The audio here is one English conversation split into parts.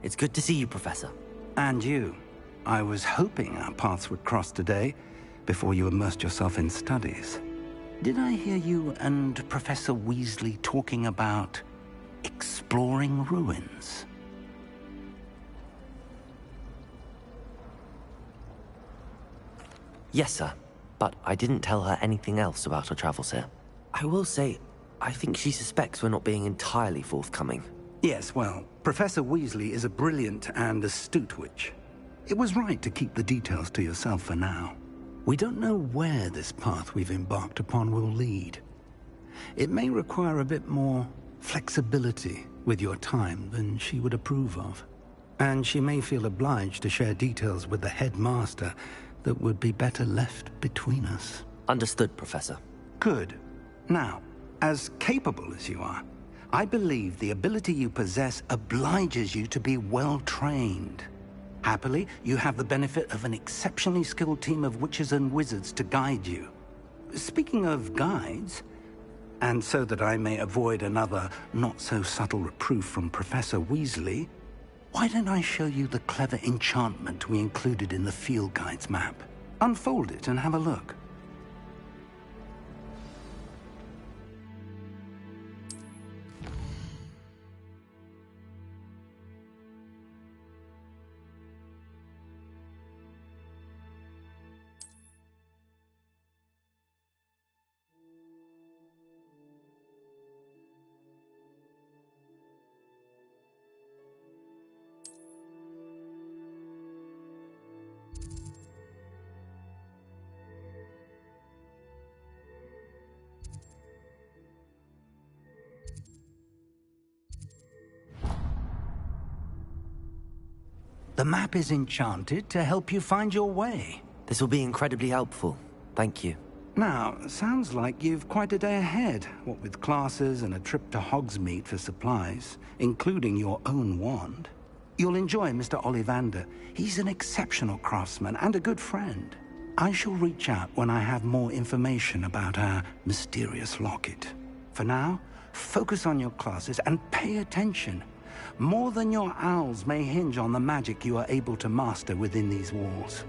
It's good to see you, Professor. And you. I was hoping our paths would cross today, before you immersed yourself in studies. Did I hear you and Professor Weasley talking about exploring ruins? Yes, sir. But I didn't tell her anything else about our travels here. I will say, I think she suspects we're not being entirely forthcoming. Yes, well, Professor Weasley is a brilliant and astute witch. It was right to keep the details to yourself for now. We don't know where this path we've embarked upon will lead. It may require a bit more flexibility with your time than she would approve of. And she may feel obliged to share details with the headmaster that would be better left between us. Understood, Professor. Good. Now, as capable as you are, I believe the ability you possess obliges you to be well-trained. Happily, you have the benefit of an exceptionally skilled team of witches and wizards to guide you. Speaking of guides, and so that I may avoid another not-so-subtle reproof from Professor Weasley, why don't I show you the clever enchantment we included in the field guide's map? Unfold it and have a look. The map is enchanted to help you find your way. This will be incredibly helpful. Thank you. Now, sounds like you've quite a day ahead, what with classes and a trip to Hogsmeade for supplies, including your own wand. You'll enjoy Mr. Ollivander. He's an exceptional craftsman and a good friend. I shall reach out when I have more information about our mysterious locket. For now, focus on your classes and pay attention. More than your owls may hinge on the magic you are able to master within these walls.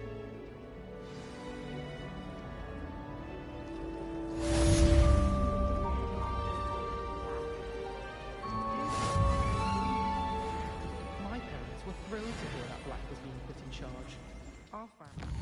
My parents were thrilled to hear that Black was being put in charge. Our family...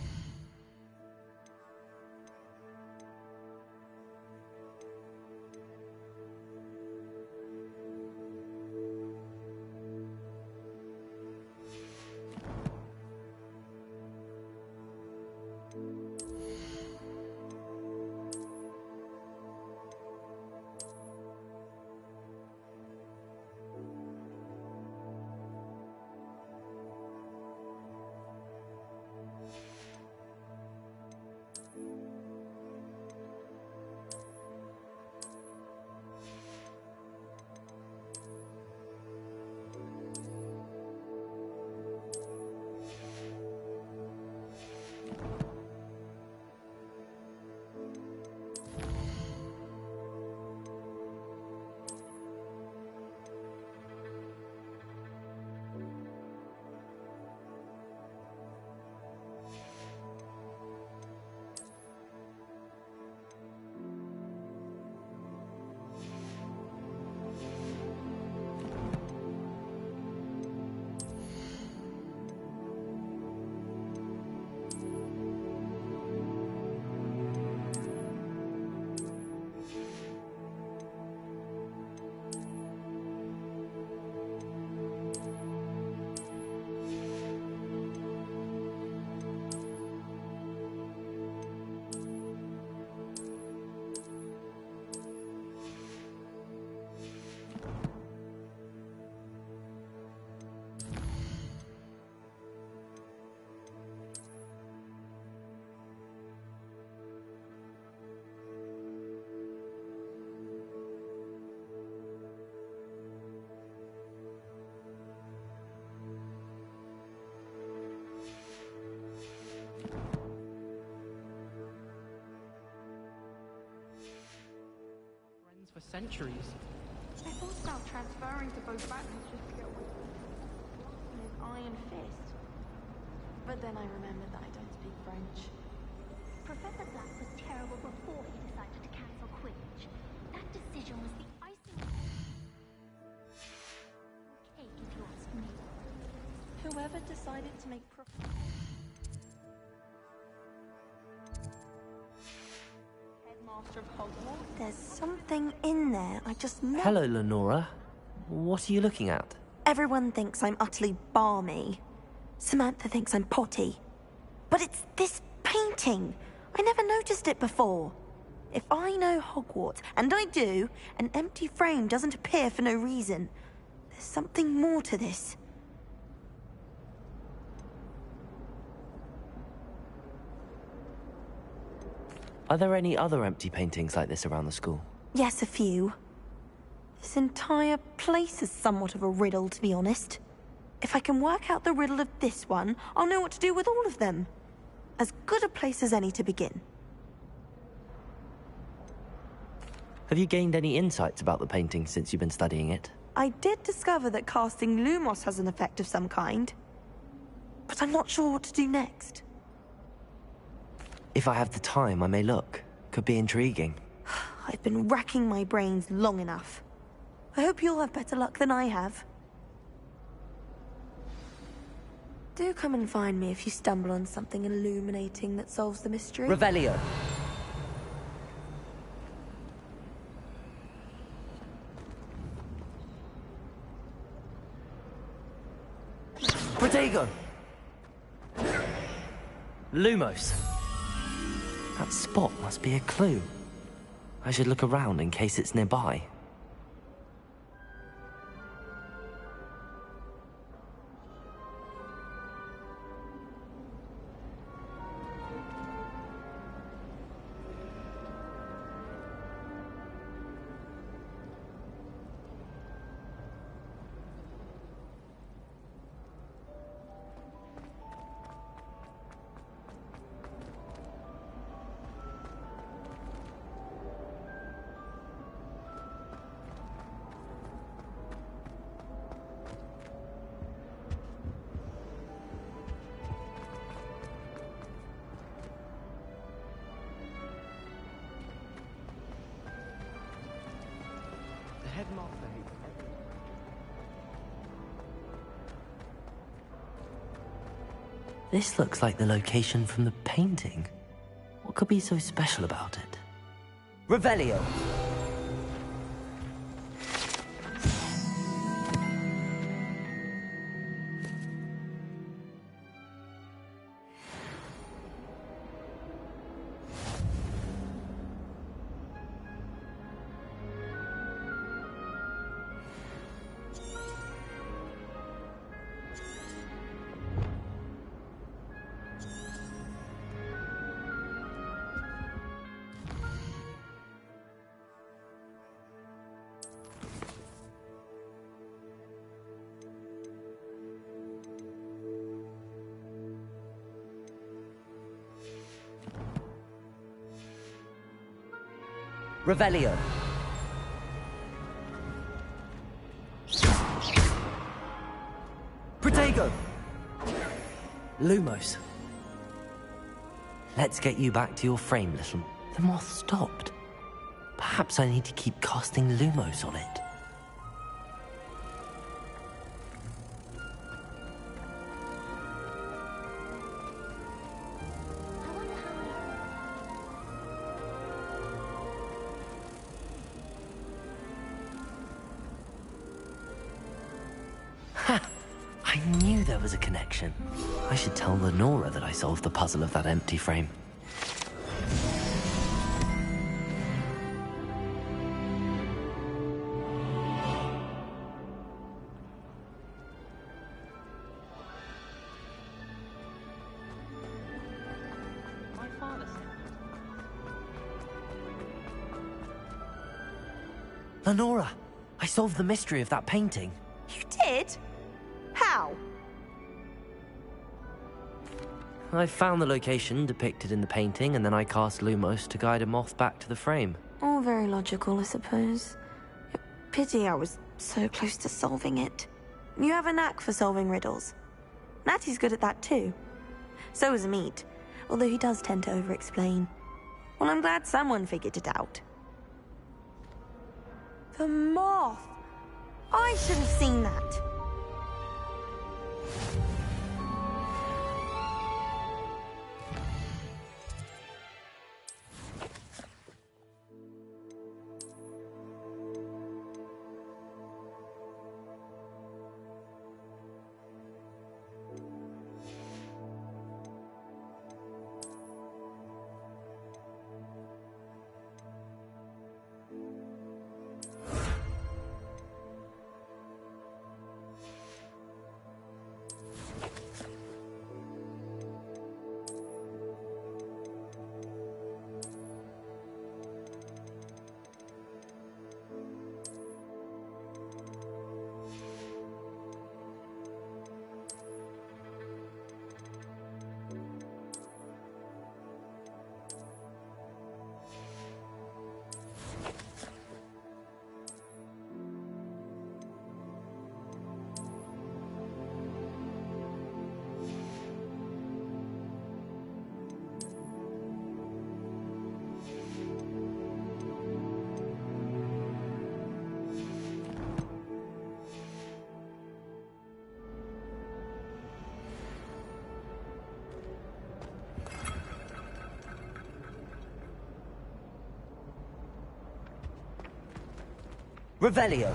for centuries. I thought about transferring to both battles just to get away from iron fist. But then I remembered that I don't speak French. Professor Black was terrible before he decided to cancel Quidditch. That decision was the icing on the cake, if you ask me. Whoever decided to make Headmaster of Hogwarts? There's something in there. I just know. Hello, Lenora. What are you looking at? Everyone thinks I'm utterly balmy. Samantha thinks I'm potty. But it's this painting. I never noticed it before. If I know Hogwarts, and I do, an empty frame doesn't appear for no reason. There's something more to this. Are there any other empty paintings like this around the school? Yes, a few. This entire place is somewhat of a riddle, to be honest. If I can work out the riddle of this one, I'll know what to do with all of them. As good a place as any to begin. Have you gained any insights about the painting since you've been studying it? I did discover that casting Lumos has an effect of some kind. But I'm not sure what to do next. If I have the time, I may look. Could be intriguing. I've been racking my brains long enough. I hope you'll have better luck than I have. Do come and find me if you stumble on something illuminating that solves the mystery. Revelio. Protego. Lumos. That spot must be a clue. I should look around in case it's nearby. Headmaster hates everyone. This looks like the location from the painting. What could be so special about it? Revelio. Revelio. Protego. Lumos. Let's get you back to your frame, little. The moth stopped. Perhaps I need to keep casting Lumos on it. I knew there was a connection. I should tell Lenora that I solved the puzzle of that empty frame. My father said Lenora, I solved the mystery of that painting. You did? How? I found the location depicted in the painting, and then I cast Lumos to guide a moth back to the frame. All very logical, I suppose. Pity I was so close to solving it. You have a knack for solving riddles. Natty's good at that too. So is Meat, although he does tend to over-explain. Well, I'm glad someone figured it out. The moth! I should have seen that. Revelio.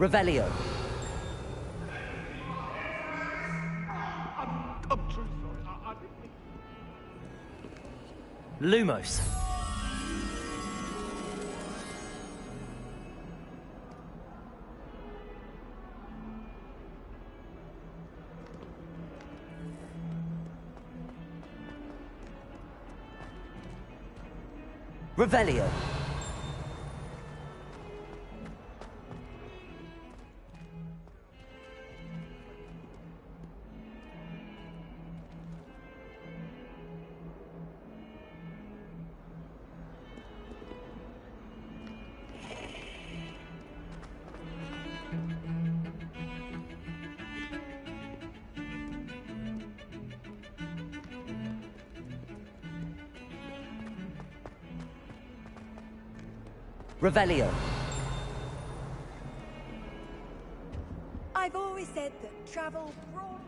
Revelio. I'm true sorry. I didn't mean... Lumos. Revelio. Revelio. I've always said that travel brought...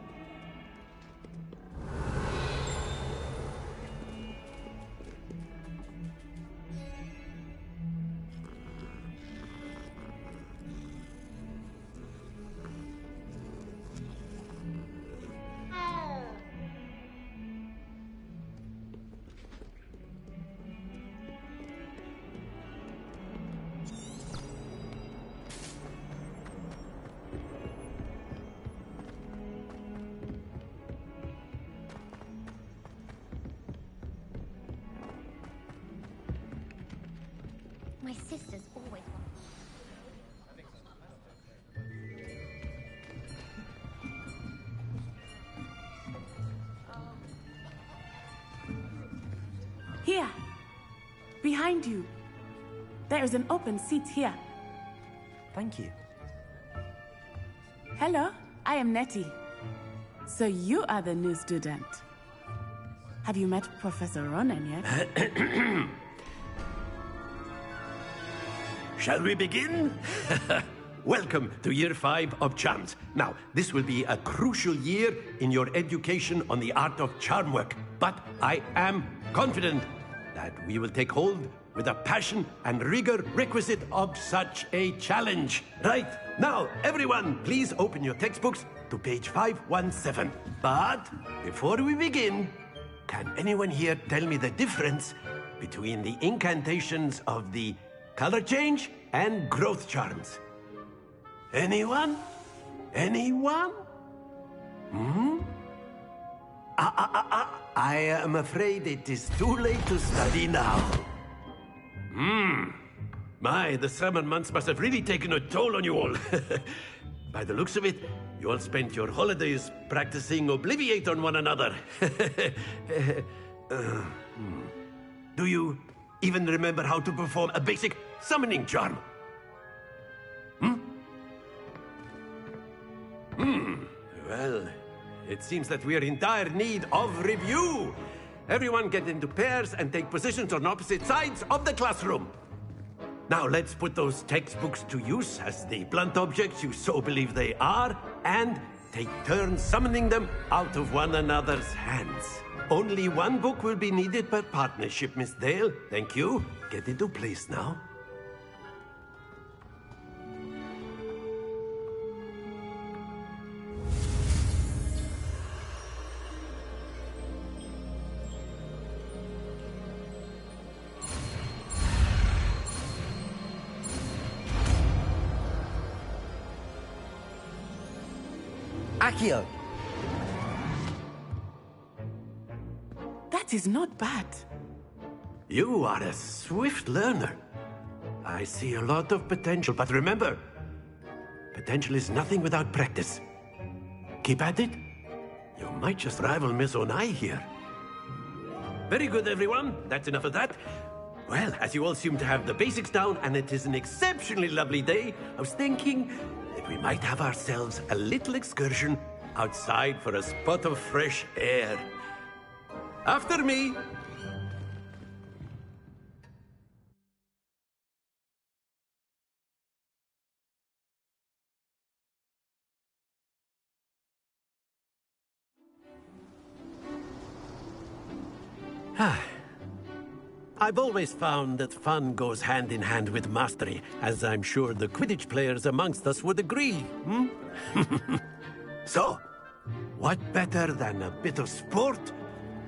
My sister's always wanted. Here. behind you. There is an open seat here. Thank you. Hello, I am Nettie. So you are the new student. Have you met Professor Ronan yet? Shall we begin? Welcome to Year 5 of Charms. Now, this will be a crucial year in your education on the art of charm work. But I am confident that we will take hold with the passion and rigor requisite of such a challenge. Right, now, everyone, please open your textbooks to page 517. But before we begin, can anyone here tell me the difference between the incantations of the color change and growth charms? Anyone? Anyone? I am afraid it is too late to study now. My, the summer months must have really taken a toll on you all. By the looks of it, you all spent your holidays practicing Obliviate on one another. Do you even remember how to perform a basic summoning charm? Well, it seems that we are in dire need of review. Everyone get into pairs and take positions on opposite sides of the classroom. Now let's put those textbooks to use as the blunt objects you so believe they are, and take turns summoning them out of one another's hands. Only one book will be needed per partnership, Miss Dale. Thank you. Get into place now. Accio! That is not bad. You are a swift learner. I see a lot of potential, but remember, potential is nothing without practice. Keep at it. You might just rival Miss Onai here. Very good, everyone. That's enough of that. Well, as you all seem to have the basics down, and it is an exceptionally lovely day, I was thinking that we might have ourselves a little excursion outside for a spot of fresh air. After me. I've always found that fun goes hand in hand with mastery, as I'm sure the Quidditch players amongst us would agree. So, what better than a bit of sport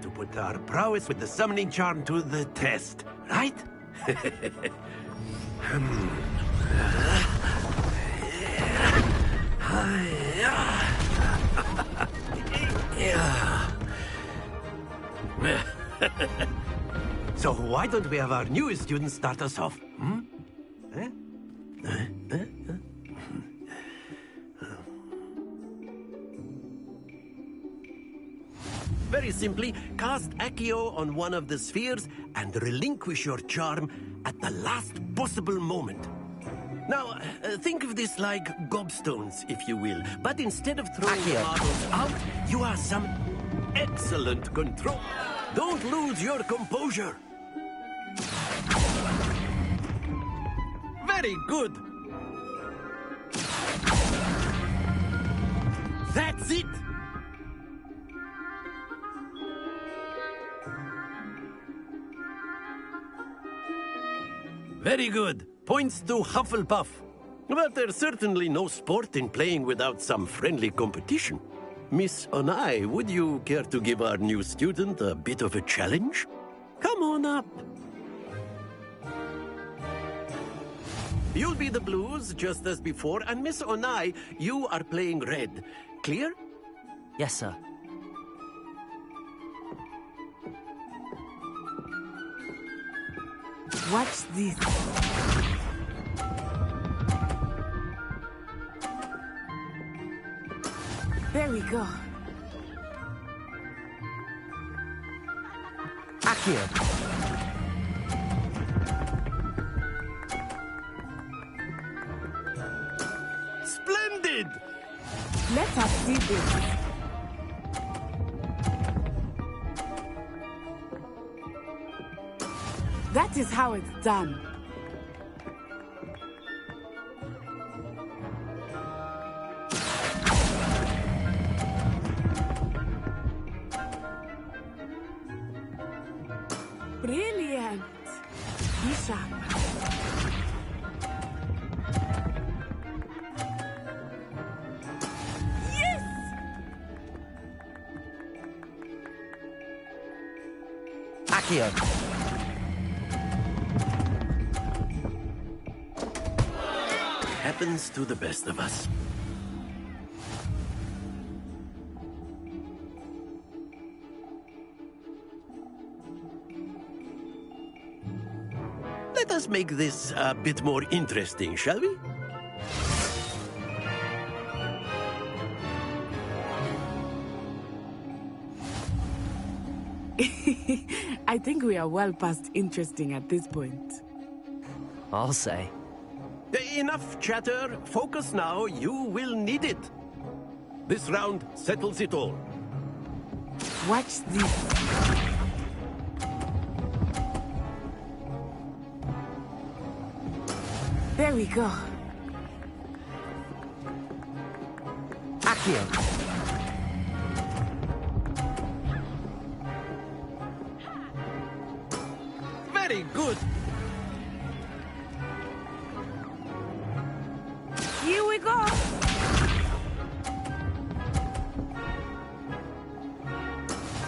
to put our prowess with the summoning charm to the test, right? So why don't we have our newest student start us off? Very simply, cast Accio on one of the spheres and relinquish your charm at the last possible moment. Now, think of this like gobstones, if you will. But instead of throwing the marbles out, you are some excellent control. Don't lose your composure. Very good. That's it. Very good. Points to Hufflepuff. But there's certainly no sport in playing without some friendly competition. Miss Onai, would you care to give our new student a bit of a challenge? Come on up. You'll be the blues, just as before, and Miss Onai, you are playing red. Clear? Yes, sir. Watch this. There we go. Accio! did! Let us see this. That is how it's done. Brilliant. Be sharp. Yes! Accio. Happens to the best of us. Let us make this a bit more interesting, shall we? I think we are well past interesting at this point. I'll say. Enough chatter. Focus now. You will need it. This round settles it all. Watch this. There we go. Accio. Very good. Here we go.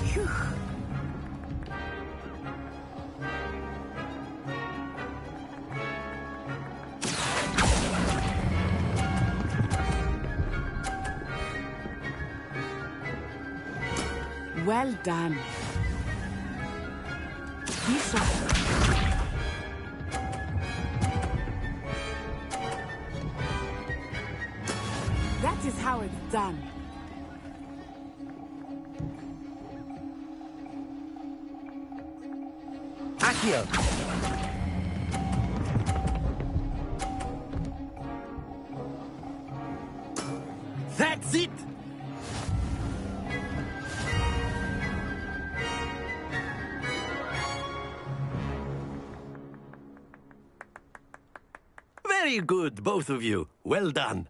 Phew. Well done. Be sharp. That is how it's done. Accio. That's it. Very good, both of you. Well done.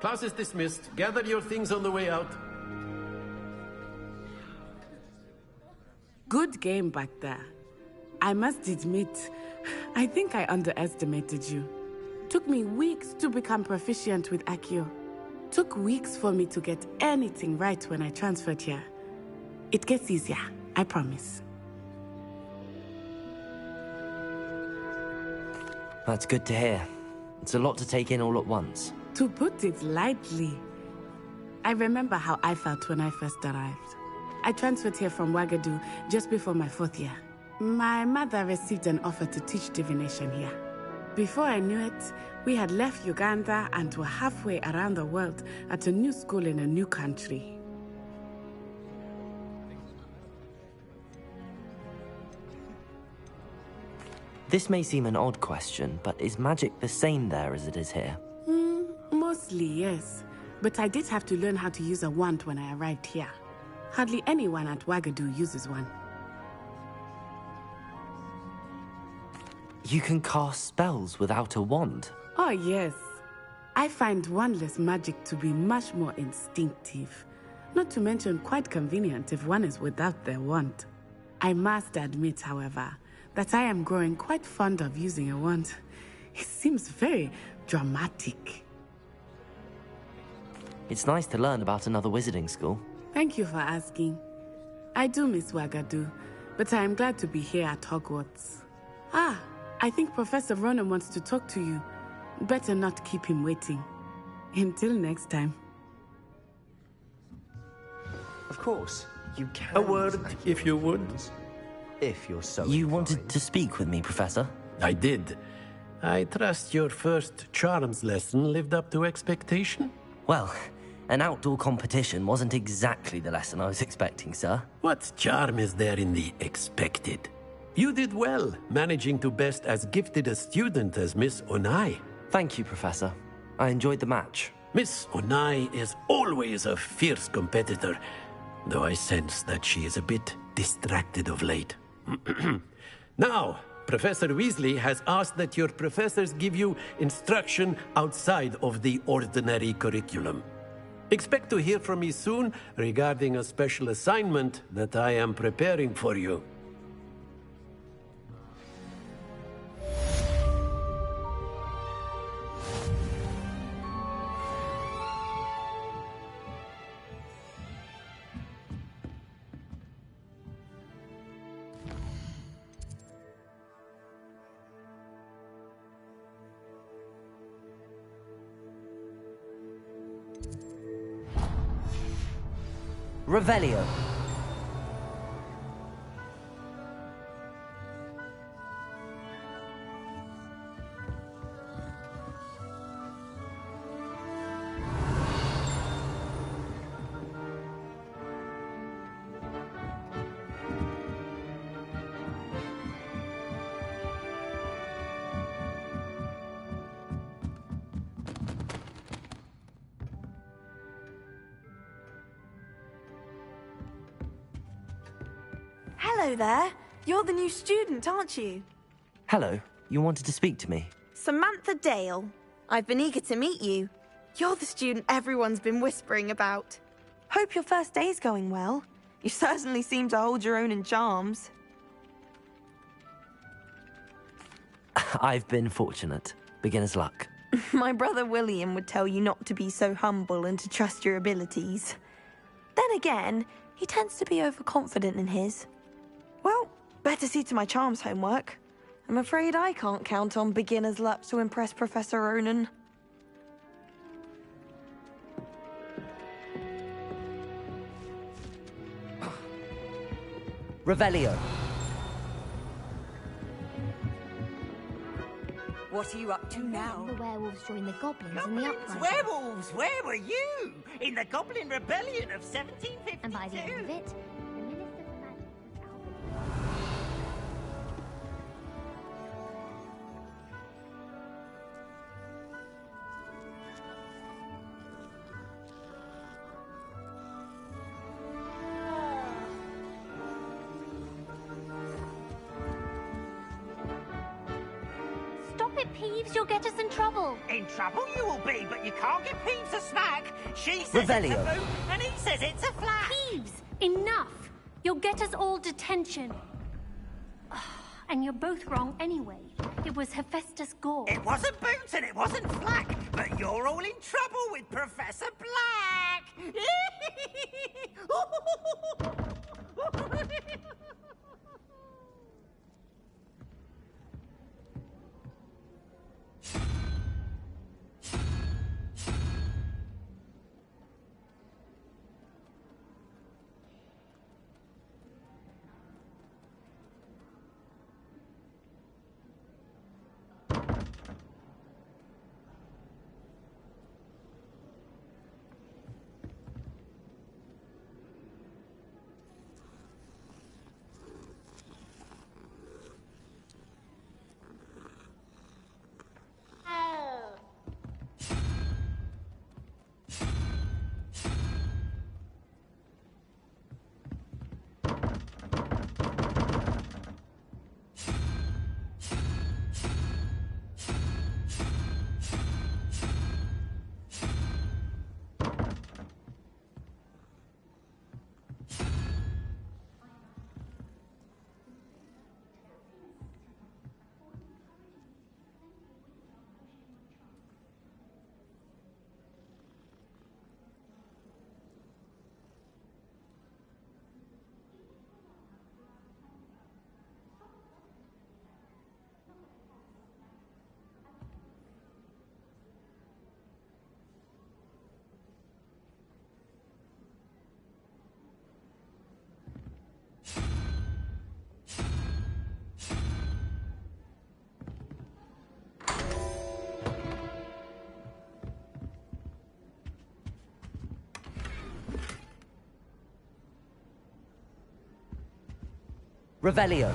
Class is dismissed. Gather your things on the way out. Good game back there. I must admit, I think I underestimated you. Took me weeks to become proficient with Accio. Took weeks for me to get anything right when I transferred here. It gets easier, I promise. That's good to hear. It's a lot to take in all at once. To put it lightly, I remember how I felt when I first arrived. I transferred here from Ouagadougou just before my 4th year. My mother received an offer to teach divination here. Before I knew it, we had left Uganda and were halfway around the world at a new school in a new country. This may seem an odd question, but is magic the same there as it is here? Mostly, yes. But I did have to learn how to use a wand when I arrived here. Hardly anyone at Ouagadougou uses one. You can cast spells without a wand? Oh, yes. I find wandless magic to be much more instinctive. Not to mention quite convenient if one is without their wand. I must admit, however, that I am growing quite fond of using a wand. It seems very dramatic. It's nice to learn about another wizarding school. Thank you for asking. I do miss Ouagadougou, but I am glad to be here at Hogwarts. Ah, I think Professor Ronan wants to talk to you. Better not keep him waiting. Until next time. Of course, you can. A word, if you would. If you're so You inclined. wanted to speak with me, Professor? I did. I trust your first charms lesson lived up to expectation? Well, An outdoor competition wasn't exactly the lesson I was expecting, sir. What charm is there in the expected? You did well, managing to best as gifted a student as Miss Onai. Thank you, Professor. I enjoyed the match. Miss Onai is always a fierce competitor, though I sense that she is a bit distracted of late. Now, Professor Weasley has asked that your professors give you instruction outside of the ordinary curriculum. Expect to hear from me soon regarding a special assignment that I am preparing for you. Revelio. Hello there. You're the new student, aren't you? Hello. You wanted to speak to me? Samantha Dale. I've been eager to meet you. You're the student everyone's been whispering about. Hope your first day's going well. You certainly seem to hold your own in charms. I've been fortunate. Beginner's luck. My brother William would tell you not to be so humble and to trust your abilities. Then again, he tends to be overconfident in his. Well, better see to my charms homework. I'm afraid I can't count on beginner's luck to impress Professor Ronan. Revelio. What are you up to now? The werewolves joined the goblins in the uprising. Werewolves, where were you? In the Goblin Rebellion of 1752. And by the end of it, the Minister for Magic was Albert. Stop it, Peeves. You'll get us in trouble. In trouble you will be, but you can't give Peeves a snack. She says Revelio. it's a boot, and he says it's a flat. Peeves, enough. You'll get us all detention. And you're both wrong anyway. It was Hephaestus Gore. It wasn't Boots and it wasn't Flack, but you're all in trouble with Professor Black. Revelio.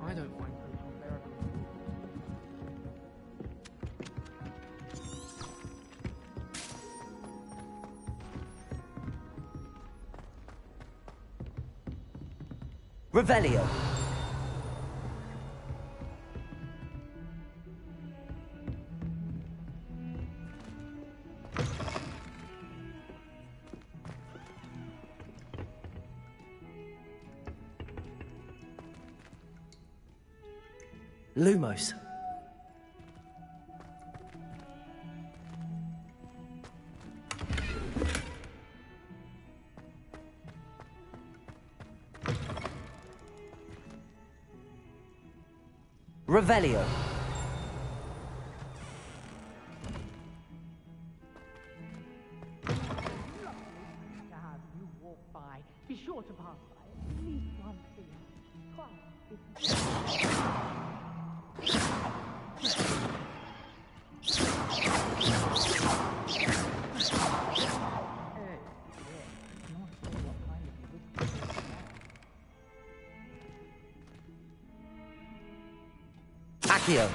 I don't find proof unbearable. Revelio. Lumos. Revelio. To have you walk by, be sure to pass by at least once a year. Accio.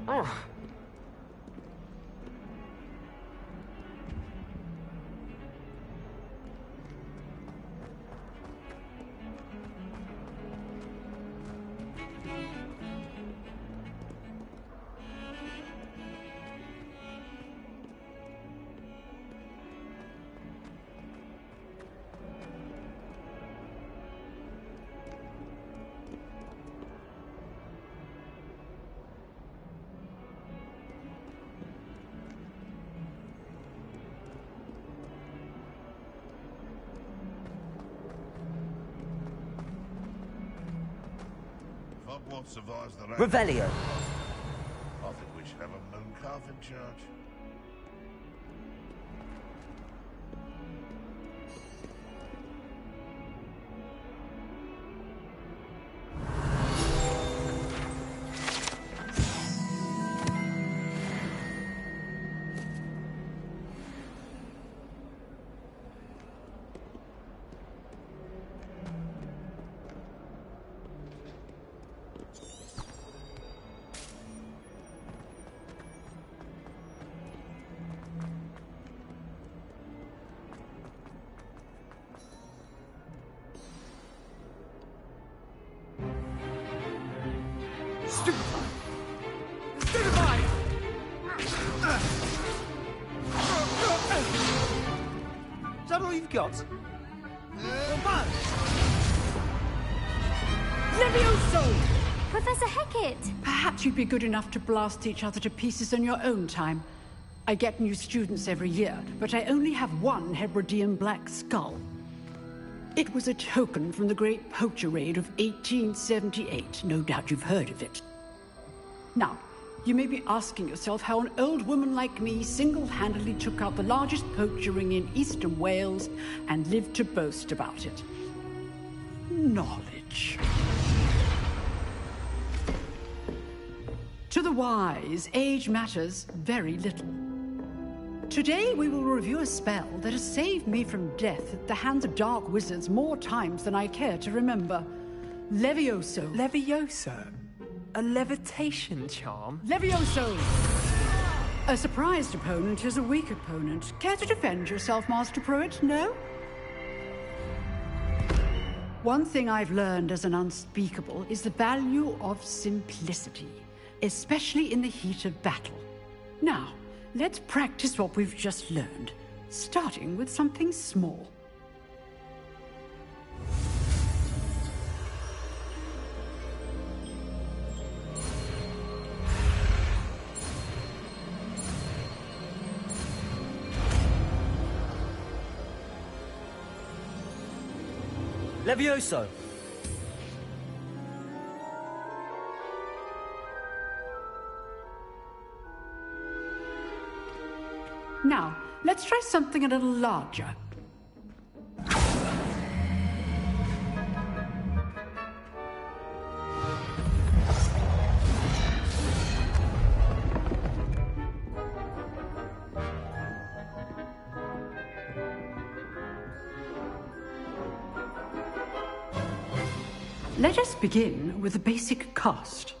Oh. Hogwarts survives the rain. Revelio. I think we should have a moon calf in charge. Stupefy! Is that all you've got? Levioso! Professor Hecat! Perhaps you'd be good enough to blast each other to pieces in your own time. I get new students every year, but I only have one Hebridean black skull. It was a token from the Great Poacher Raid of 1878. No doubt you've heard of it. Now, you may be asking yourself how an old woman like me single-handedly took out the largest poacher ring in eastern Wales and lived to boast about it. Knowledge. To the wise, age matters very little. Today we will review a spell that has saved me from death at the hands of dark wizards more times than I care to remember. Levioso. Levioso? A levitation charm? Levioso! A surprised opponent is a weak opponent. Care to defend yourself, Master Pruitt? No? One thing I've learned as an unspeakable is the value of simplicity, especially in the heat of battle. Now, let's practice what we've just learned, starting with something small. Levioso! Now, let's try something a little larger. Let us begin with the basic cast.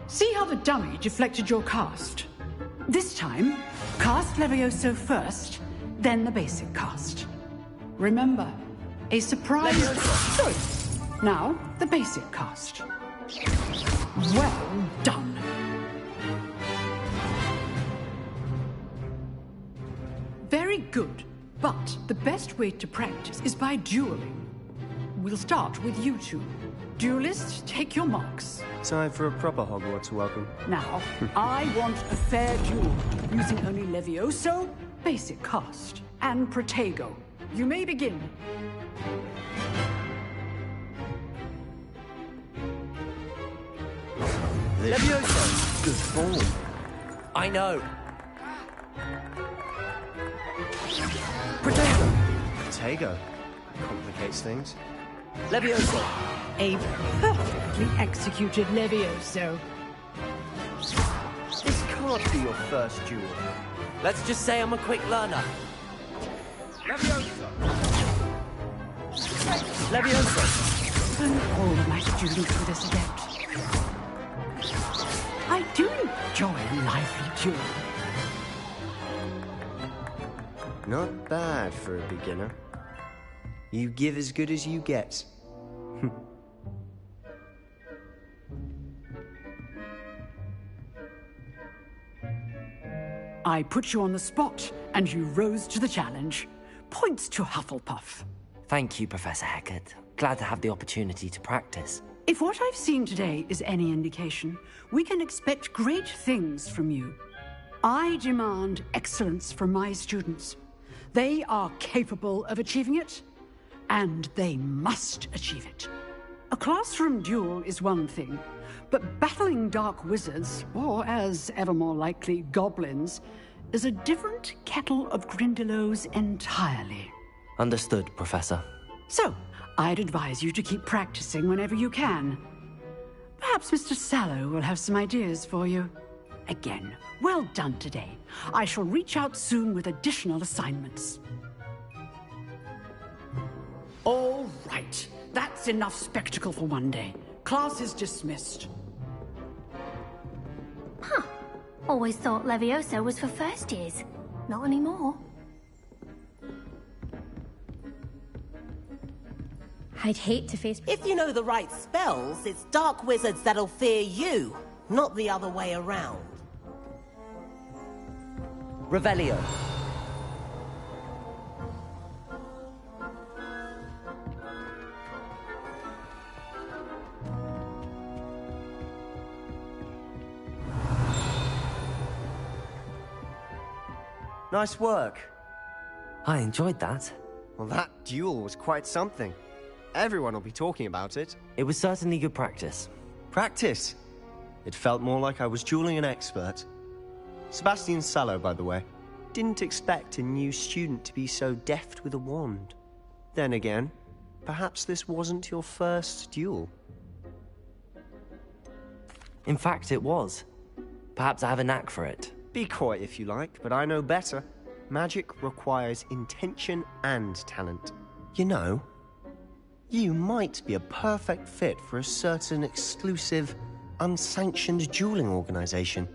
See how the dummy deflected your cast? This time, cast Levioso first, then the basic cast. Remember, a surprise choice. Now, the basic cast. Well done. Very good, but the best way to practice is by dueling. We'll start with you two. Duelists, take your marks. Time for a proper Hogwarts welcome. Now, I want a fair duel, using only Levioso, basic cast, and Protego. You may begin. Levioso! Good form. I know. Protego. Complicates things. Levioso. A perfectly executed Levioso. This can't be your first duel. Let's just say I'm a quick learner. Levioso! Levioso. And all of my students were this adept. I do enjoy a lively duel. Not bad for a beginner. You give as good as you get. I put you on the spot, and you rose to the challenge. Points to Hufflepuff. Thank you, Professor Hecat. Glad to have the opportunity to practice. If what I've seen today is any indication, we can expect great things from you. I demand excellence from my students. They are capable of achieving it, and they must achieve it. A classroom duel is one thing, but battling dark wizards, or as ever more likely, goblins, is a different kettle of Grindylows entirely. Understood, Professor. So, I'd advise you to keep practicing whenever you can. Perhaps Mr. Sallow will have some ideas for you. Again, well done today. I shall reach out soon with additional assignments. All right. That's enough spectacle for one day. Class is dismissed. Huh. Always thought Levioso was for first years. Not anymore. I'd hate to face... If you know the right spells, it's dark wizards that'll fear you, not the other way around. Revelio. Nice work. I enjoyed that. Well, that duel was quite something. Everyone will be talking about it. It was certainly good practice. Practice? It felt more like I was dueling an expert. Sebastian Sallow, by the way. Didn't expect a new student to be so deft with a wand. Then again, perhaps this wasn't your first duel. In fact, it was. Perhaps I have a knack for it. Be coy if you like, but I know better. Magic requires intention and talent. You know, you might be a perfect fit for a certain exclusive, unsanctioned dueling organization.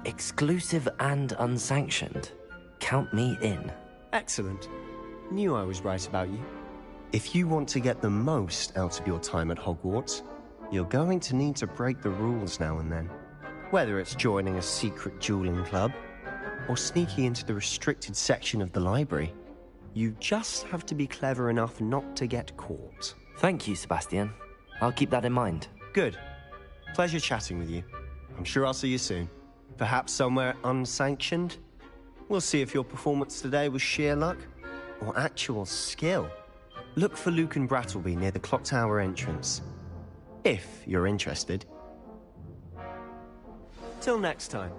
Exclusive and unsanctioned. Count me in. Excellent. Knew I was right about you. If you want to get the most out of your time at Hogwarts, you're going to need to break the rules now and then. Whether it's joining a secret dueling club, or sneaking into the restricted section of the library, you just have to be clever enough not to get caught. Thank you, Sebastian. I'll keep that in mind. Good. Pleasure chatting with you. I'm sure I'll see you soon. Perhaps somewhere unsanctioned? We'll see if your performance today was sheer luck or actual skill. Look for Luke and Brattleby near the clock tower entrance. If you're interested. Till next time.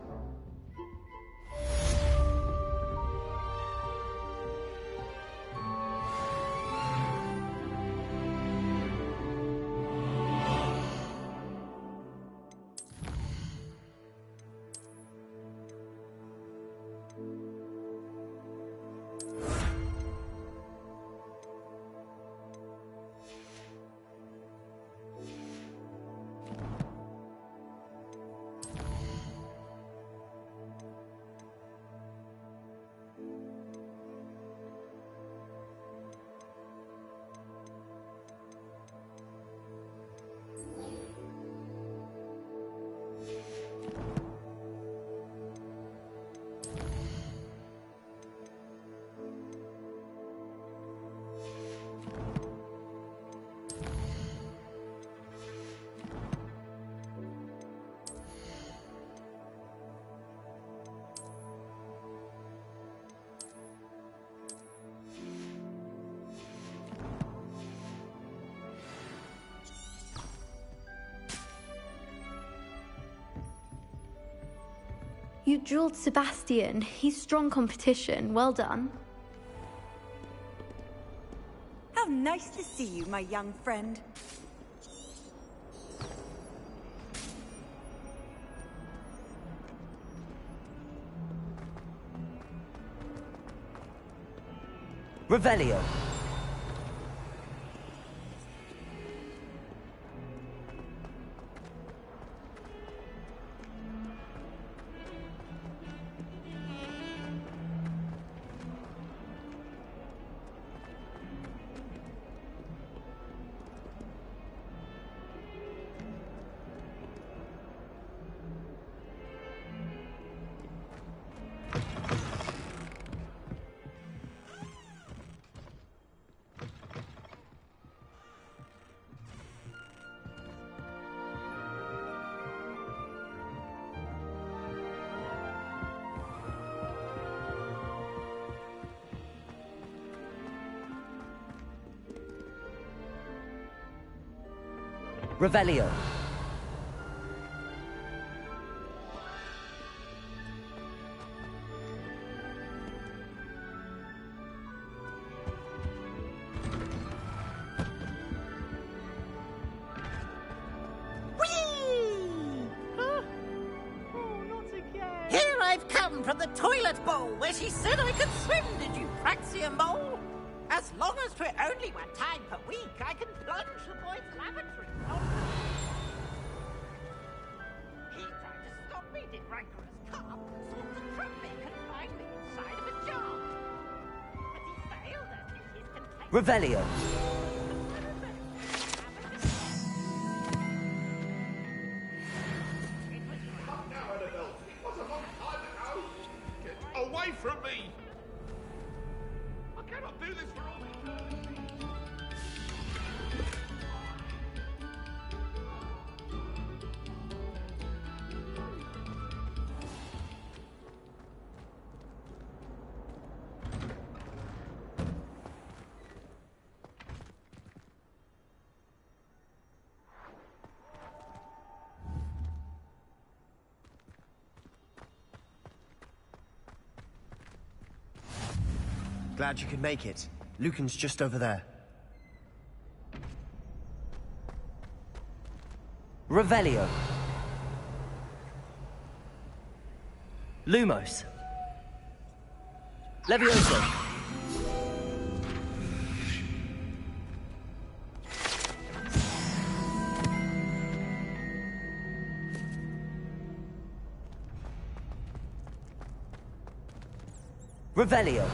You drilled Sebastian. He's strong competition. Well done. How nice to see you, my young friend. Revelio. Revelio. Here I've come from the toilet bowl where she said I could swim, did you, Praxia Mole? As long as we're only one time per week, I can plunge the boys' lavatory. He tried to stop me, did rancorous carp, sought to trap me, confined me inside of a jar. But he failed us in his contempt. Revelio. Away from me! I cannot do this for all eternity! Glad you could make it. Lucan's just over there. Revelio. Lumos. Levioso. Revelio.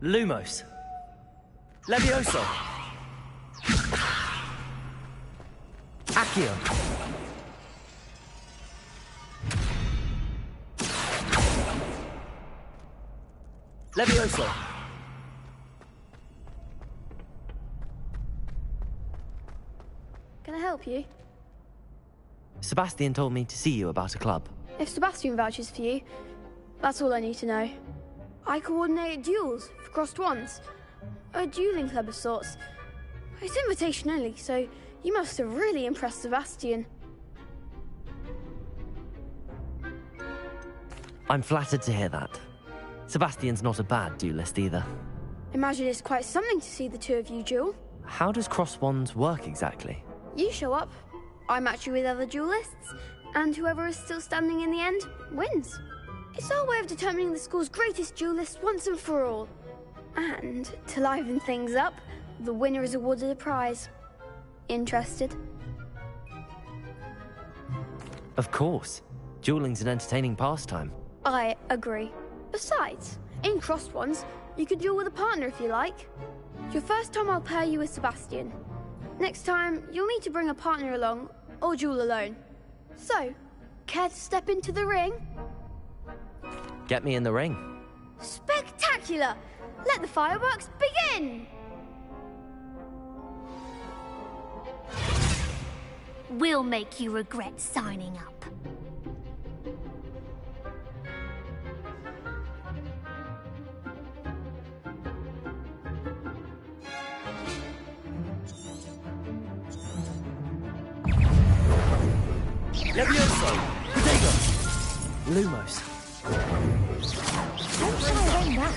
Lumos. Levioso. Accio. Levioso. Can I help you? Sebastian told me to see you about a club. If Sebastian vouches for you, that's all I need to know. I coordinate duels for crossed wands. A dueling club of sorts. It's invitation only, so you must have really impressed Sebastian. I'm flattered to hear that. Sebastian's not a bad duelist either. Imagine it's quite something to see the two of you duel. How does cross wands work exactly? You show up, I match you with other duelists, and whoever is still standing in the end wins. It's our way of determining the school's greatest duelist once and for all. And, to liven things up, the winner is awarded a prize. Interested? Of course. Dueling's an entertaining pastime. I agree. Besides, in crossed ones, you could duel with a partner if you like. Your first time I'll pair you with Sebastian. Next time, you'll need to bring a partner along, or duel alone. So, care to step into the ring? Get me in the ring. Spectacular! Let the fireworks begin! We'll make you regret signing up. Levioso! Potato! Lumos. Don't throw away now.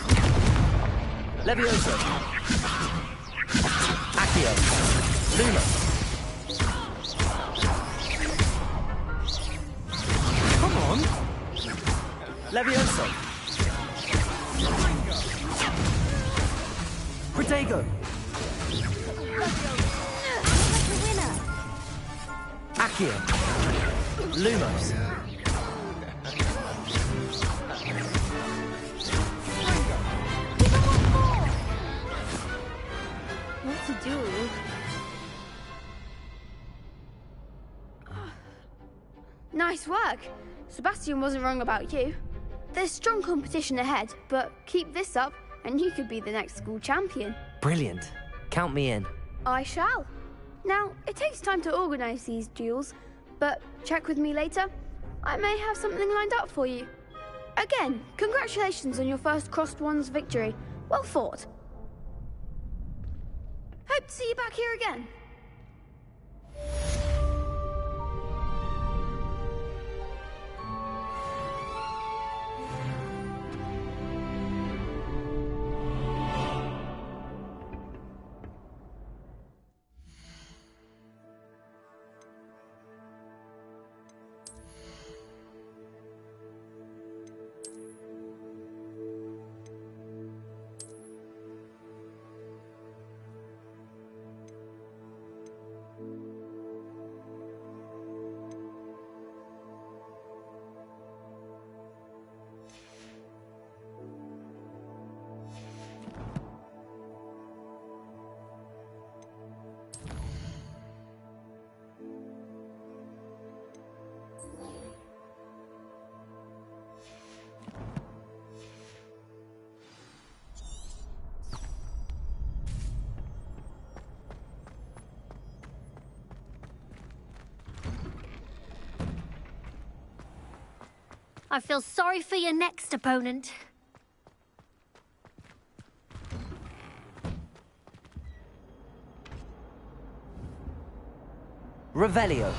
Levioso! Accio! Lumos! Come on! Levioso! Protego! Accio! Lumos! What to do? Nice work. Sebastian wasn't wrong about you. There's strong competition ahead, but keep this up and you could be the next school champion. Brilliant. Count me in. I shall. Now, it takes time to organise these duels, but check with me later. I may have something lined up for you. Again, congratulations on your first crossed wands victory. Well fought. Hope to see you back here again. I feel sorry for your next opponent. Revelio.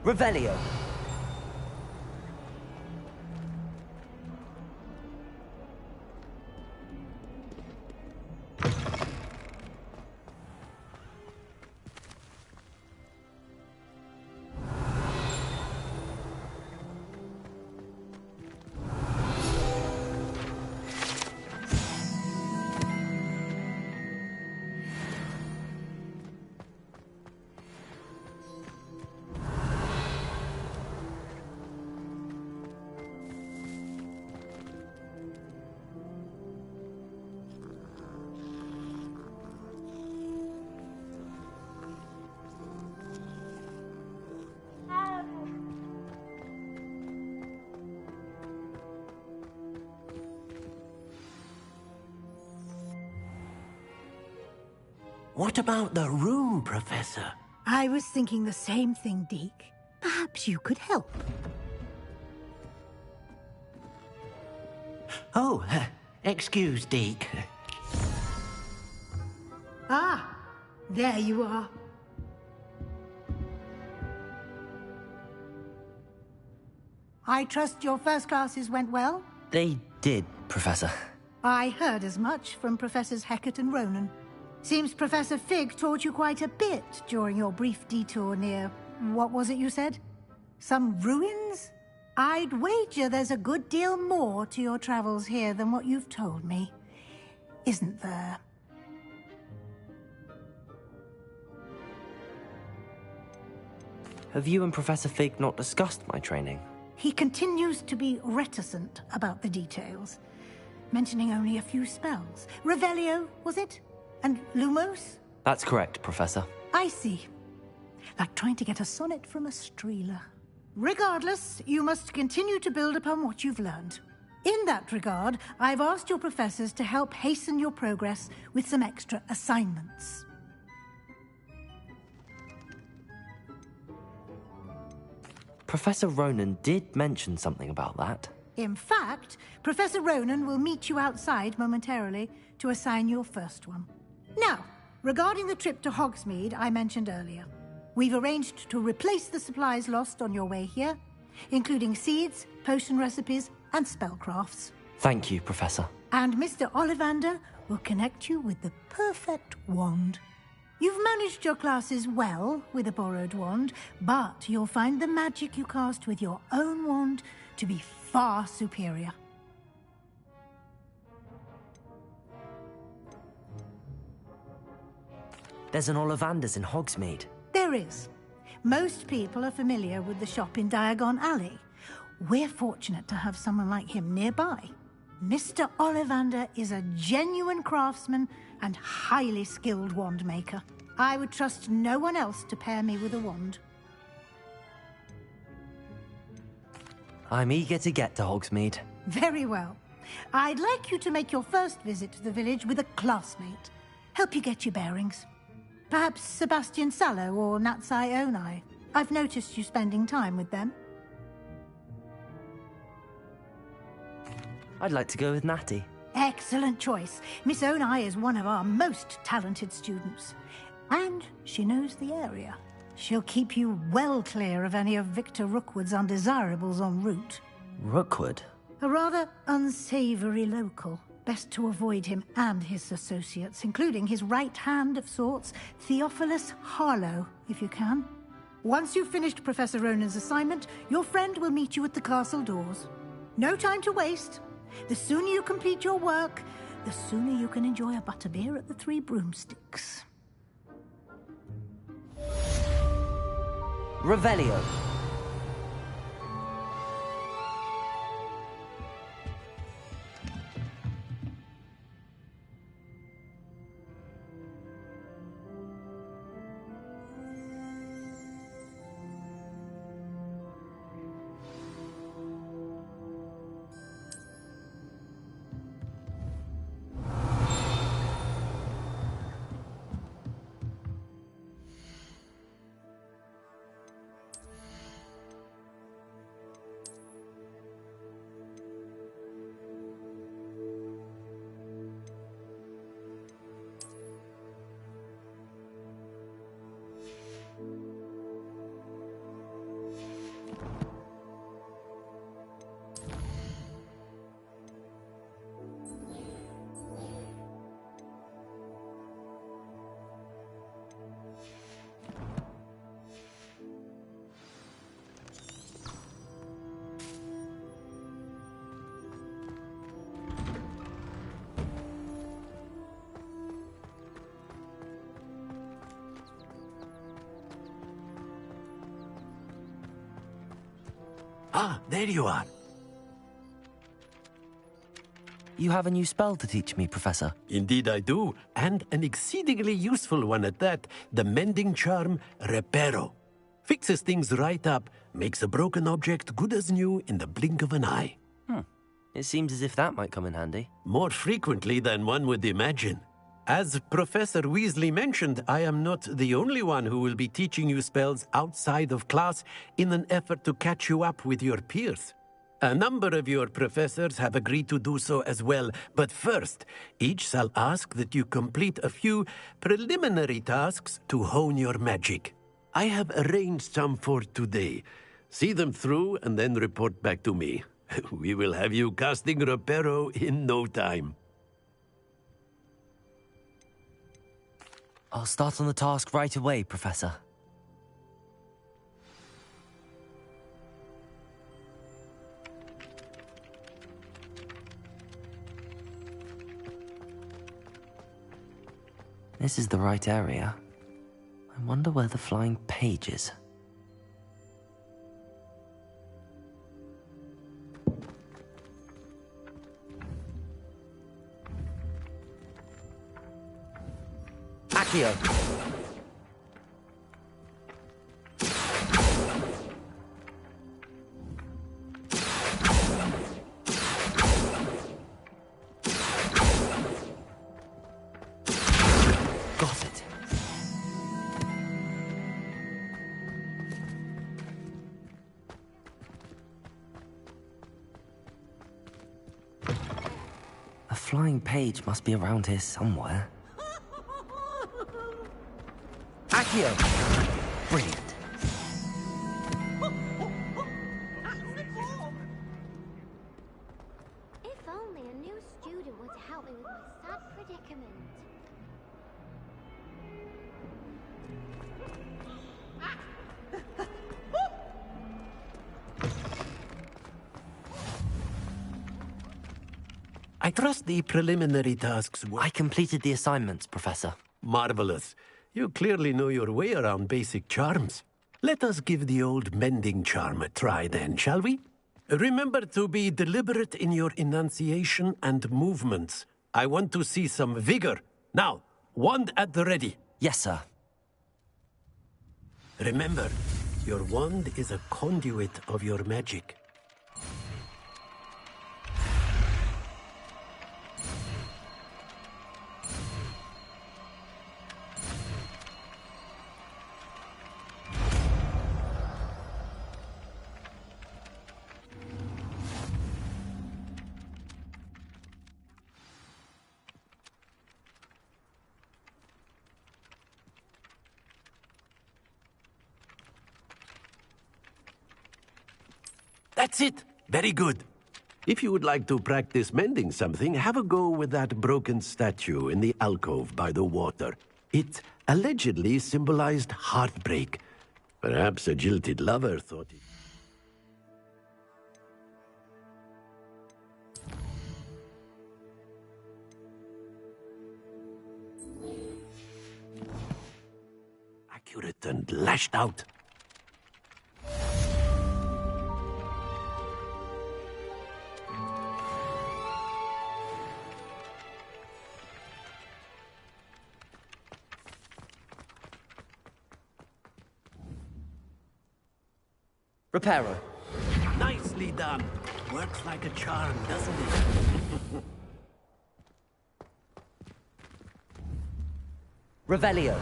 Revelio. What about the room, Professor? I was thinking the same thing, Deke. Perhaps you could help. Oh, excuse, Deke. Ah, there you are. I trust your first classes went well? They did, Professor. I heard as much from Professors Hecat and Ronan. Seems Professor Fig taught you quite a bit during your brief detour near... what was it you said? Some ruins? I'd wager there's a good deal more to your travels here than what you've told me. Isn't there? Have you and Professor Fig not discussed my training? He continues to be reticent about the details, mentioning only a few spells. Revelio, was it? And Lumos? That's correct, Professor. I see. Like trying to get a sonnet from a streeler. Regardless, you must continue to build upon what you've learned. In that regard, I've asked your professors to help hasten your progress with some extra assignments. Professor Ronan did mention something about that. In fact, Professor Ronan will meet you outside momentarily to assign your first one. Now, regarding the trip to Hogsmeade I mentioned earlier, we've arranged to replace the supplies lost on your way here, including seeds, potion recipes, and spellcrafts. Thank you, Professor. And Mr. Ollivander will connect you with the perfect wand. You've managed your classes well with a borrowed wand, but you'll find the magic you cast with your own wand to be far superior. There's an Ollivander's in Hogsmeade. There is. Most people are familiar with the shop in Diagon Alley. We're fortunate to have someone like him nearby. Mr. Ollivander is a genuine craftsman and highly skilled wand maker. I would trust no one else to pair me with a wand. I'm eager to get to Hogsmeade. Very well. I'd like you to make your first visit to the village with a classmate. Help you get your bearings. Perhaps Sebastian Sallow or Natsai Onai. I've noticed you spending time with them. I'd like to go with Natty. Excellent choice. Miss Onai is one of our most talented students. And she knows the area. She'll keep you well clear of any of Victor Rookwood's undesirables en route. Rookwood? A rather unsavory local. Best to avoid him and his associates, including his right hand of sorts, Theophilus Harlow, if you can. Once you've finished Professor Ronan's assignment, your friend will meet you at the castle doors. No time to waste. The sooner you complete your work, the sooner you can enjoy a butterbeer at the Three Broomsticks. Revelio. Ah, there you are. You have a new spell to teach me, Professor. Indeed I do, and an exceedingly useful one at that. The mending charm, Reparo. Fixes things right up, makes a broken object good as new in the blink of an eye. It seems as if that might come in handy. More frequently than one would imagine. As Professor Weasley mentioned, I am not the only one who will be teaching you spells outside of class in an effort to catch you up with your peers. A number of your professors have agreed to do so as well, but first, each shall ask that you complete a few preliminary tasks to hone your magic. I have arranged some for today. See them through and then report back to me. We will have you casting Reparo in no time. I'll start on the task right away, Professor. This is the right area. I wonder where the flying page is. Accio! Got it. A flying page must be around here somewhere. Accio! Brilliant. If only a new student were to help me with my sad predicament. I trust the preliminary tasks were... I completed the assignments, Professor. Marvelous. You clearly know your way around basic charms. Let us give the old mending charm a try then, shall we? Remember to be deliberate in your enunciation and movements. I want to see some vigor. Now, wand at the ready. Yes, sir. Remember, your wand is a conduit of your magic. That's it. Very good. If you would like to practice mending something, have a go with that broken statue in the alcove by the water. It allegedly symbolized heartbreak. Perhaps a jilted lover thought it... Accurate and lashed out. Reparo. Nicely done. Works like a charm, doesn't it? Revelio.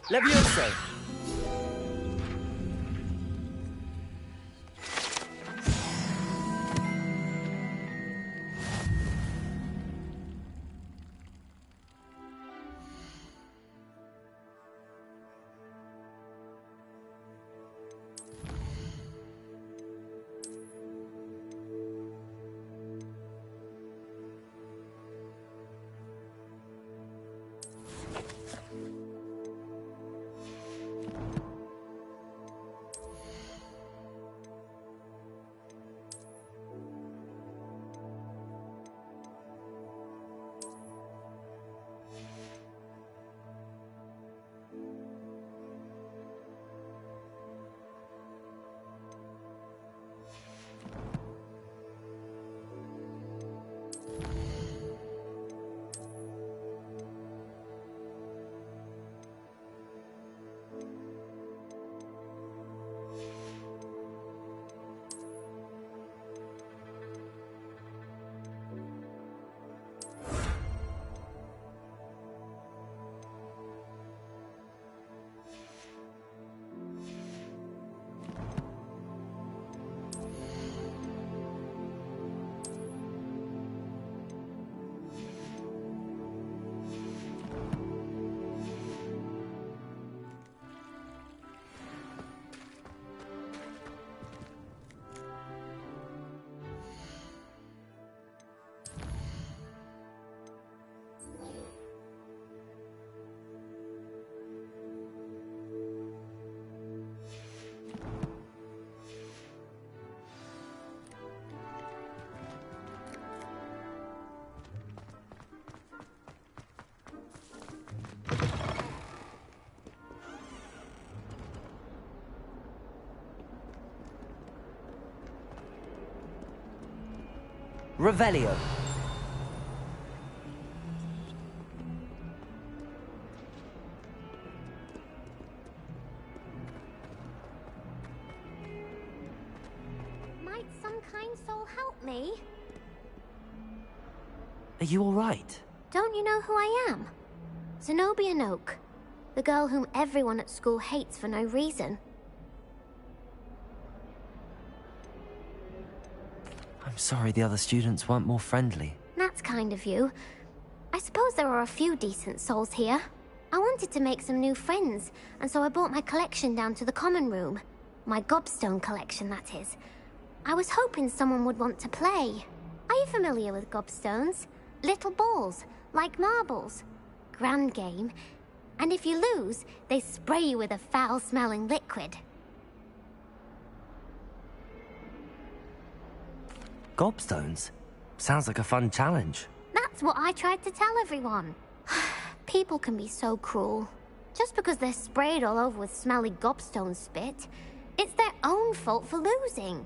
Levioso. Revelio. Might some kind soul help me? Are you all right? Don't you know who I am? Zenobia Noak, the girl whom everyone at school hates for no reason. I'm sorry the other students weren't more friendly. That's kind of you. I suppose there are a few decent souls here. I wanted to make some new friends, and so I brought my collection down to the common room. My gobstone collection, that is. I was hoping someone would want to play. Are you familiar with gobstones? Little balls, like marbles. Grand game. And if you lose, they spray you with a foul-smelling liquid. Gobstones? Sounds like a fun challenge. That's what I tried to tell everyone. People can be so cruel. Just because they're sprayed all over with smelly gobstone spit, it's their own fault for losing.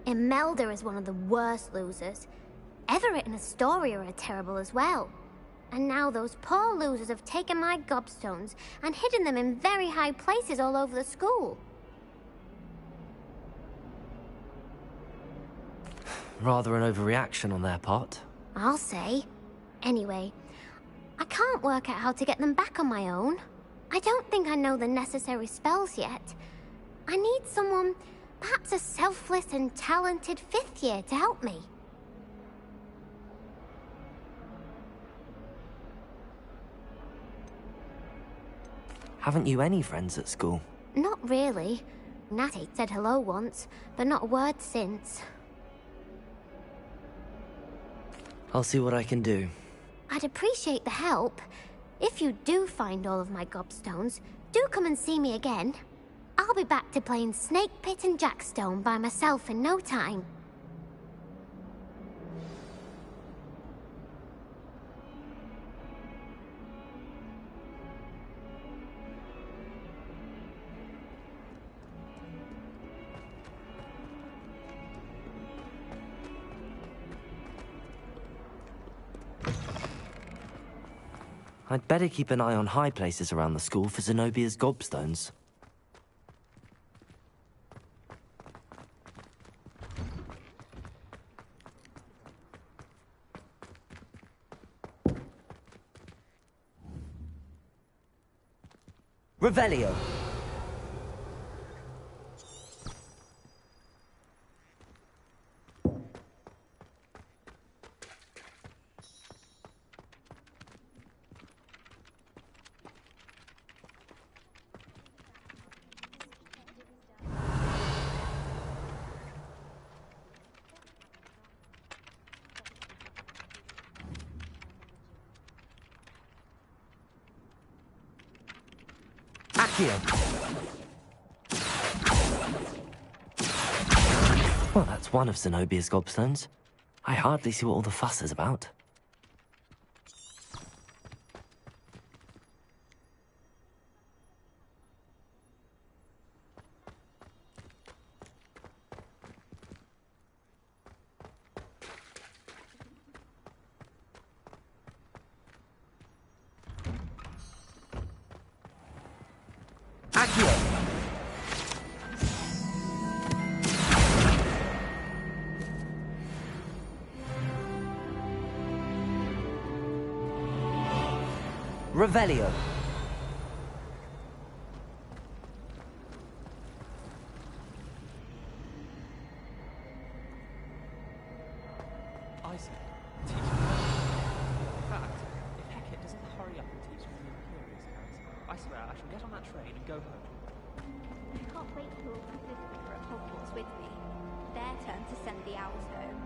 Imelda is one of the worst losers. Everett and Astoria are terrible as well. And now those poor losers have taken my gobstones and hidden them in very high places all over the school. Rather an overreaction on their part. I'll say. Anyway, I can't work out how to get them back on my own. I don't think I know the necessary spells yet. I need someone, perhaps a selfless and talented 5th year to help me. Haven't you any friends at school? Not really. Natty said hello once, but not a word since. I'll see what I can do. I'd appreciate the help. If you do find all of my gobstones, do come and see me again. I'll be back to playing Snake Pit and Jackstone by myself in no time. I'd better keep an eye on high places around the school for Zenobia's gobstones. Revelio. Well, that's one of Zenobia's gobstones. I hardly see what all the fuss is about. Revelio. I said, teach me. In fact, if Hecate doesn't hurry up and teach me the Imperious House, I swear I shall get on that train and go home. I can't wait till all my 5th year at Hogwarts with me. Their turn to send the owls home.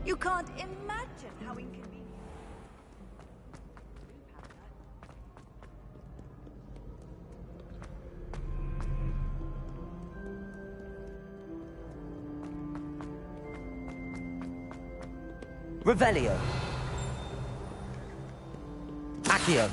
You can't imagine how inconvenient. Revelio. Accio.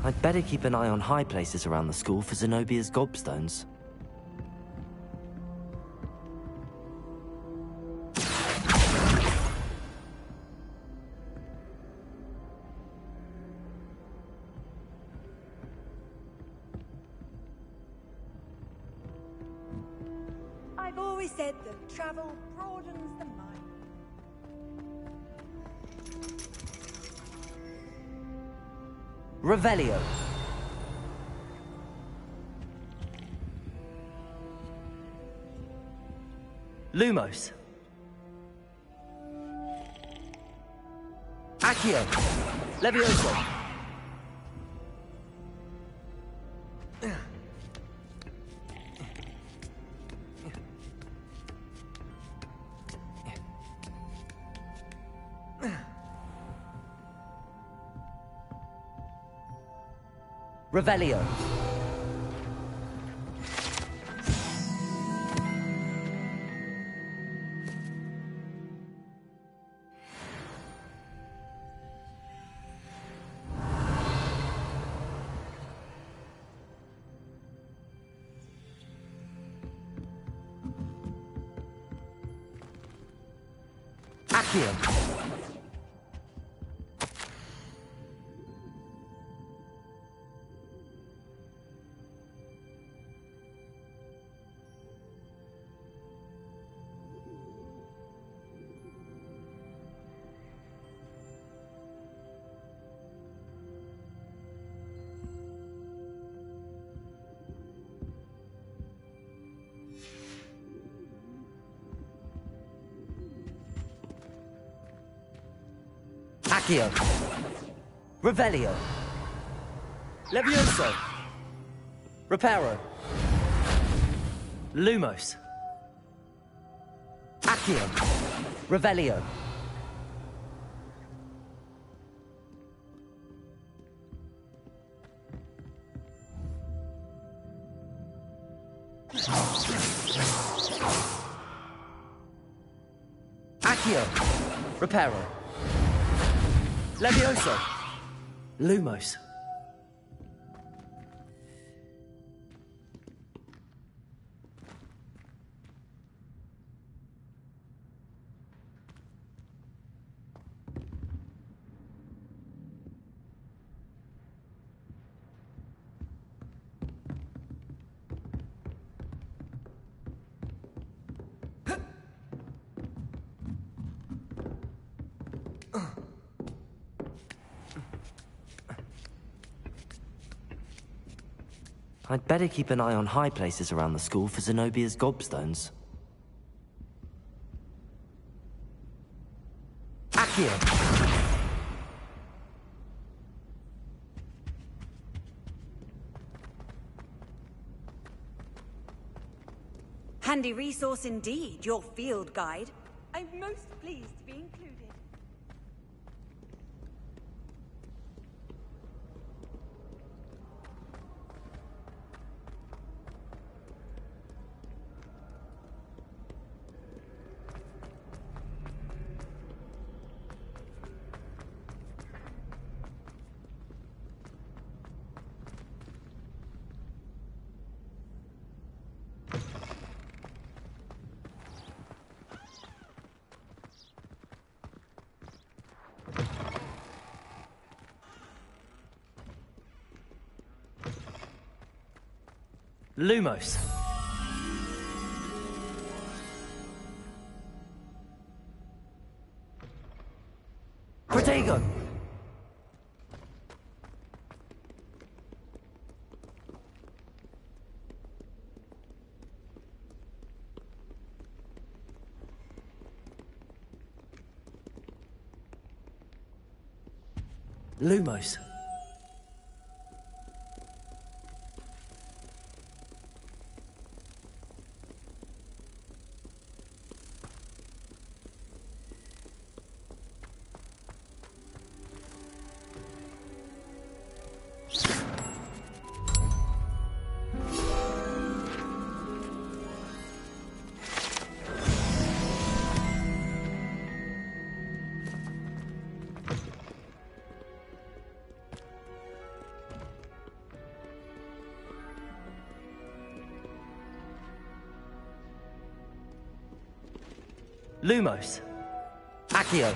I'd better keep an eye on high places around the school for Zenobia's gobstones. I've always said that travel broadens the mind. Revelio. Lumos. Accio. Levioso. Revelio. Accio. Accio. Revelio. Levioso. Reparo. Lumos. Accio. Revelio. Accio. Reparo. Levioso. Lumos. I'd better keep an eye on high places around the school for Zenobia's gobstones. Accio. Handy resource indeed, your field guide. I'm most pleased to be included. Lumos. Protego. Lumos. Lumos. Accio.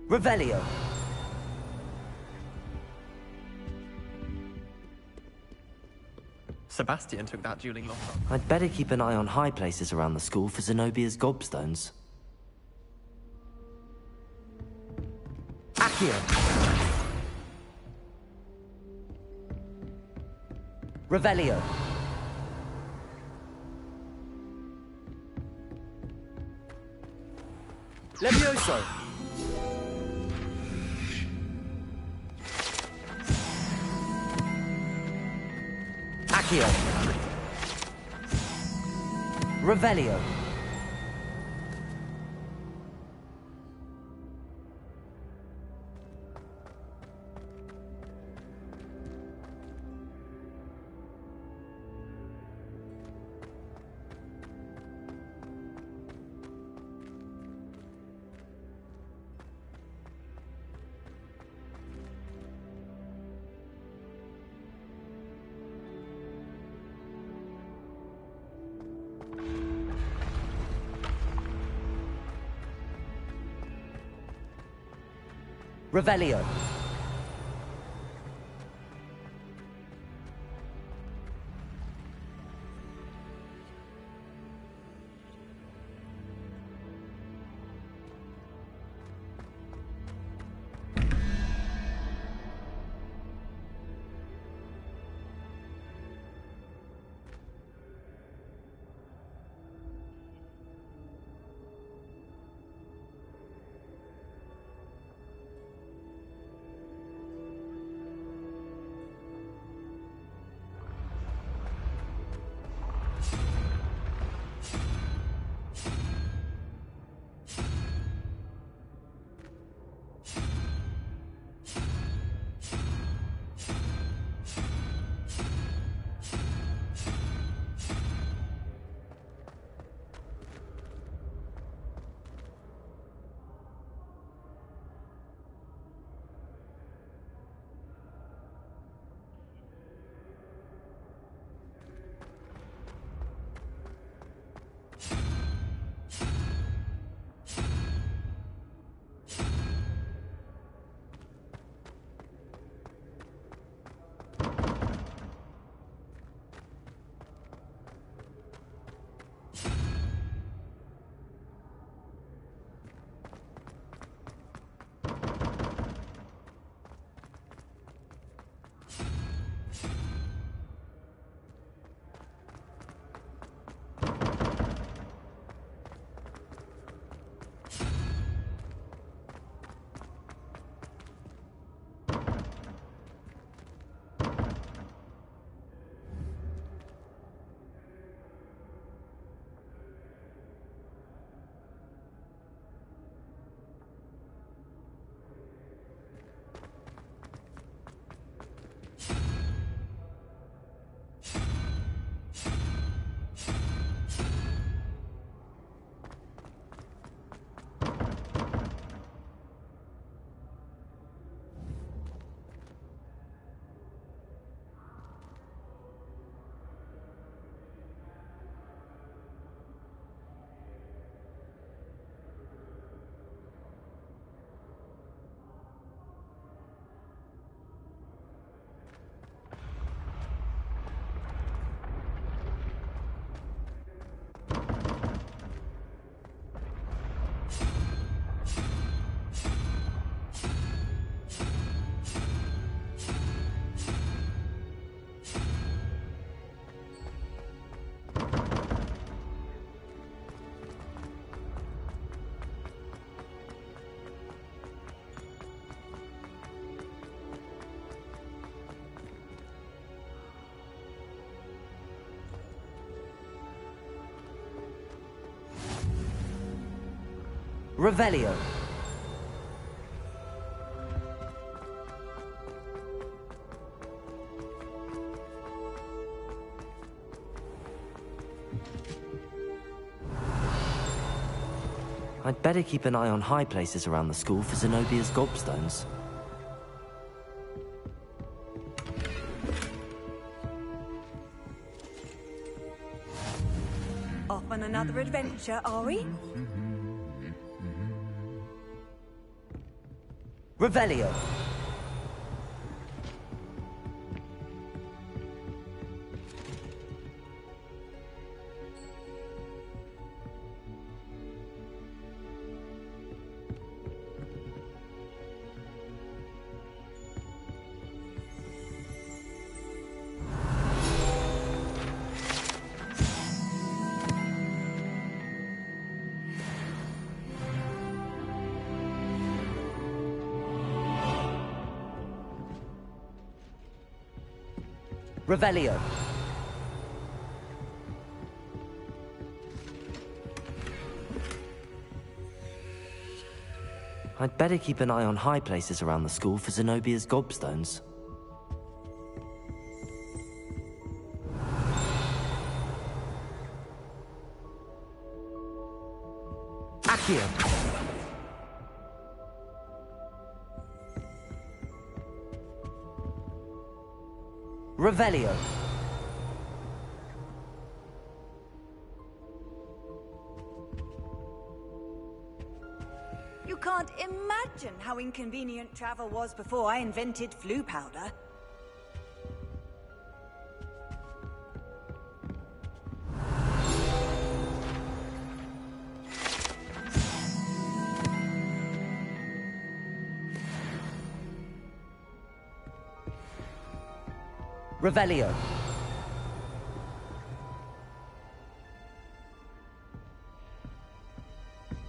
Revelio. Sebastian took that dueling lot on. I'd better keep an eye on high places around the school for Zenobia's gobstones. Accio. Revelio. Levioso. Accio. Revelio. Revelio. Revelio. I'd better keep an eye on high places around the school for Zenobia's gobstones. Off on another adventure, are we? Revelio. Revelio. I'd better keep an eye on high places around the school for Zenobia's gobstones. Accio. Revelio. You can't imagine how how inconvenient travel was before I invented flu powder. Revelio.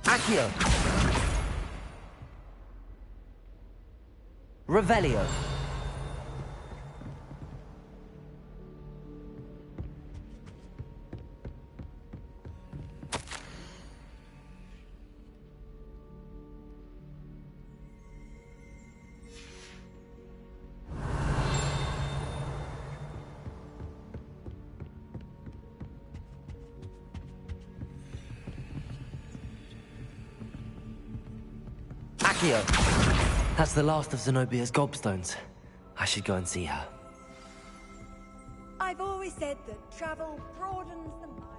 Accio. Revelio. Accio. That's the last of Zenobia's gobstones. I should go and see her. I've always said that travel broadens the mind.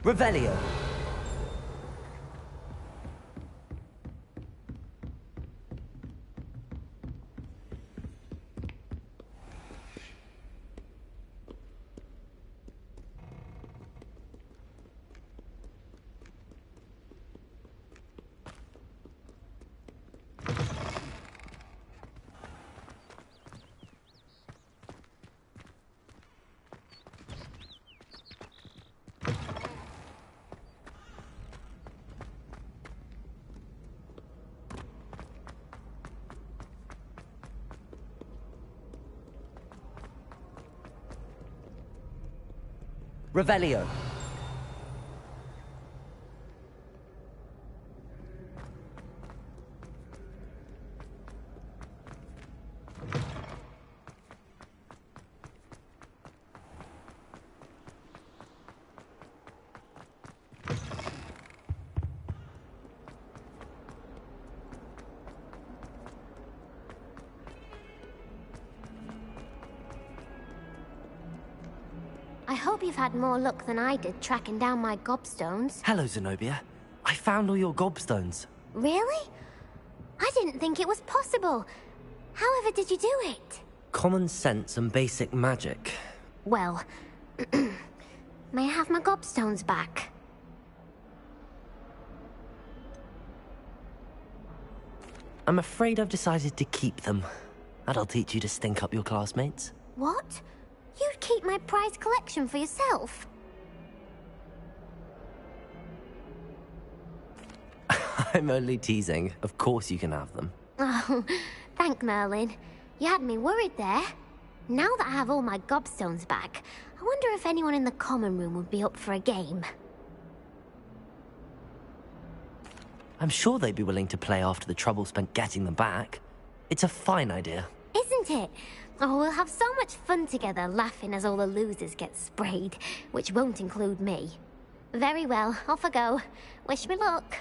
Revelio. Revelio. I hope you've had more luck than I did tracking down my gobstones. Hello, Zenobia. I found all your gobstones. Really? I didn't think it was possible. However did you do it? Common sense and basic magic. Well, may I have my gobstones back? I'm afraid I've decided to keep them. That'll teach you to stink up your classmates. What? You'd keep my prized collection for yourself? I'm only teasing. Of course you can have them. Oh, thank Merlin. You had me worried there. Now that I have all my gobstones back, I wonder if anyone in the common room would be up for a game. I'm sure they'd be willing to play after the trouble spent getting them back. It's a fine idea. Isn't it? Oh, we'll have so much fun together, laughing as all the losers get sprayed, which won't include me. Very well, off I go. Wish me luck.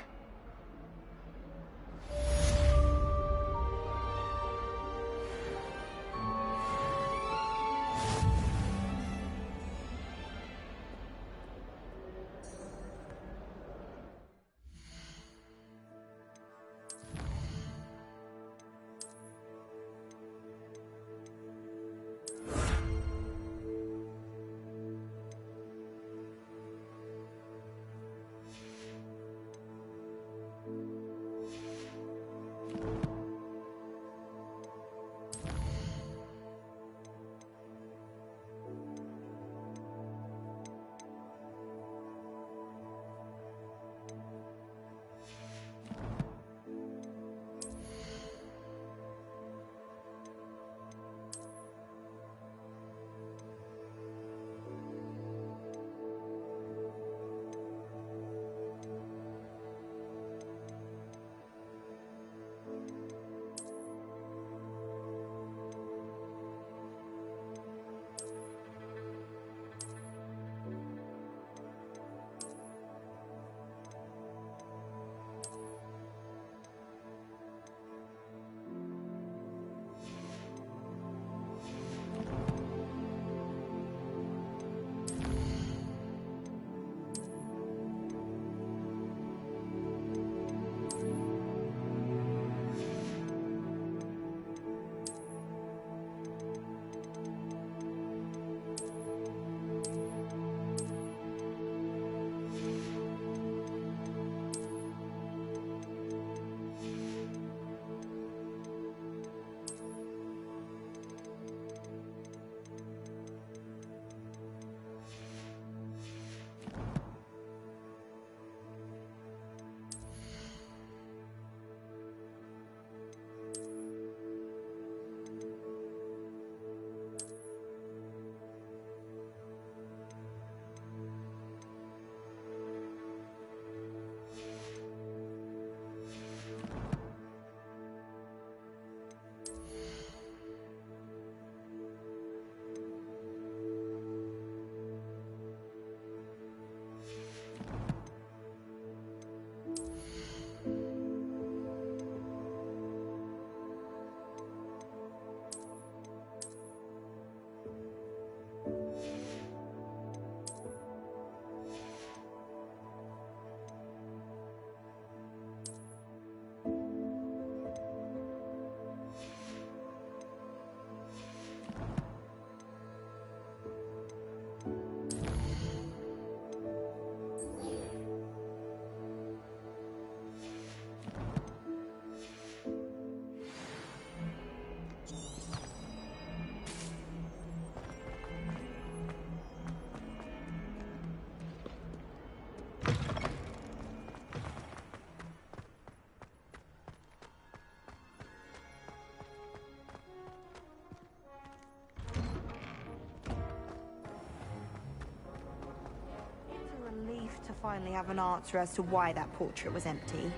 finally have an answer as to why that portrait was empty.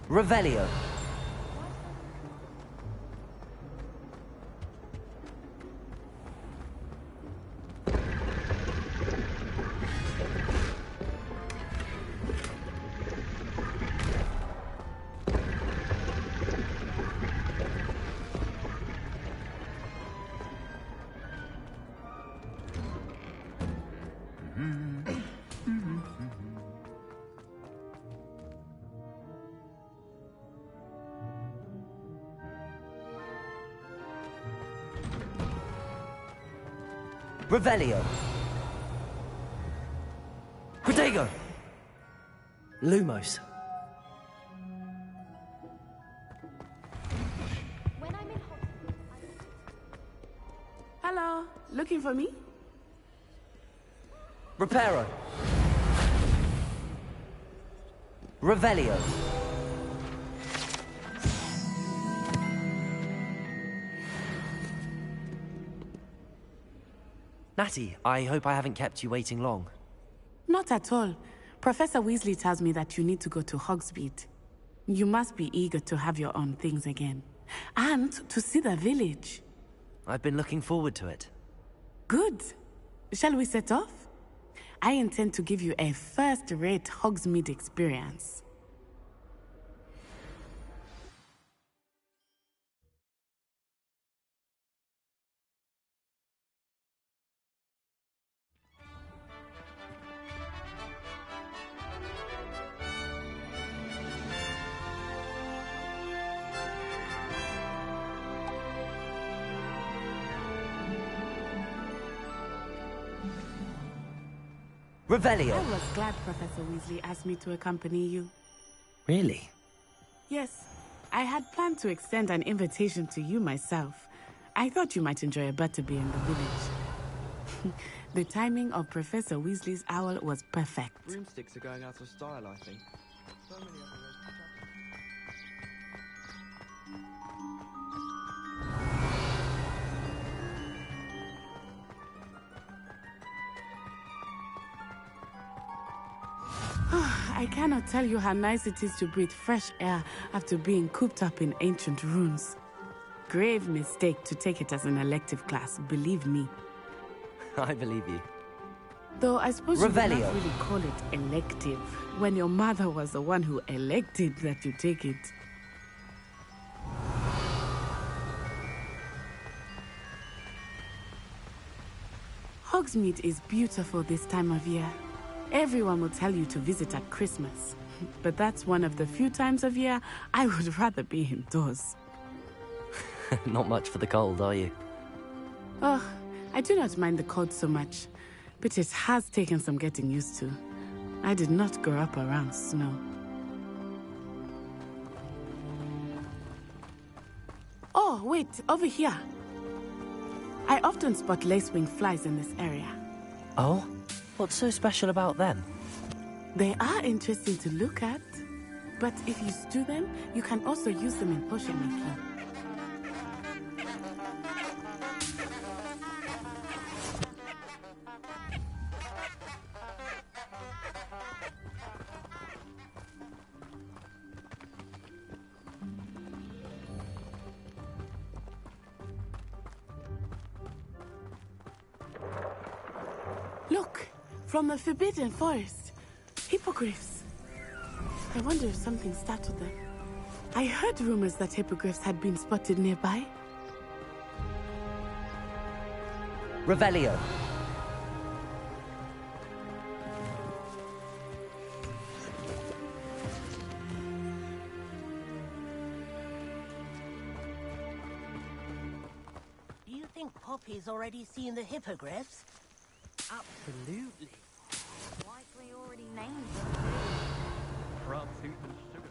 Revelio. Revelio. Protego. Lumos. Hello, looking for me? Reparo. Revelio. Natty, I hope I haven't kept you waiting long. Not at all. Professor Weasley tells me that you need to go to Hogsmeade. You must be eager to have your own things again. And to see the village. I've been looking forward to it. Good. Shall we set off? I intend to give you a first-rate Hogsmeade experience. Revelio. I was glad Professor Weasley asked me to accompany you. Really? Yes. I had planned to extend an invitation to you myself. I thought you might enjoy a butterbeer in the village. The timing of Professor Weasley's owl was perfect. Broomsticks are going out of style, I think. So many other ways I cannot tell you how nice it is to breathe fresh air after being cooped up in ancient ruins. Grave mistake to take it as an elective class, believe me. I believe you. Though I suppose you would not Revelio. really call it elective, when your mother was the one who elected that you take it. Hogsmeade is beautiful this time of year. Everyone will tell you to visit at Christmas. But that's one of the few times of year I would rather be indoors. Not much for the cold, are you? Oh, I do not mind the cold so much, but it has taken some getting used to. I did not grow up around snow. Oh, wait, over here. I often spot lacewing flies in this area. Oh? What's so special about them? They are interesting to look at, but if you stew them, you can also use them in potion making. Look, from the Forbidden Forest. Hippogriffs. I wonder if something startled them. I heard rumors that hippogriffs had been spotted nearby. Revelio. Do you think Poppy's already seen the hippogriffs? Absolutely. Likely already named them. Frog soup and sugar.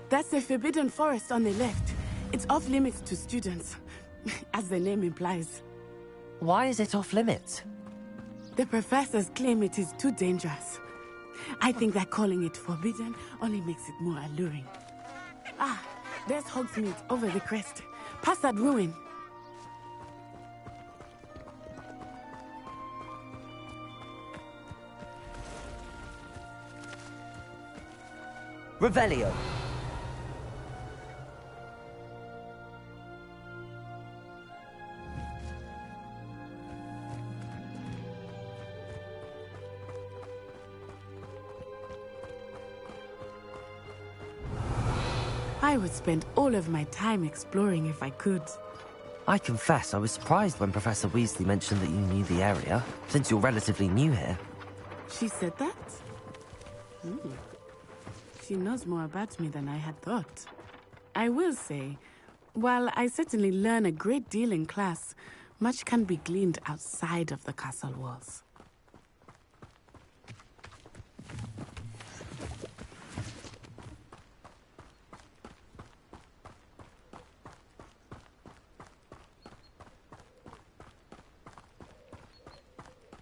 That's the Forbidden Forest on the left. It's off limits to students, as the name implies. Why is it off limits? The professors claim it is too dangerous. I think that calling it forbidden only makes it more alluring. Ah, there's Hogsmeade over the crest. Past that ruin. Revelio. I would spend all of my time exploring if I could. I confess I was surprised when Professor Weasley mentioned that you knew the area, since you're relatively new here. She said that? She knows more about me than I had thought. I will say, while I certainly learn a great deal in class, much can be gleaned outside of the castle walls.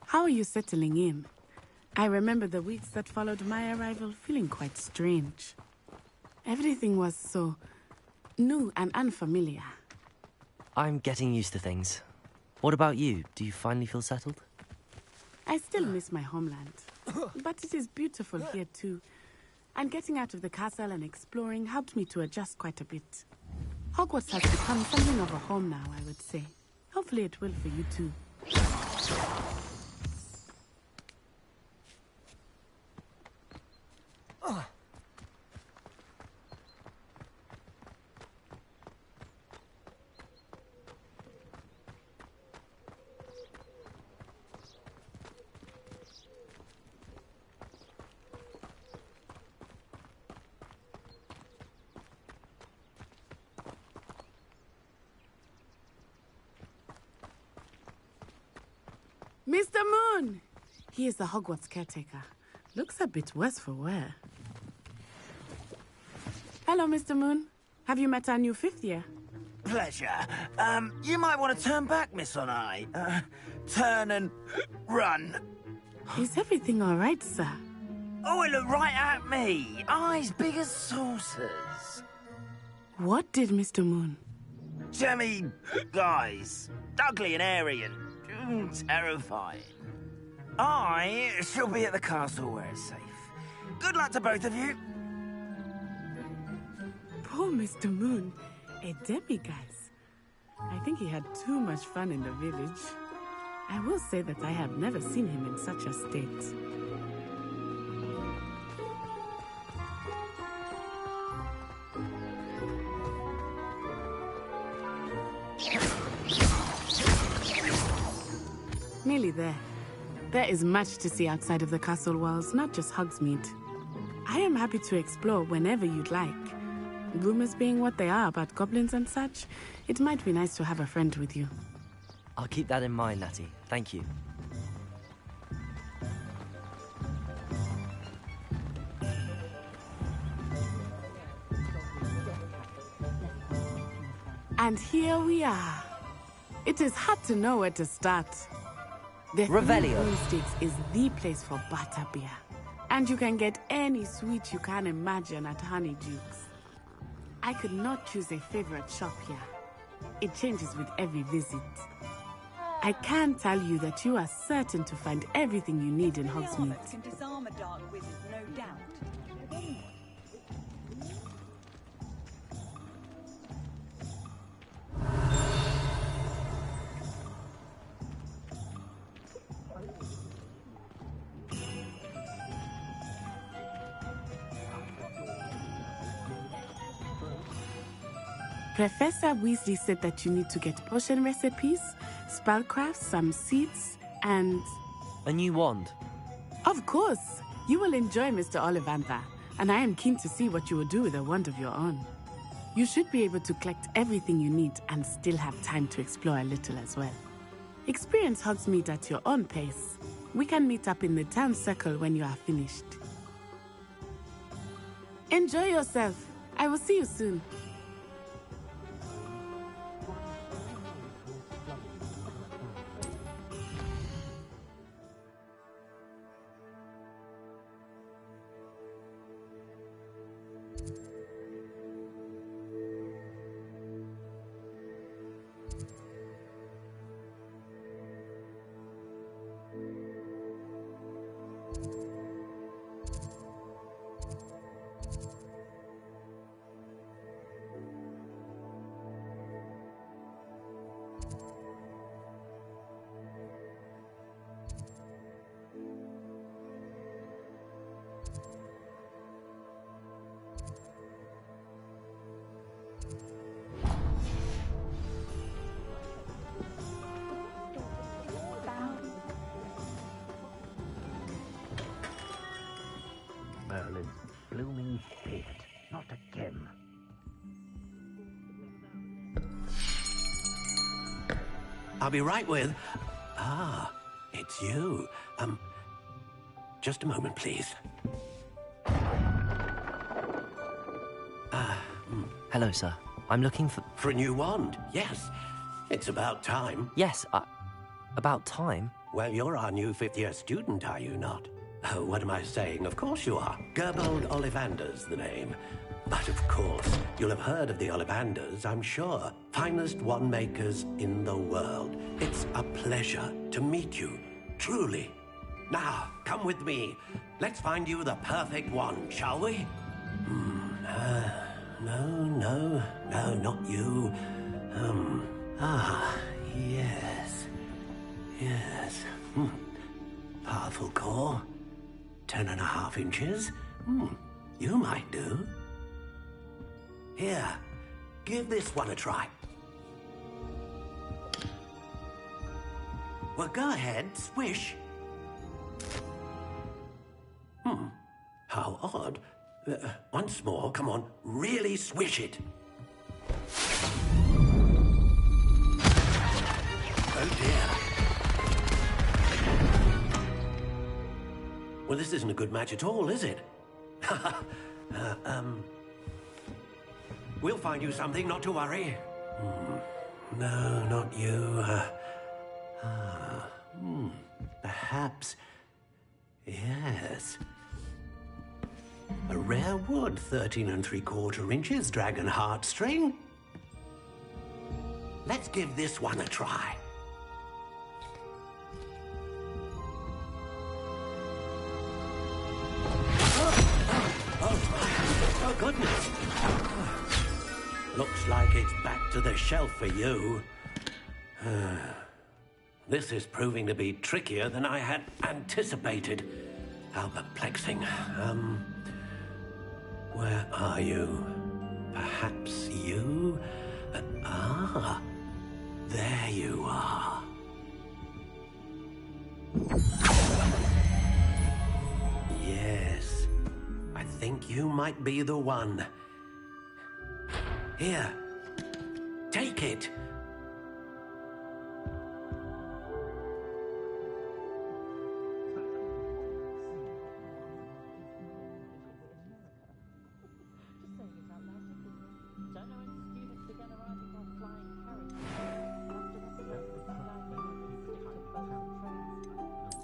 How are you settling in? I remember the weeks that followed my arrival feeling quite strange. Everything was so new and unfamiliar. I'm getting used to things. What about you? Do you finally feel settled? I still miss my homeland, but it is beautiful here too. And getting out of the castle and exploring helped me to adjust quite a bit. Hogwarts has become something of a home now, I would say. Hopefully it will for you too. Mr. Moon! He is the Hogwarts caretaker. Looks a bit worse for wear. Hello, Mr. Moon. Have you met our new fifth year? Pleasure. You might want to turn back, Miss Onai. Turn and run. Is everything all right, sir? Oh, it looked right at me. Eyes big as saucers. What did Mr. Moon? Jemmy guys. Ugly and airy and terrifying. I shall be at the castle where it's safe. Good luck to both of you. Poor Mr. Moon. A demiguise. I think he had too much fun in the village. I will say that I have never seen him in such a state. Nearly there. There is much to see outside of the castle walls, not just Hogsmeade. I am happy to explore whenever you'd like. Rumors being what they are about goblins and such, it might be nice to have a friend with you. I'll keep that in mind, Natty. Thank you. And here we are. It is hard to know where to start. The Revelio. Broomsticks is the place for butterbeer. And you can get any sweet you can imagine at Honeydukes. I could not choose a favorite shop here. It changes with every visit. I can tell you that you are certain to find everything you need in Hogsmeade. Can disarm a dark wizard, no doubt. Professor Weasley said that you need to get potion recipes, spellcrafts, some seeds, and... a new wand. Of course! You will enjoy Mr. Ollivander, and I am keen to see what you will do with a wand of your own. You should be able to collect everything you need and still have time to explore a little as well. Experience Hogsmeade at your own pace. We can meet up in the town circle when you are finished. Enjoy yourself. I will see you soon. Merlin, blooming shit. Not again. I'll be right with... Ah, it's you. Just a moment, please. Hello, sir. I'm looking for... For a new wand, yes. It's about time. Yes, about time? Well, you're our new fifth-year student, are you not? Oh, what am I saying? Of course you are. Gerbold Ollivander's the name. But of course, you'll have heard of the Ollivanders, I'm sure. Finest wand makers in the world. It's a pleasure to meet you, truly. Now, come with me. Let's find you the perfect wand, shall we? No, not you. Yes. Powerful core. 10.5 inches. You might do. Here, give this one a try. Well, go ahead, swish. How odd. Once more, come on, really swish it. Oh dear. Well, this isn't a good match at all, is it? We'll find you something, not to worry. No, not you. Perhaps... Yes. A rare wood, 13 3/4 inches, dragon heartstring. Let's give this one a try. Oh, goodness. Looks like it's back to the shelf for you. This is proving to be trickier than I had anticipated. How perplexing. Where are you? Perhaps you? There you are. Yes, I think you might be the one. Here, take it.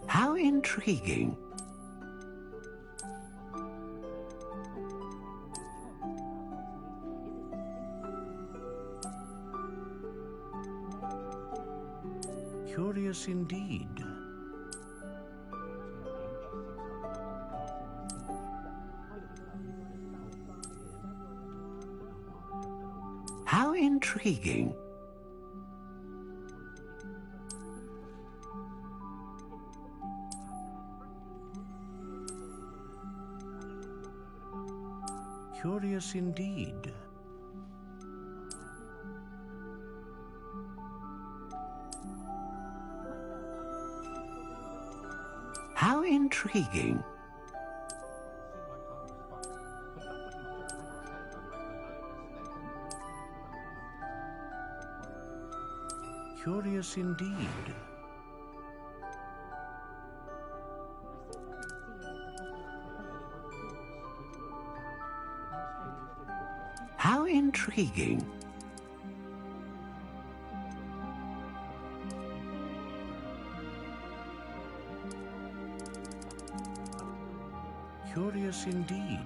How intriguing. Curious indeed. How intriguing. Curious indeed. How intriguing. Curious indeed. How intriguing. Curious indeed.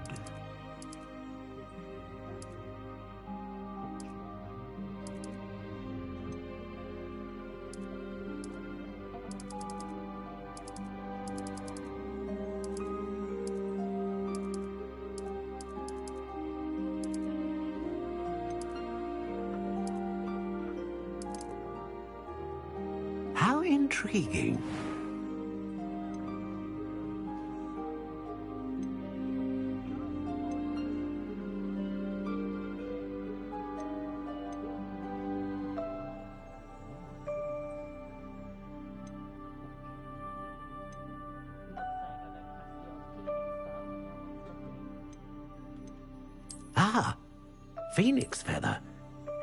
intriguing. Ah, phoenix feather.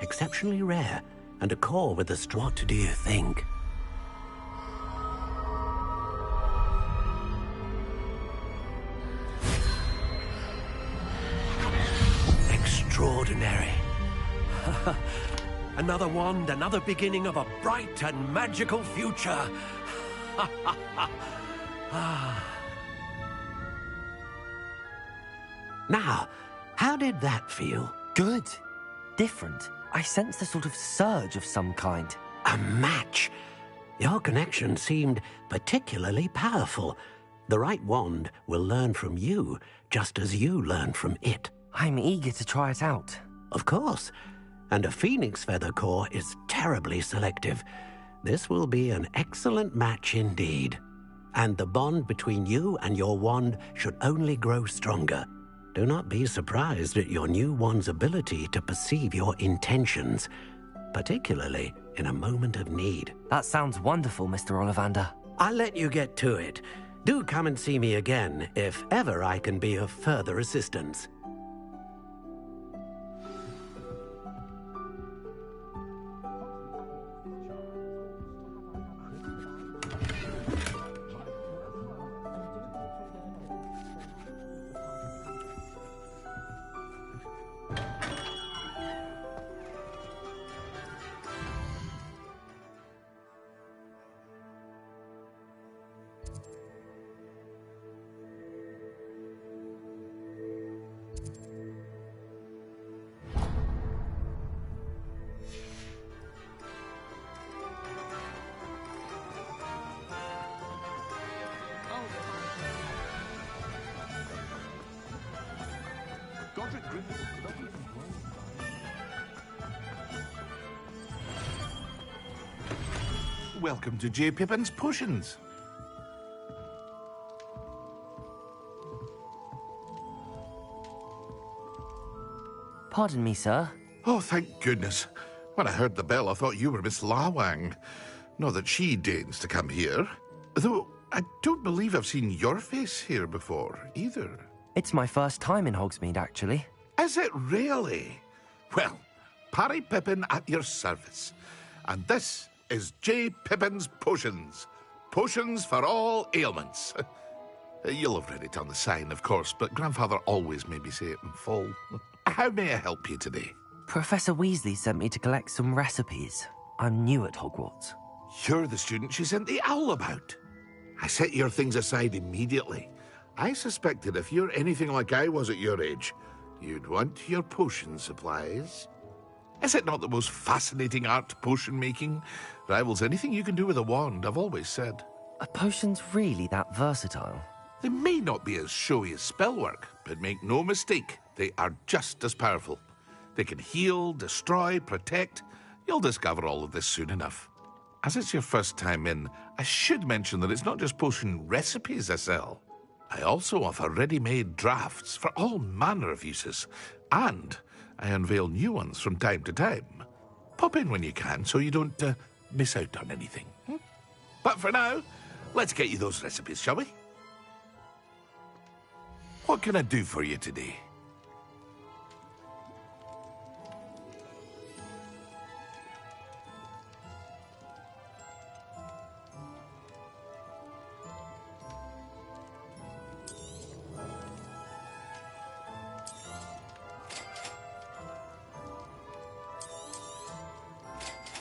Exceptionally rare, and a core with a straw. What do you think? Extraordinary. Another wand, another beginning of a bright and magical future. Now, how did that feel? Good. Different. I sensed a sort of surge of some kind. A match. Your connection seemed particularly powerful. The right wand will learn from you, just as you learn from it. I'm eager to try it out. Of course. And a phoenix feather core is terribly selective. This will be an excellent match indeed. And the bond between you and your wand should only grow stronger. Do not be surprised at your new wand's ability to perceive your intentions, particularly in a moment of need. That sounds wonderful, Mr. Ollivander. I'll let you get to it. Do come and see me again if ever I can be of further assistance. Welcome to J. Pippin's Potions. Pardon me, sir. Oh, thank goodness. When I heard the bell, I thought you were Miss Lawang. Not that she deigns to come here. Though, I don't believe I've seen your face here before, either. It's my first time in Hogsmeade, actually. Is it really? Well, Parry Pippin at your service. And this is J. Pippin's Potions. Potions for all ailments. You'll have read it on the sign, of course, but Grandfather always made me say it in full. How may I help you today? Professor Weasley sent me to collect some recipes. I'm new at Hogwarts. You're the student she sent the owl about. I set your things aside immediately. I suspected if you're anything like I was at your age, you'd want your potion supplies. Is it not the most fascinating art, potion making? Rivals anything you can do with a wand, I've always said. Are potions really that versatile? They may not be as showy as spellwork, but make no mistake, they are just as powerful. They can heal, destroy, protect. You'll discover all of this soon enough. As it's your first time in, I should mention that it's not just potion recipes I sell. I also offer ready-made drafts for all manner of uses, and I unveil new ones from time to time. Pop in when you can so you don't miss out on anything. But for now, let's get you those recipes, shall we? What can I do for you today?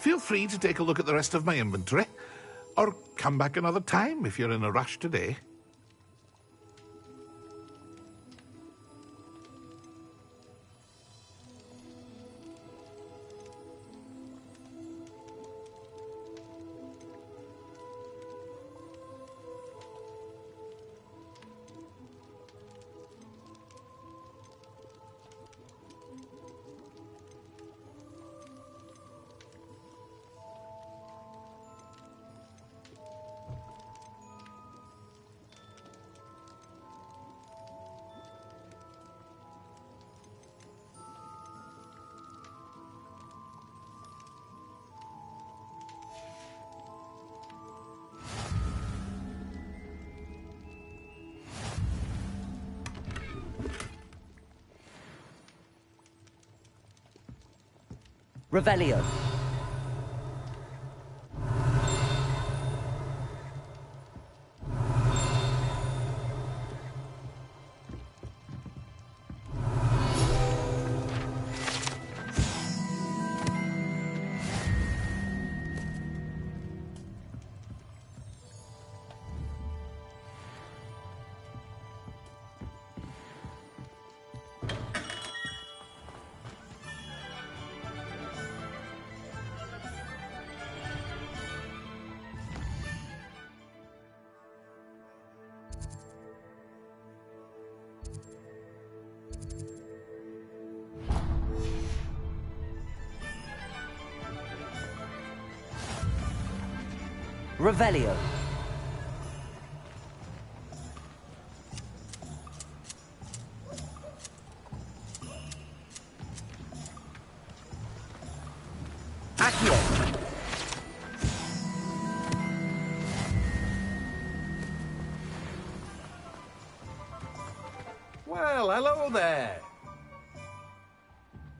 Feel free to take a look at the rest of my inventory, or come back another time if you're in a rush today. Revelio. Revelio. Accio. Well, hello there.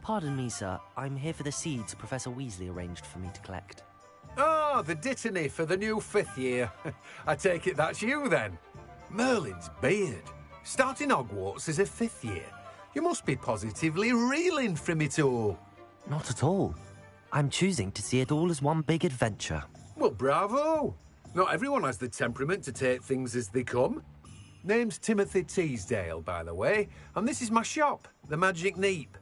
Pardon me, sir. I'm here for the seeds Professor Weasley arranged for me to collect. Ah, the dittany for the new 5th year. I take it that's you, then. Merlin's beard. Starting Hogwarts as a 5th year. You must be positively reeling from it all. Not at all. I'm choosing to see it all as one big adventure. Well, bravo. Not everyone has the temperament to take things as they come. Name's Timothy Teasdale, by the way, and this is my shop, the Magic Neep.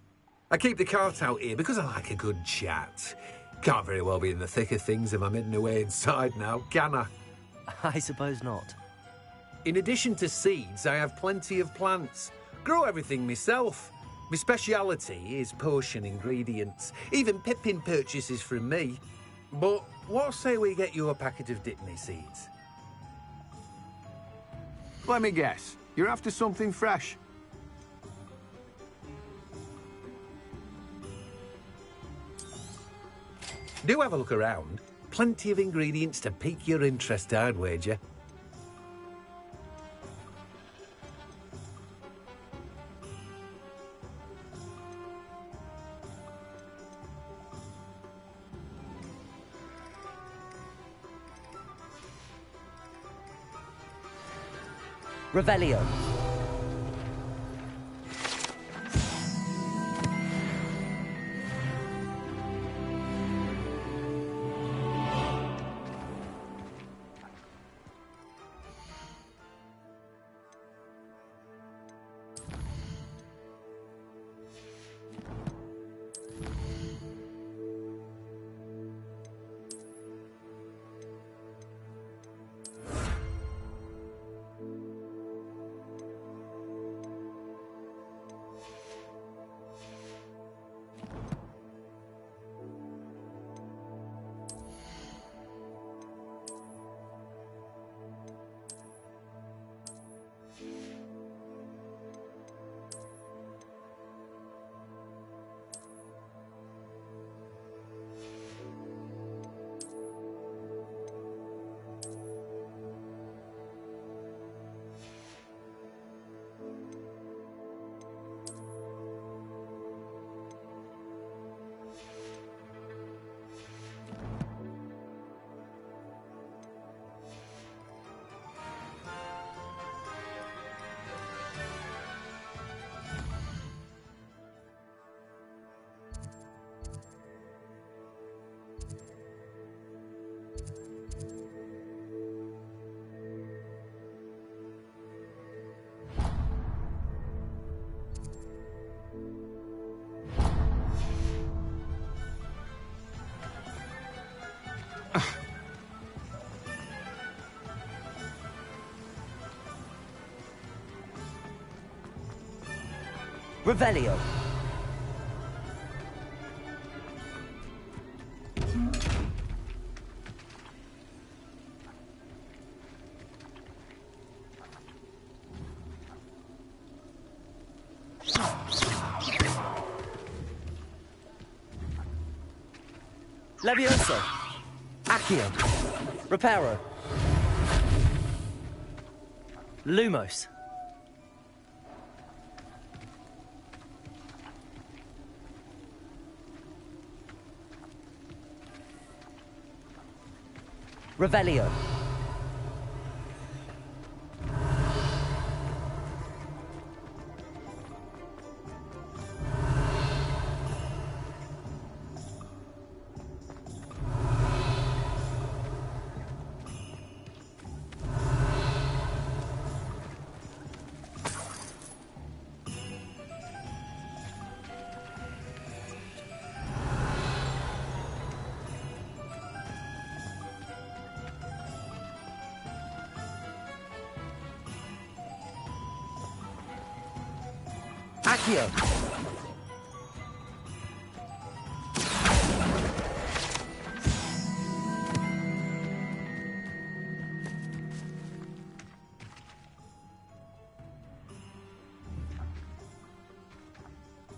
I keep the cart out here because I like a good chat. Can't very well be in the thick of things if I'm hidden away inside now, can I? I suppose not. In addition to seeds, I have plenty of plants. Grow everything myself. My speciality is potion ingredients. Even Pippin purchases from me. But what say we get you a packet of Dittany seeds? Let me guess. You're after something fresh. Do have a look around. Plenty of ingredients to pique your interest, I'd wager. Revelio. Revelio. Levioso. Accio. Reparo. Lumos. Revelio. Accio.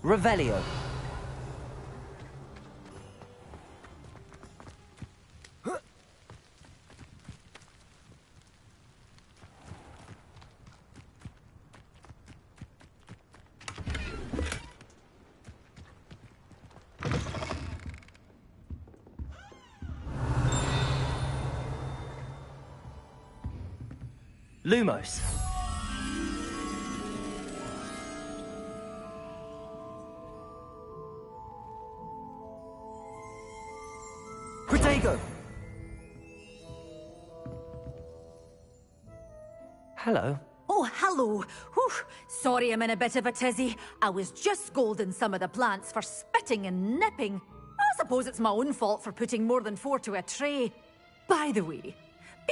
Revelio. Lumos. Protego. Hello. Oh, hello. Whew. Sorry I'm in a bit of a tizzy. I was just scolding some of the plants for spitting and nipping. I suppose it's my own fault for putting more than 4 to a tray. By the way,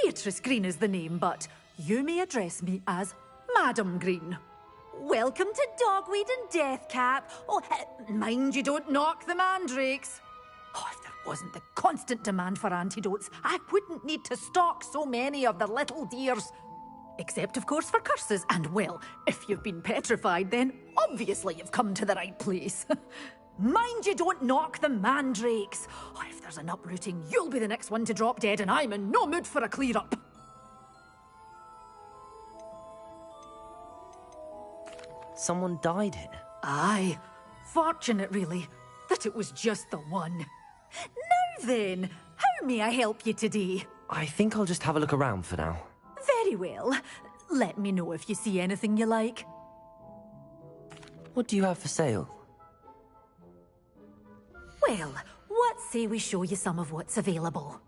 Beatrice Green is the name, but you may address me as Madam Green. Welcome to Dogweed and Deathcap. Oh, mind you don't knock the mandrakes. Oh, if there wasn't the constant demand for antidotes, I wouldn't need to stock so many of the little dears. Except, of course, for curses. And, well, if you've been petrified, then obviously you've come to the right place. Mind you don't knock the mandrakes. Oh, if there's an uprooting, you'll be the next one to drop dead, and I'm in no mood for a clear-up. Someone died here? Aye. Fortunate, really, that it was just the one. Now then, how may I help you today? I think I'll just have a look around for now. Very well. Let me know if you see anything you like. What do you have for sale? Well, what say we show you some of what's available?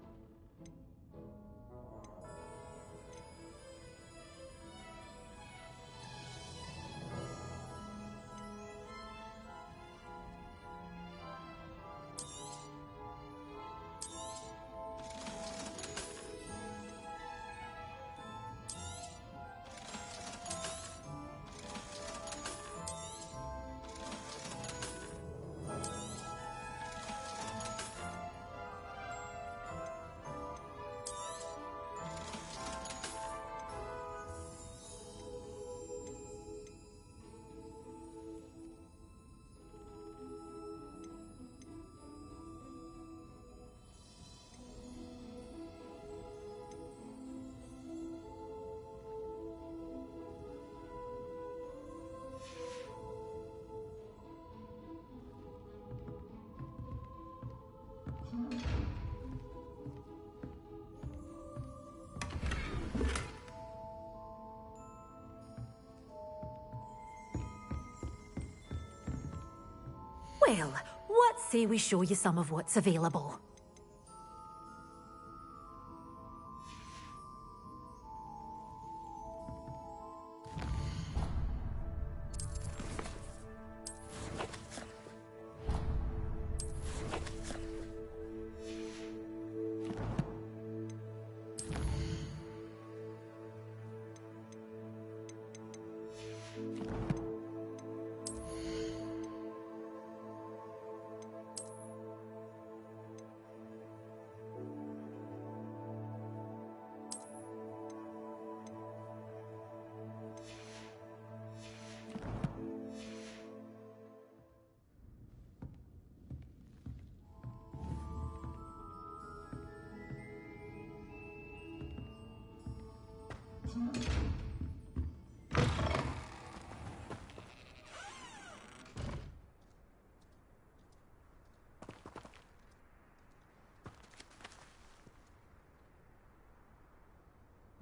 Well, what say we show you some of what's available?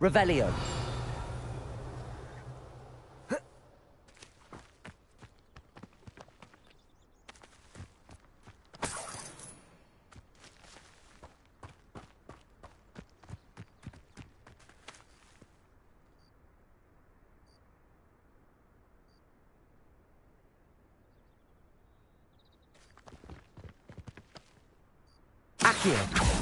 Revelio. Accio.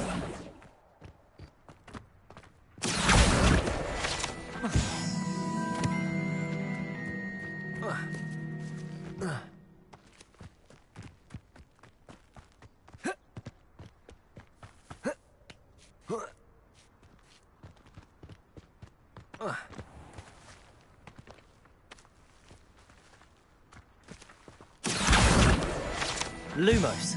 Lumos.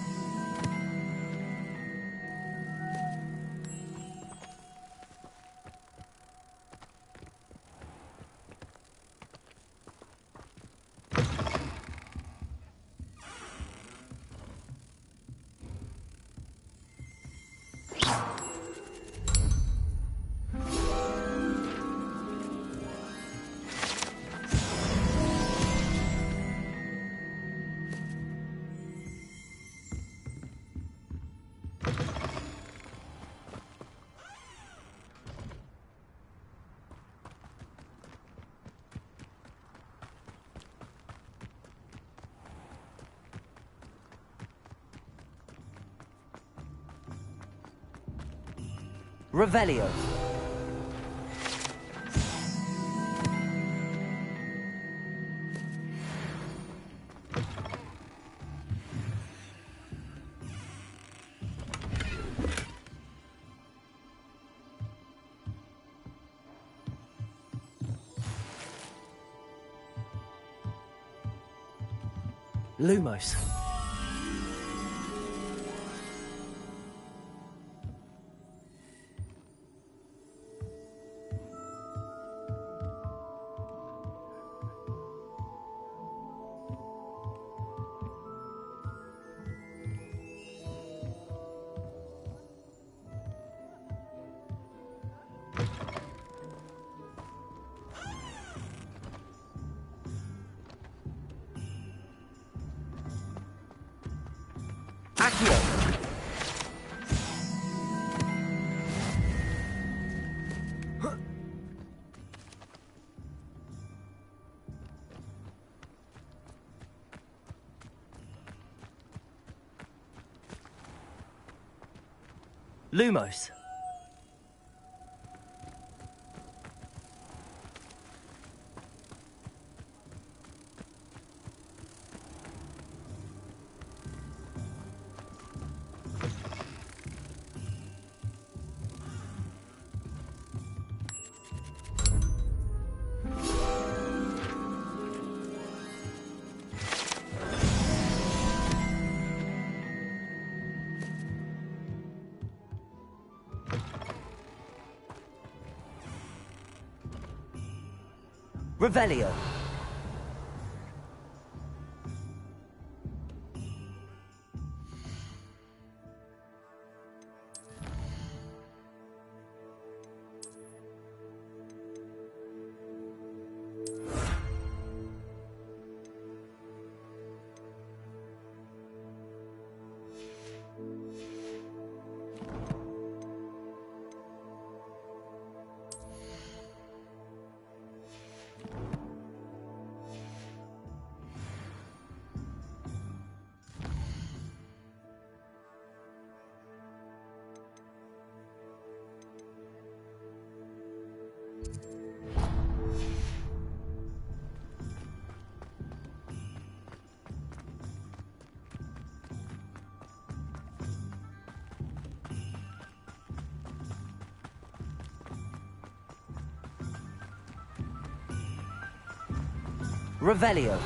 Revelio. Lumos. Accio. Lumos. Revelio. Revelio.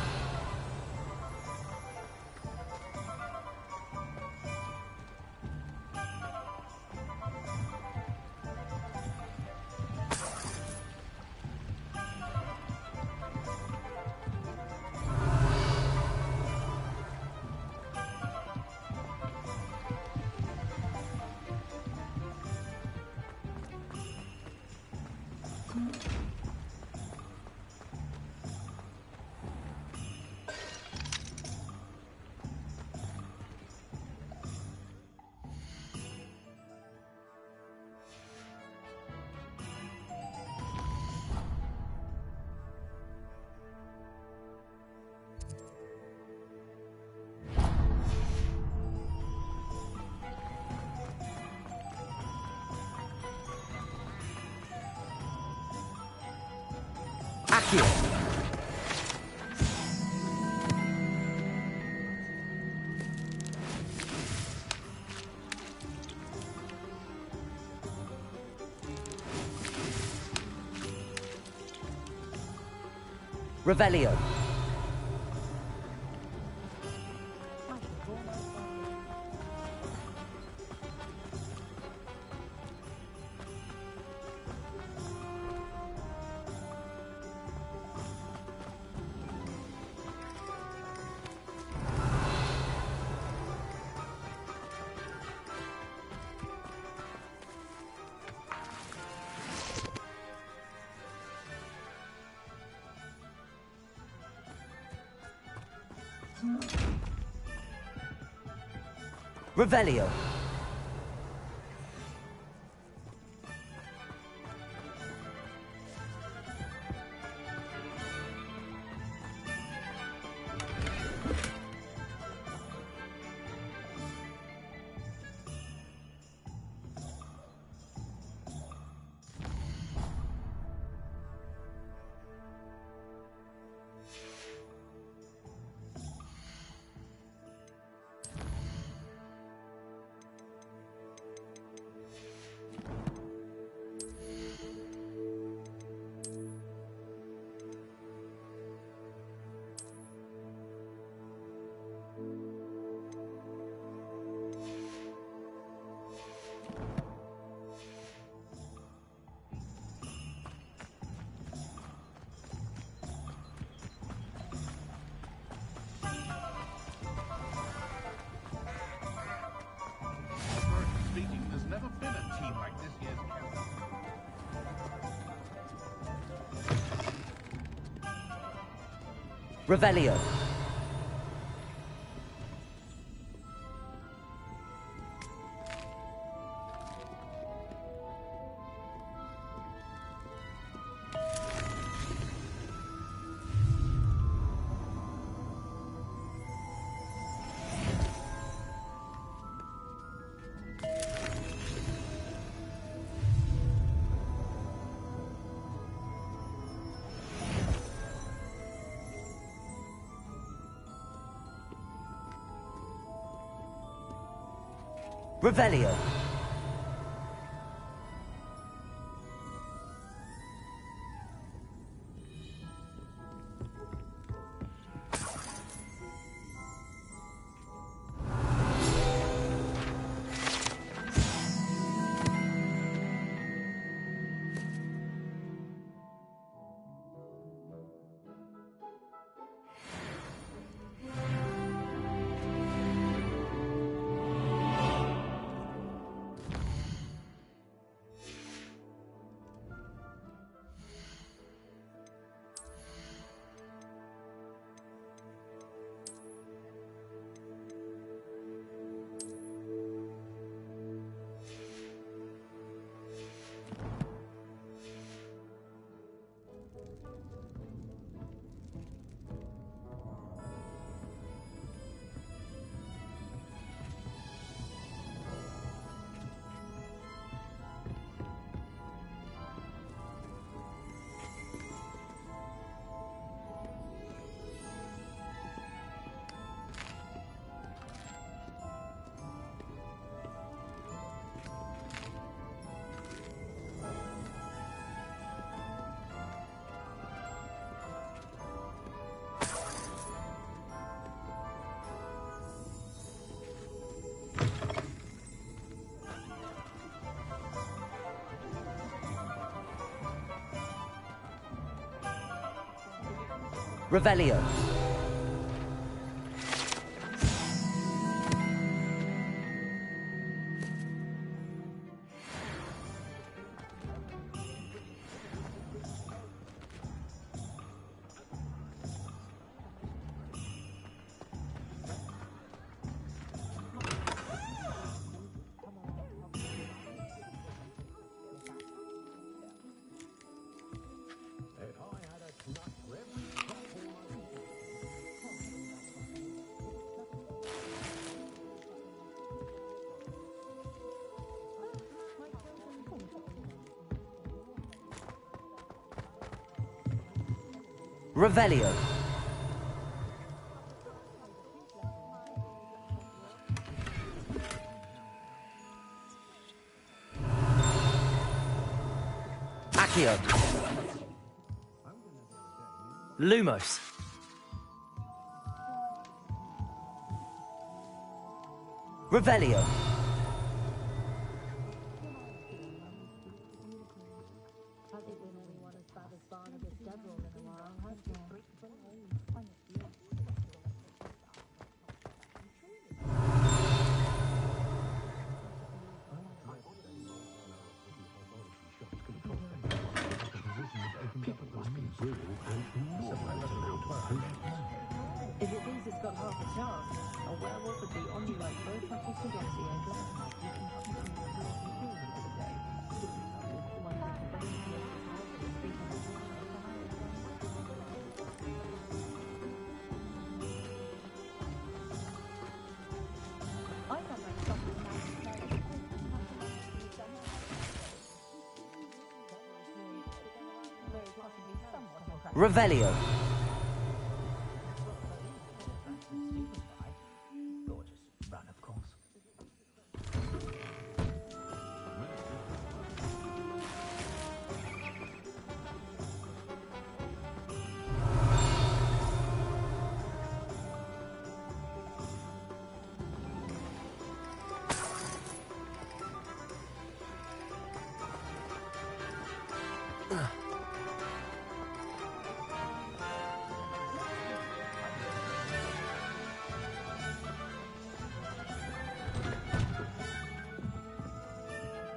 Accio! Revelio. Revelio. Revelio. Revelio. Revelio. Revelio. Accio. Lumos. Revelio. If it thinks it's got half a chance, a werewolf would be on you like both apples to Roxy and Revelio.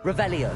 Revelio.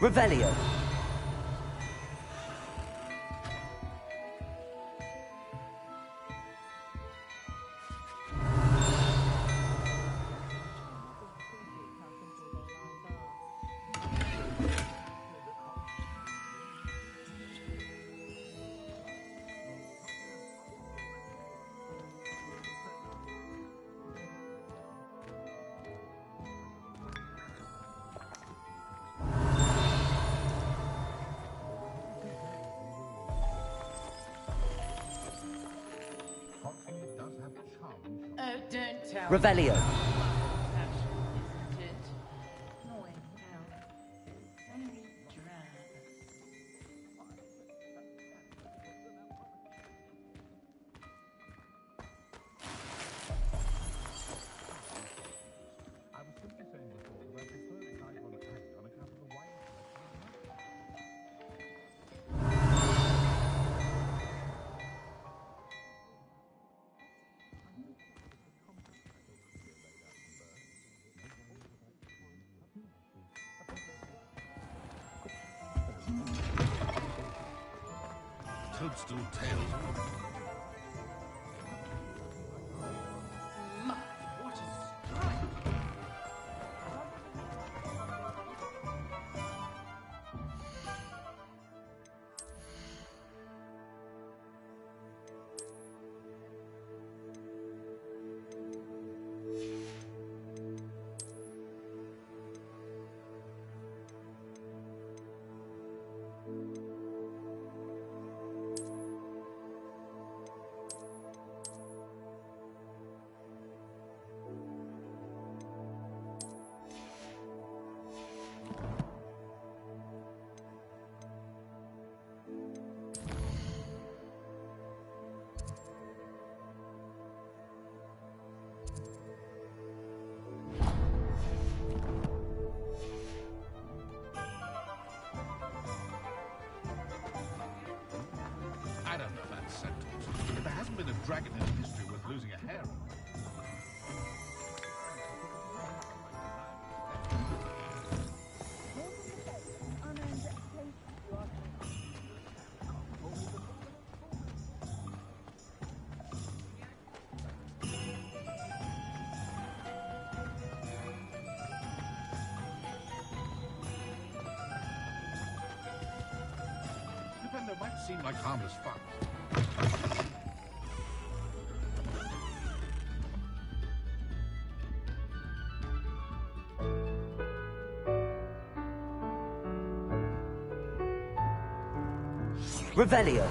Revelio. Revelio. Toadstool tails. I don't know about Centaurs, but there hasn't been a dragon in history worth losing a hair on. It might seem like harmless fun. Revelio.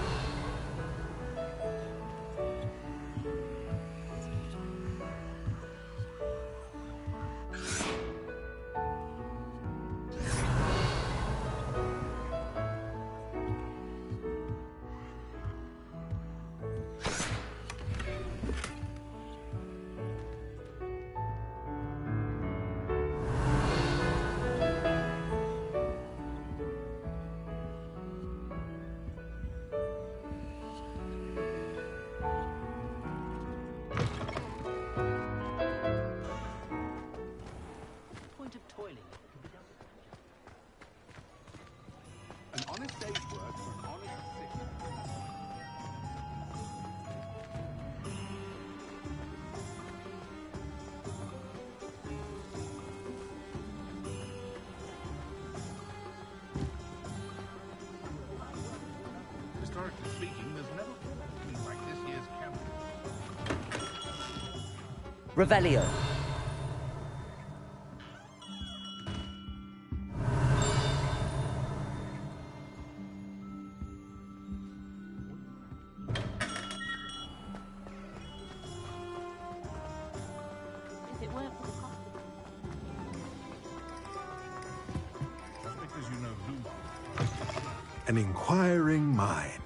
An honest day's work for an honest city. Historically speaking, there's never been anything like this year's camp. Revelio. An inquiring mind.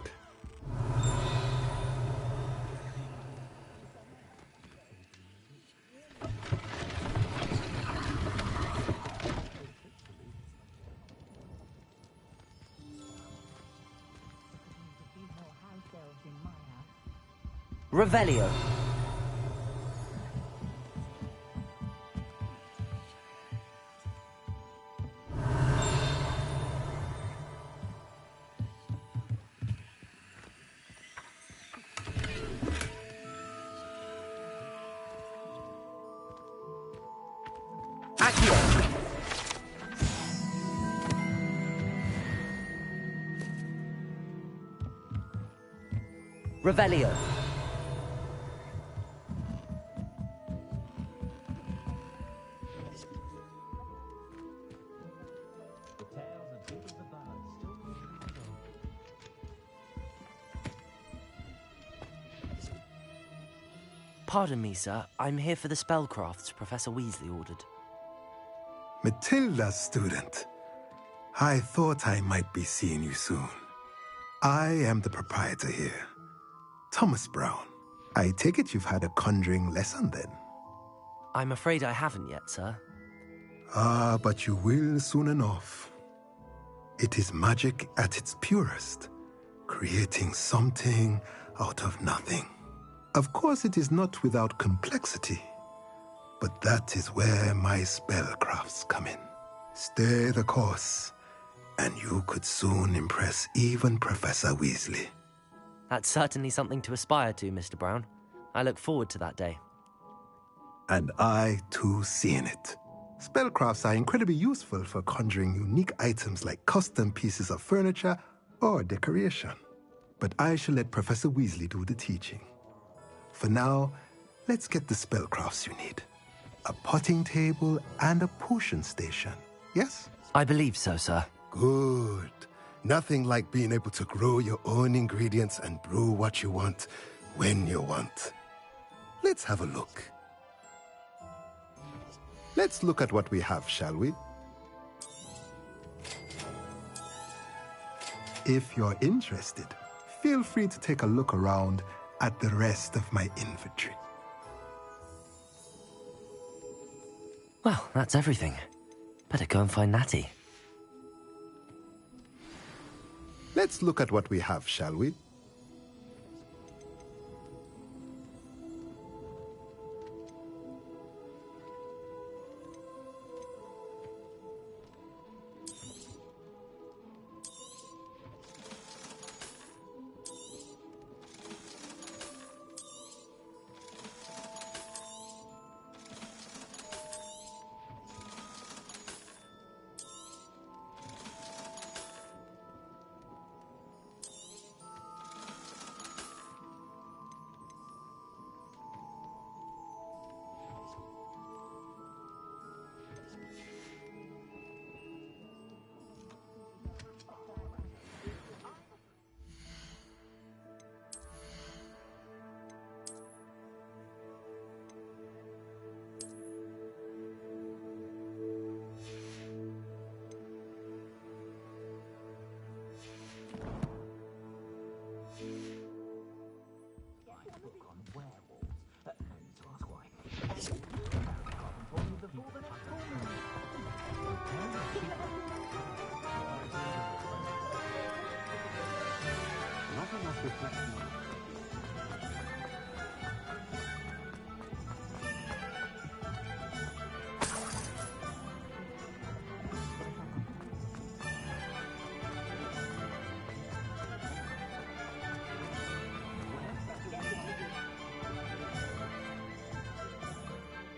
Revelio. Revelio. Pardon me, sir. I'm here for the spellcrafts Professor Weasley ordered. Matilda's student. I thought I might be seeing you soon. I am the proprietor here, Thomas Brown. I take it you've had a conjuring lesson then? I'm afraid I haven't yet, sir. Ah, but you will soon enough. It is magic at its purest, creating something out of nothing. Of course, it is not without complexity, but that is where my spellcrafts come in. Stay the course, and you could soon impress even Professor Weasley. That's certainly something to aspire to, Mr. Brown. I look forward to that day. And I, too, seen it. Spellcrafts are incredibly useful for conjuring unique items like custom pieces of furniture or decoration. But I shall let Professor Weasley do the teaching. For now, let's get the spellcrafts you need. A potting table and a potion station, yes? I believe so, sir. Good. Nothing like being able to grow your own ingredients and brew what you want, when you want. Let's have a look. Let's look at what we have, shall we? If you're interested, feel free to take a look around at the rest of my inventory. Well, that's everything. Better go and find Natty. Let's look at what we have, shall we?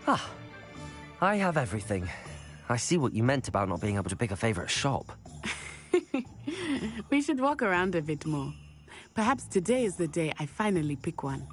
Ah, I have everything. I see what you meant about not being able to pick a favorite shop. We should walk around a bit more. Perhaps today is the day I finally pick one.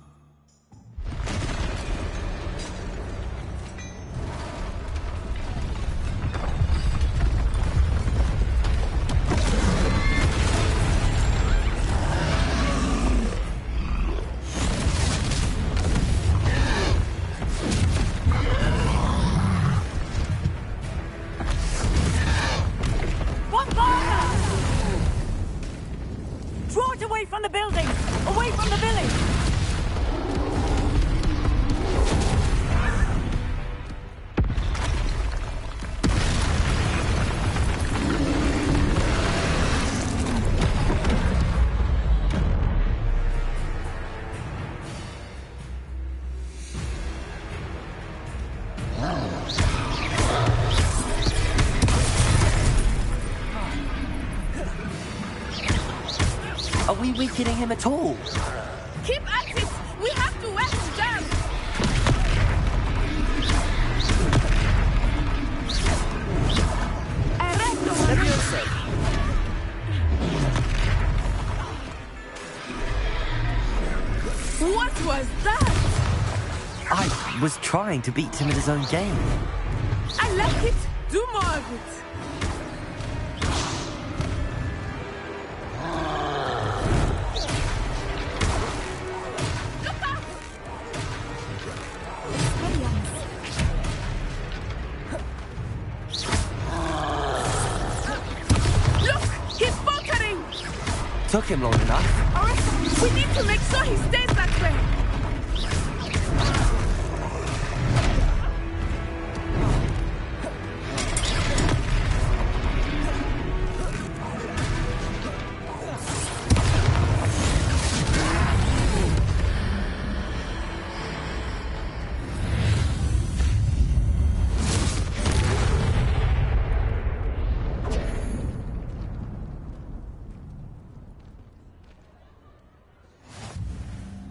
Are we weakening him at all? Keep at it! We have to wear him down! What was that? I was trying to beat him at his own game. I like it. Do more of it. Took him long enough. We need to make sure he stays that way.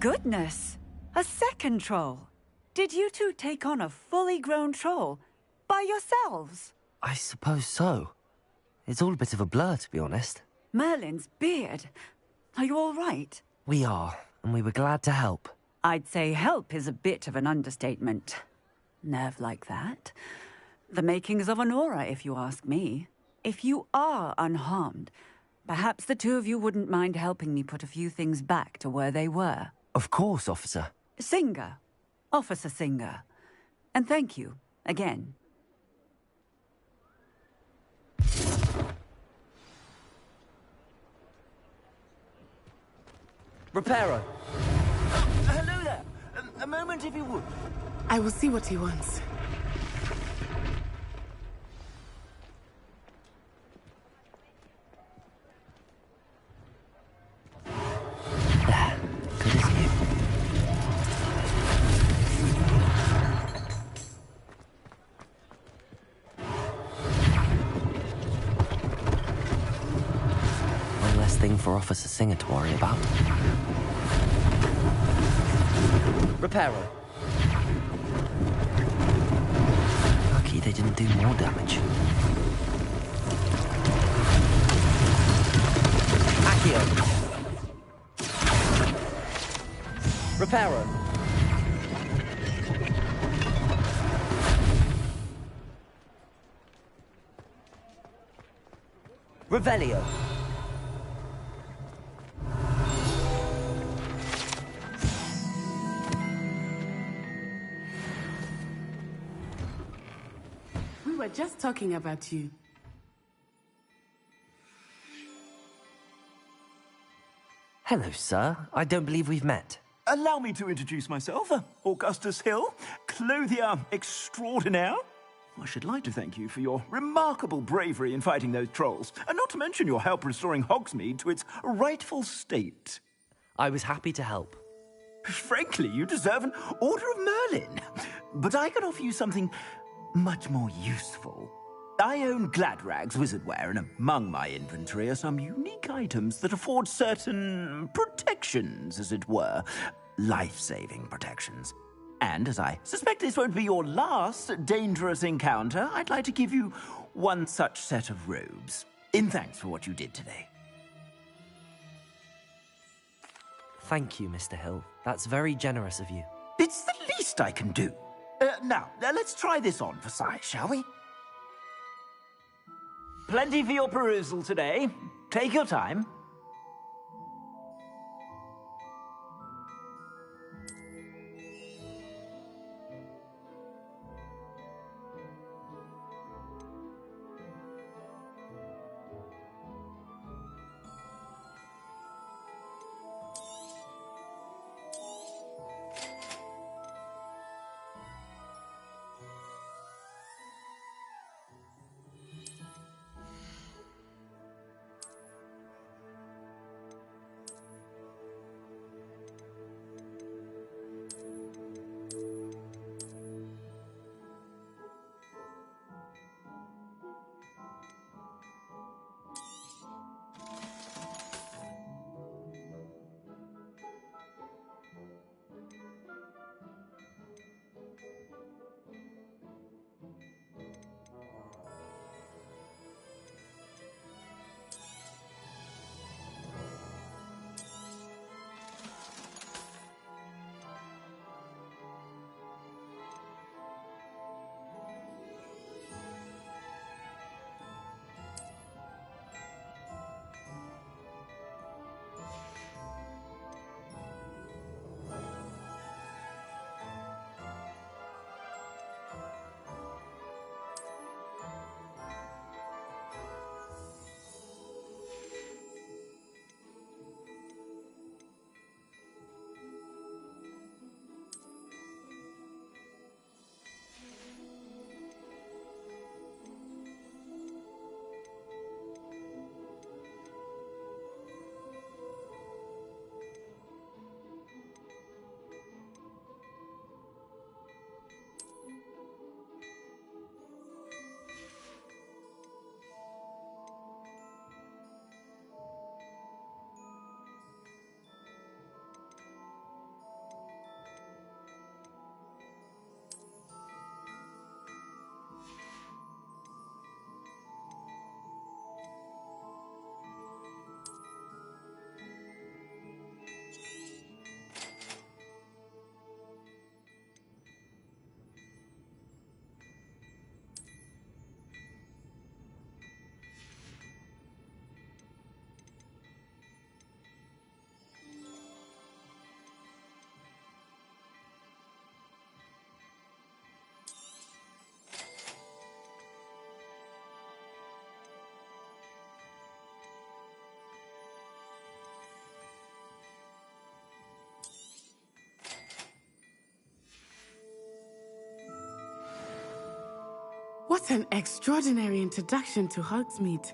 goodness! A second troll! Did you two take on a fully grown troll by yourselves? I suppose so. It's all a bit of a blur, to be honest. Merlin's beard. Are you all right? We are, and we were glad to help. I'd say help is a bit of an understatement. Nerve like that. The makings of an aura, if you ask me. If you are unharmed, perhaps the two of you wouldn't mind helping me put a few things back to where they were. Of course, officer. Singer. Officer Singer. And thank you, again. Reparo. Hello there. A moment, if you would. I will see what he wants. Good as new. One less thing for Officer Singer to worry about. Reparo. Lucky they didn't do more damage. Accio. Reparo. Revelio. We were just talking about you. Hello, sir. I don't believe we've met. Allow me to introduce myself, Augustus Hill, clothier extraordinaire. I should like to thank you for your remarkable bravery in fighting those trolls, and not to mention your help restoring Hogsmeade to its rightful state. I was happy to help. Frankly, you deserve an Order of Merlin. But I can offer you something much more useful. I own Gladrag's wizardware, and among my inventory are some unique items that afford certain protections, as it were. Life-saving protections. And as I suspect this won't be your last dangerous encounter, I'd like to give you one such set of robes, in thanks for what you did today. Thank you, Mr. Hill. That's very generous of you. It's the least I can do. Now, let's try this on for size, shall we? Plenty for your perusal today. Take your time. What an extraordinary introduction to Hogsmeade.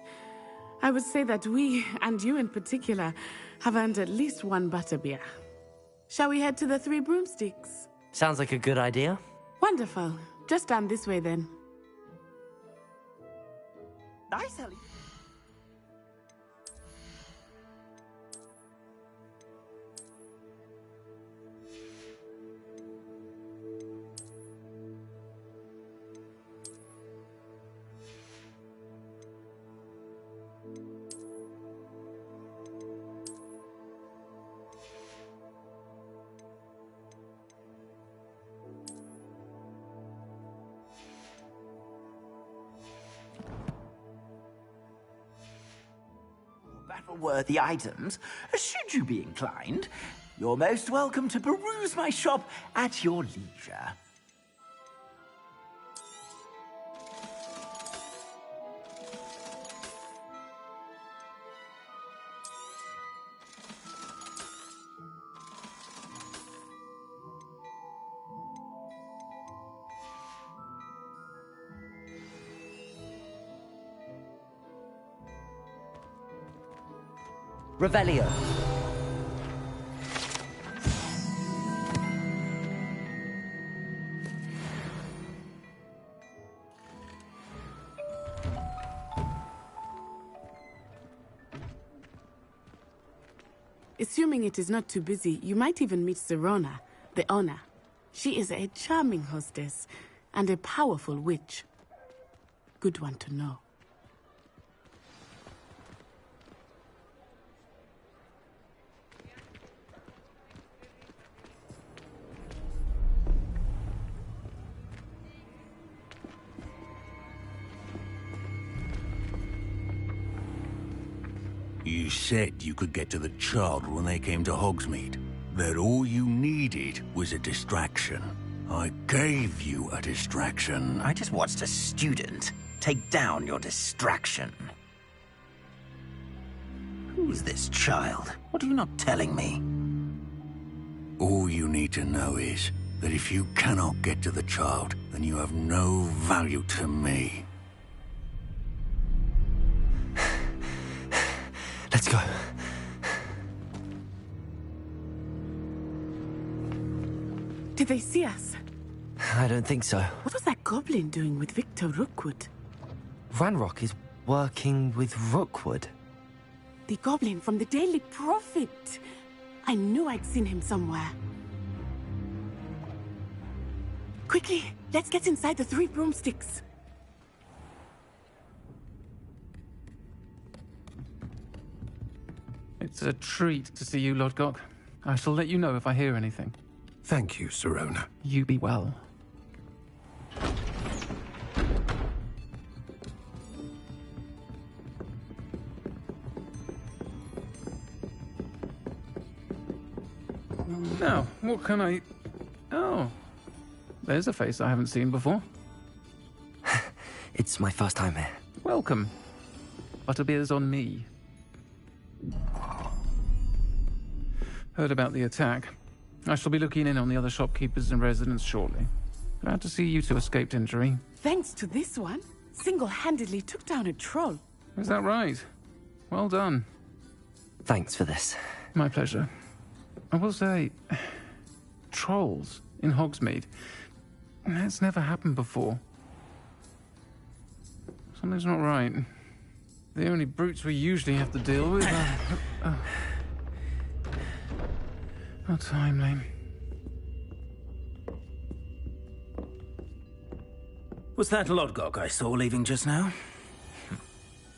I would say that we, and you in particular, have earned at least one butterbeer. Shall we head to the Three Broomsticks? Sounds like a good idea. Wonderful. Just down this way then. Nice, Ellie. Battle-worthy items, should you be inclined. You're most welcome to peruse my shop at your leisure. Revelio. Assuming it is not too busy, you might even meet Sirona, the owner. She is a charming hostess and a powerful witch. Good one to know. You said you could get to the child when they came to Hogsmeade. That all you needed was a distraction. I gave you a distraction. I just watched a student take down your distraction. Who's this child? What are you not telling me? All you need to know is that if you cannot get to the child, then you have no value to me. Let's go. Did they see us? I don't think so. What was that goblin doing with Victor Rookwood? Ranrock is working with Rookwood. The goblin from the Daily Prophet. I knew I'd seen him somewhere. Quickly, let's get inside the Three Broomsticks. It's a treat to see you, Lodgok. I shall let you know if I hear anything. Thank you, Sirona. You be well. Now, what can I... Oh. There's a face I haven't seen before. It's my first time here. Welcome. Butterbeer's on me. Heard about the attack. I shall be looking in on the other shopkeepers and residents shortly. Glad to see you two escaped injury. Thanks to this one, single-handedly took down a troll. Is that right? Well done. Thanks for this. My pleasure. I will say, trolls in Hogsmeade. That's never happened before. Something's not right. The only brutes we usually have to deal with are... How timely. Was that Lodgok I saw leaving just now?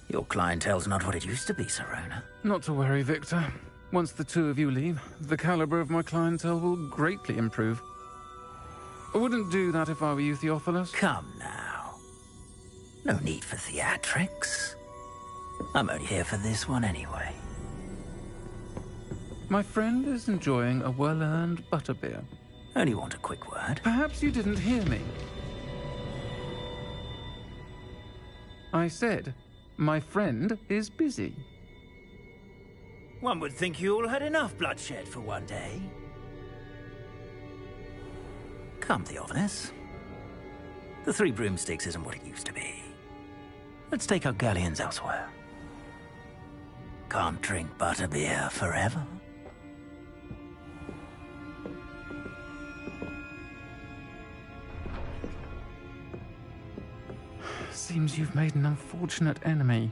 Your clientele's not what it used to be, Sirona. Not to worry, Victor. Once the two of you leave, the caliber of my clientele will greatly improve. I wouldn't do that if I were you, Theophilus. Come now. No need for theatrics. I'm only here for this one anyway. My friend is enjoying a well-earned butterbeer. Only want a quick word. Perhaps you didn't hear me. I said, my friend is busy. One would think you all had enough bloodshed for one day. Come, Theophilus. The Three Broomsticks isn't what it used to be. Let's take our galleons elsewhere. Can't drink butterbeer forever. Seems you've made an unfortunate enemy.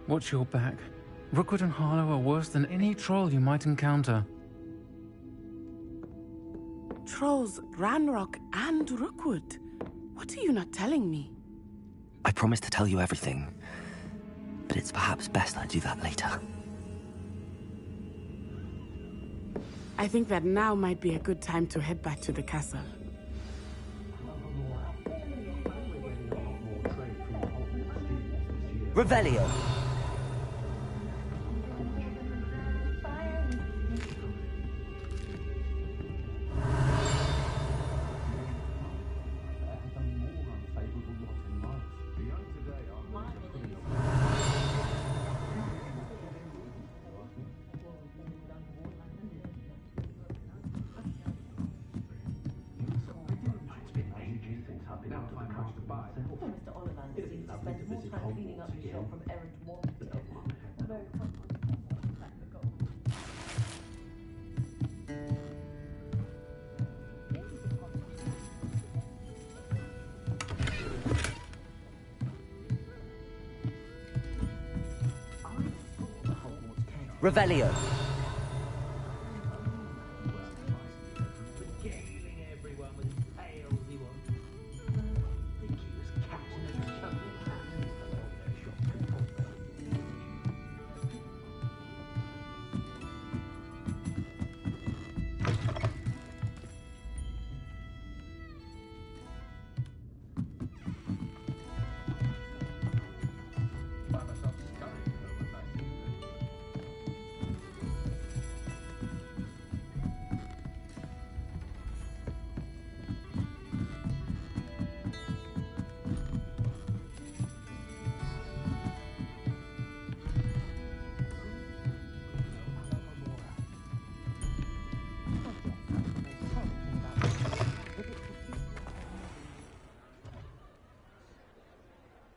Watch your back. Rookwood and Harlow are worse than any troll you might encounter. Trolls, Ranrock, and Rookwood. What are you not telling me? I promised to tell you everything, but it's perhaps best I do that later. I think that now might be a good time to head back to the castle. Revelio! Revelio.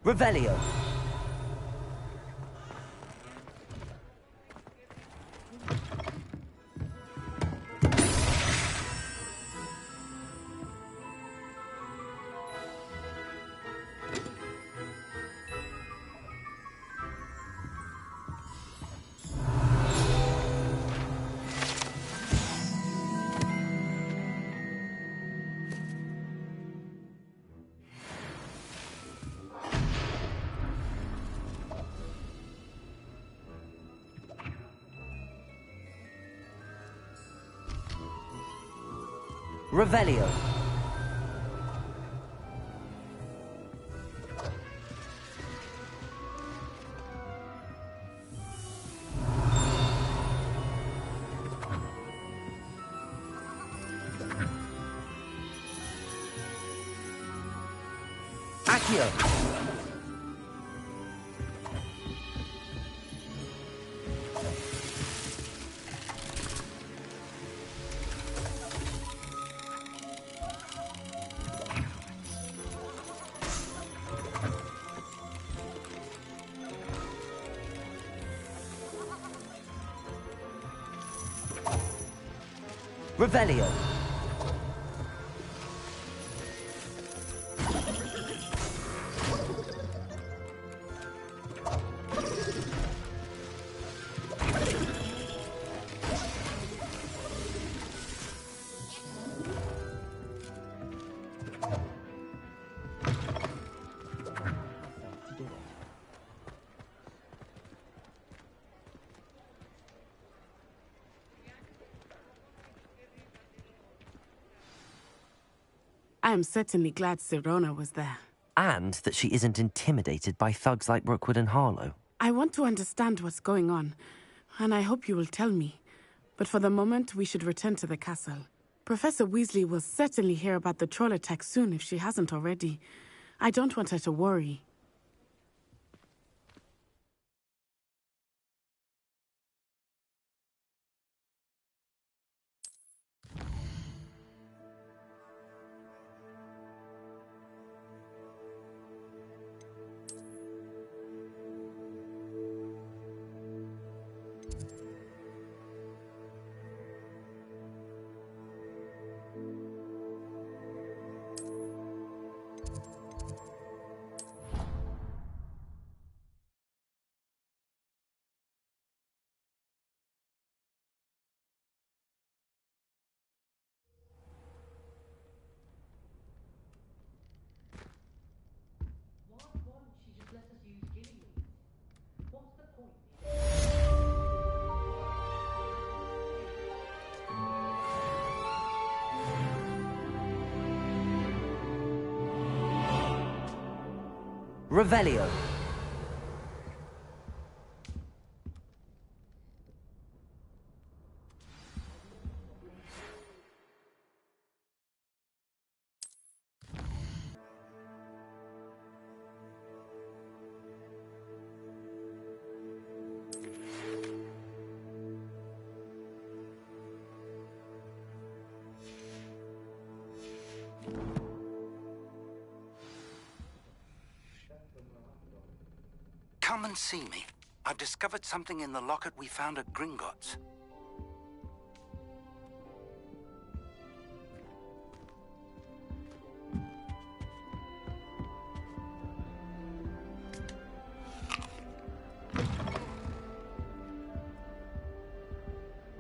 Revelio. Revelio. Accio. Revelio. I am certainly glad Sirona was there. And that she isn't intimidated by thugs like Rookwood and Harlow. I want to understand what's going on, and I hope you will tell me. But for the moment, we should return to the castle. Professor Weasley will certainly hear about the troll attack soon if she hasn't already. I don't want her to worry. Revelio. Come and see me. I've discovered something in the locket we found at Gringotts.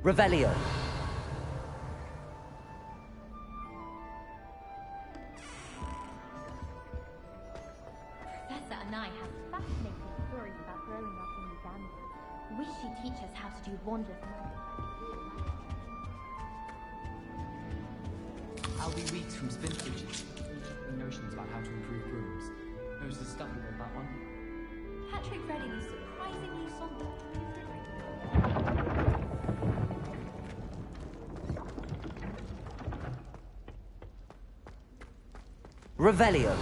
Revelio. Professor and I have fascinating stories about growing up in the Danvers. Wish she'd teach us how to do wondrous magic. How we read from Spinfinches. Notions about how to improve rooms. Knows the stuff about that one. Patrick Redding is surprisingly somber. Revelio.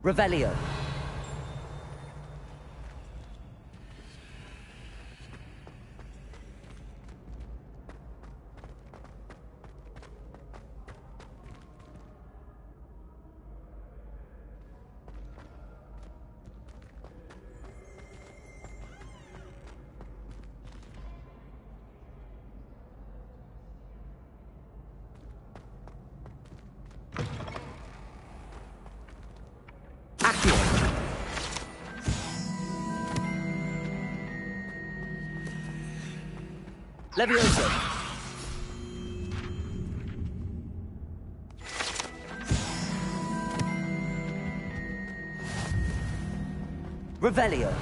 Revelio. Levioso. Revelio.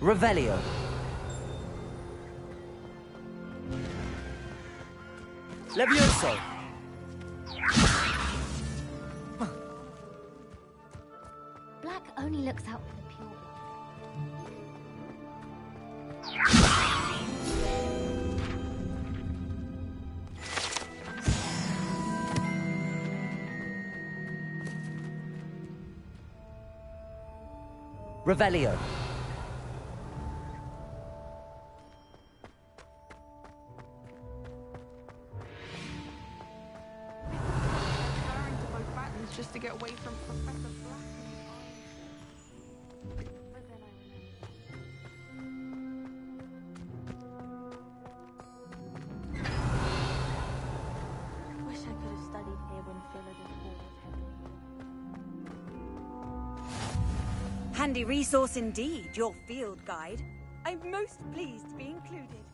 Revelio. Levioso. Black only looks out for the pure blood. Revelio. Just to get away from Professor Black. Wish I could have studied here when Philid's War was heavy. Handy resource indeed, your field guide. I'm most pleased to be included.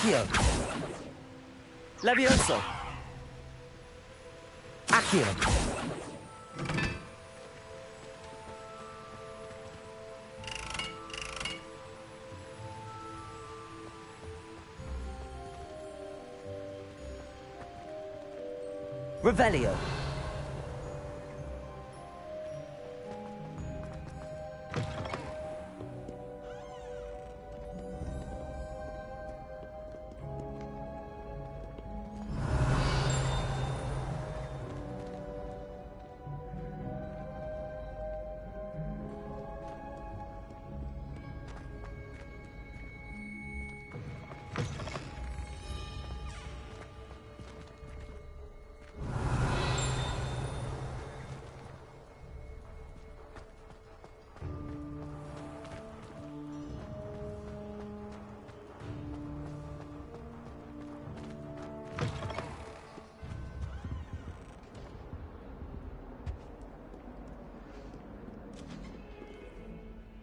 Accio. Levioso. Accio. Revelio.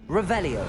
Revelio.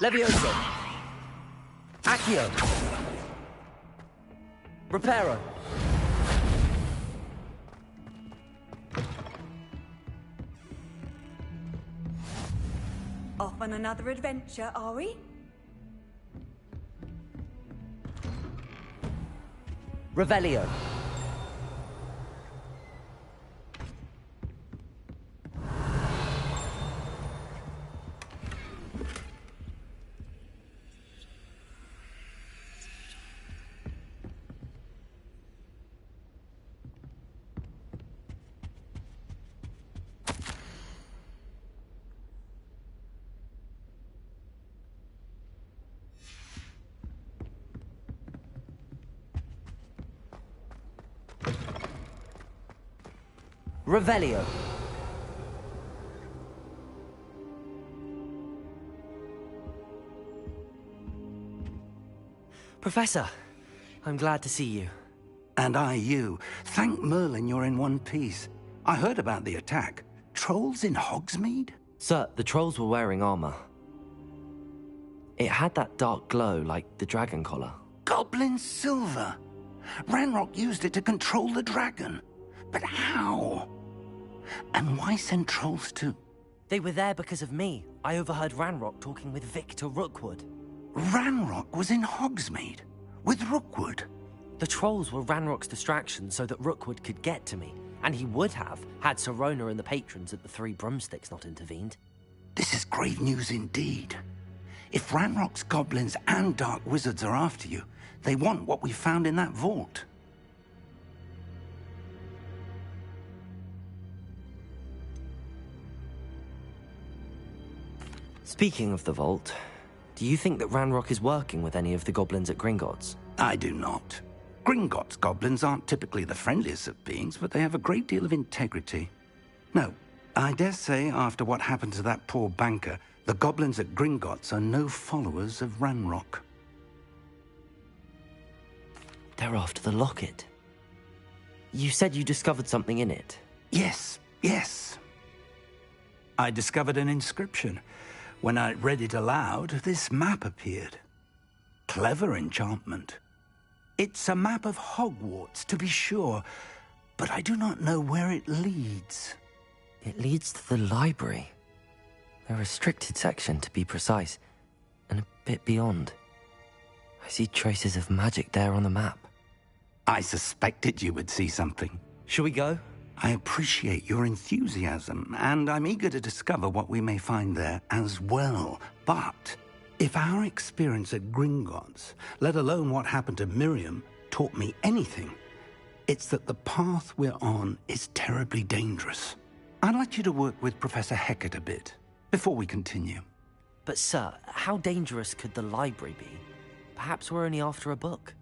Levioso. Accio. Reparo. Off on another adventure, are we? Revelio. Revelio. Professor, I'm glad to see you. And I you. Thank Merlin you're in one piece. I heard about the attack. Trolls in Hogsmeade? Sir, the trolls were wearing armor. It had that dark glow like the dragon collar. Goblin silver. Ranrock used it to control the dragon. But how? And why send trolls to... They were there because of me. I overheard Ranrock talking with Victor Rookwood. Ranrock was in Hogsmeade? With Rookwood? The trolls were Ranrock's distraction so that Rookwood could get to me. And he would have, had Sirona and the patrons at the Three Broomsticks not intervened. This is grave news indeed. If Ranrock's goblins and dark wizards are after you, they want what we found in that vault. Speaking of the vault, do you think that Ranrock is working with any of the goblins at Gringotts? I do not. Gringotts goblins aren't typically the friendliest of beings, but they have a great deal of integrity. No, I dare say after what happened to that poor banker, the goblins at Gringotts are no followers of Ranrock. They're after the locket. You said you discovered something in it. Yes. I discovered an inscription. When I read it aloud, this map appeared. Clever enchantment. It's a map of Hogwarts, to be sure, but I do not know where it leads. It leads to the library. A restricted section, to be precise, and a bit beyond. I see traces of magic there on the map. I suspected you would see something. Shall we go? I appreciate your enthusiasm, and I'm eager to discover what we may find there as well. But if our experience at Gringotts, let alone what happened to Miriam, taught me anything, it's that the path we're on is terribly dangerous. I'd like you to work with Professor Hecat a bit before we continue. But, sir, how dangerous could the library be? Perhaps we're only after a book.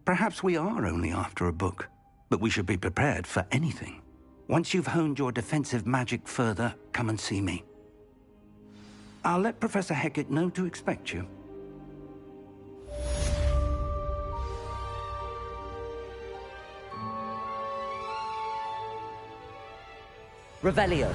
Perhaps we are only after a book, but we should be prepared for anything. Once you've honed your defensive magic further, come and see me. I'll let Professor Hecat know to expect you. Revelio.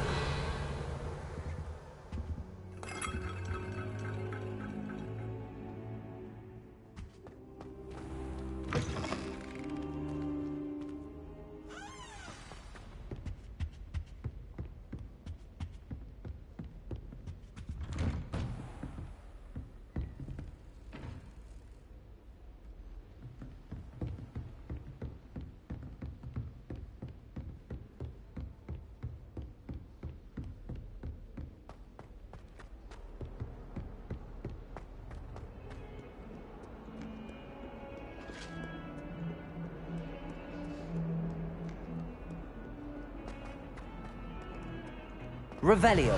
Revelio.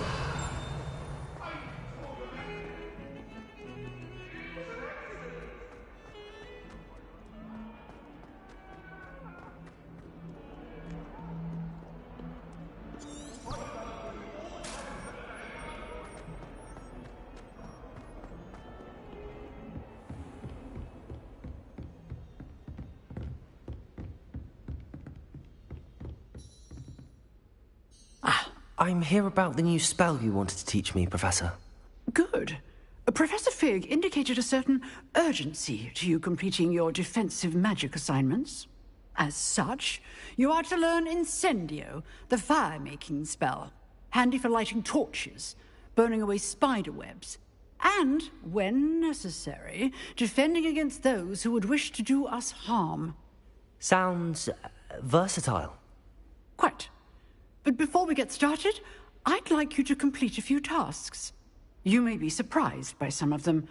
I'm here about the new spell you wanted to teach me, Professor. Good. Professor Fig indicated a certain urgency to you completing your defensive magic assignments. As such, you are to learn Incendio, the fire-making spell, handy for lighting torches, burning away spider webs, and, when necessary, defending against those who would wish to do us harm. Sounds versatile. Quite. But before we get started, I'd like you to complete a few tasks. You may be surprised by some of them.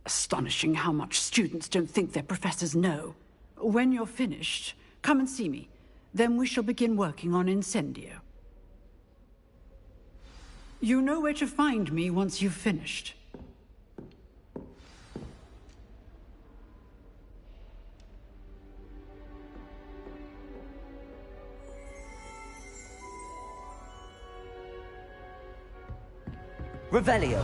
Astonishing how much students don't think their professors know. When you're finished, come and see me. Then we shall begin working on Incendio. You know where to find me once you've finished. Revelio.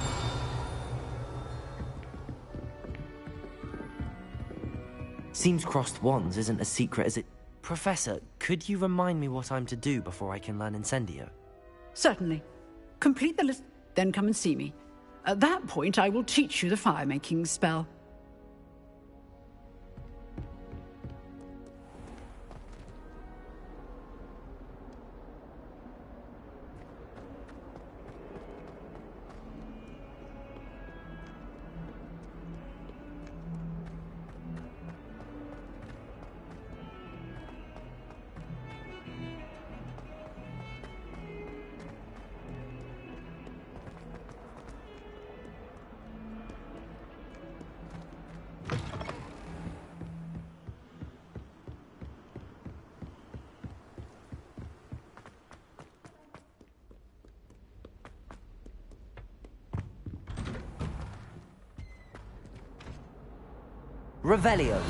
Seems crossed wands isn't as secret as it... Professor, could you remind me what I'm to do before I can learn Incendio? Certainly. Complete the list, then come and see me. At that point, I will teach you the fire-making spell. Revelio.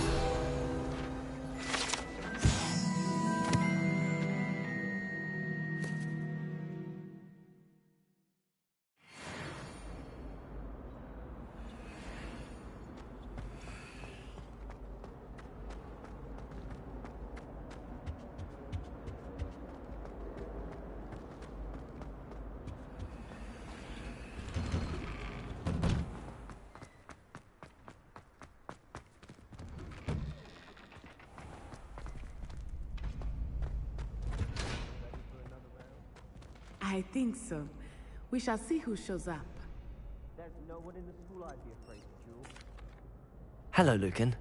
I think so. We shall see who shows up. There's no one in the school I'd be afraid of, Jules. Hello, Lucan.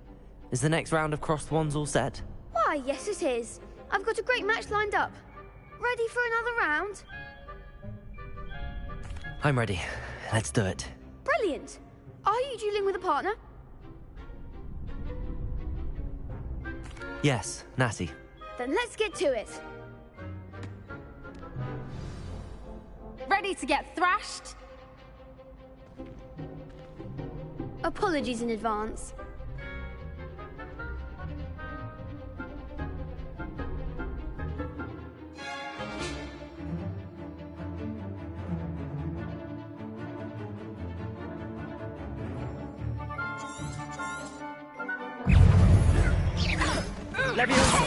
Is the next round of crossed wands all set? Why, yes it is. I've got a great match lined up. Ready for another round? I'm ready. Let's do it. Brilliant. Are you dueling with a partner? Yes, Natty. Then let's get to it. Ready to get thrashed? Apologies in advance. Leviosa!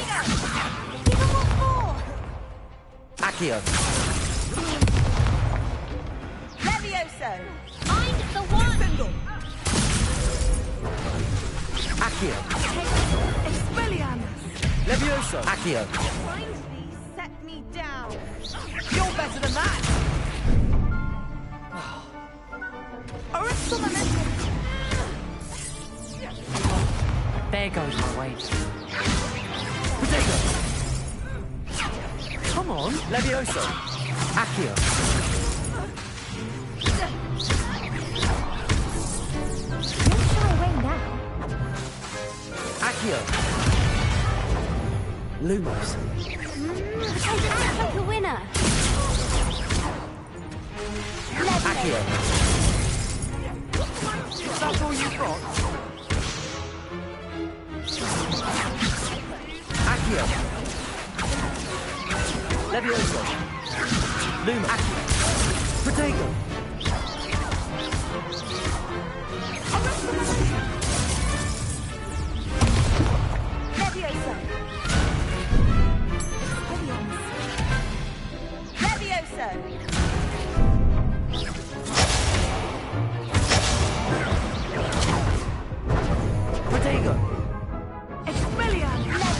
Accio! Levioso! Find the one! Accio! Expelliarmus! Levioso! Accio! Finally set me down! You're better than that! Aristo Momentum! There goes my weight. Potato! Come on! Levioso! Accio! Don't shy away now. Accio! Lumos! That's like a winner. Accio! That's all you've got? Accio! Levioso! Luma! Accio! Protego! Levioso! Levioso! Protego! Expelliarmus!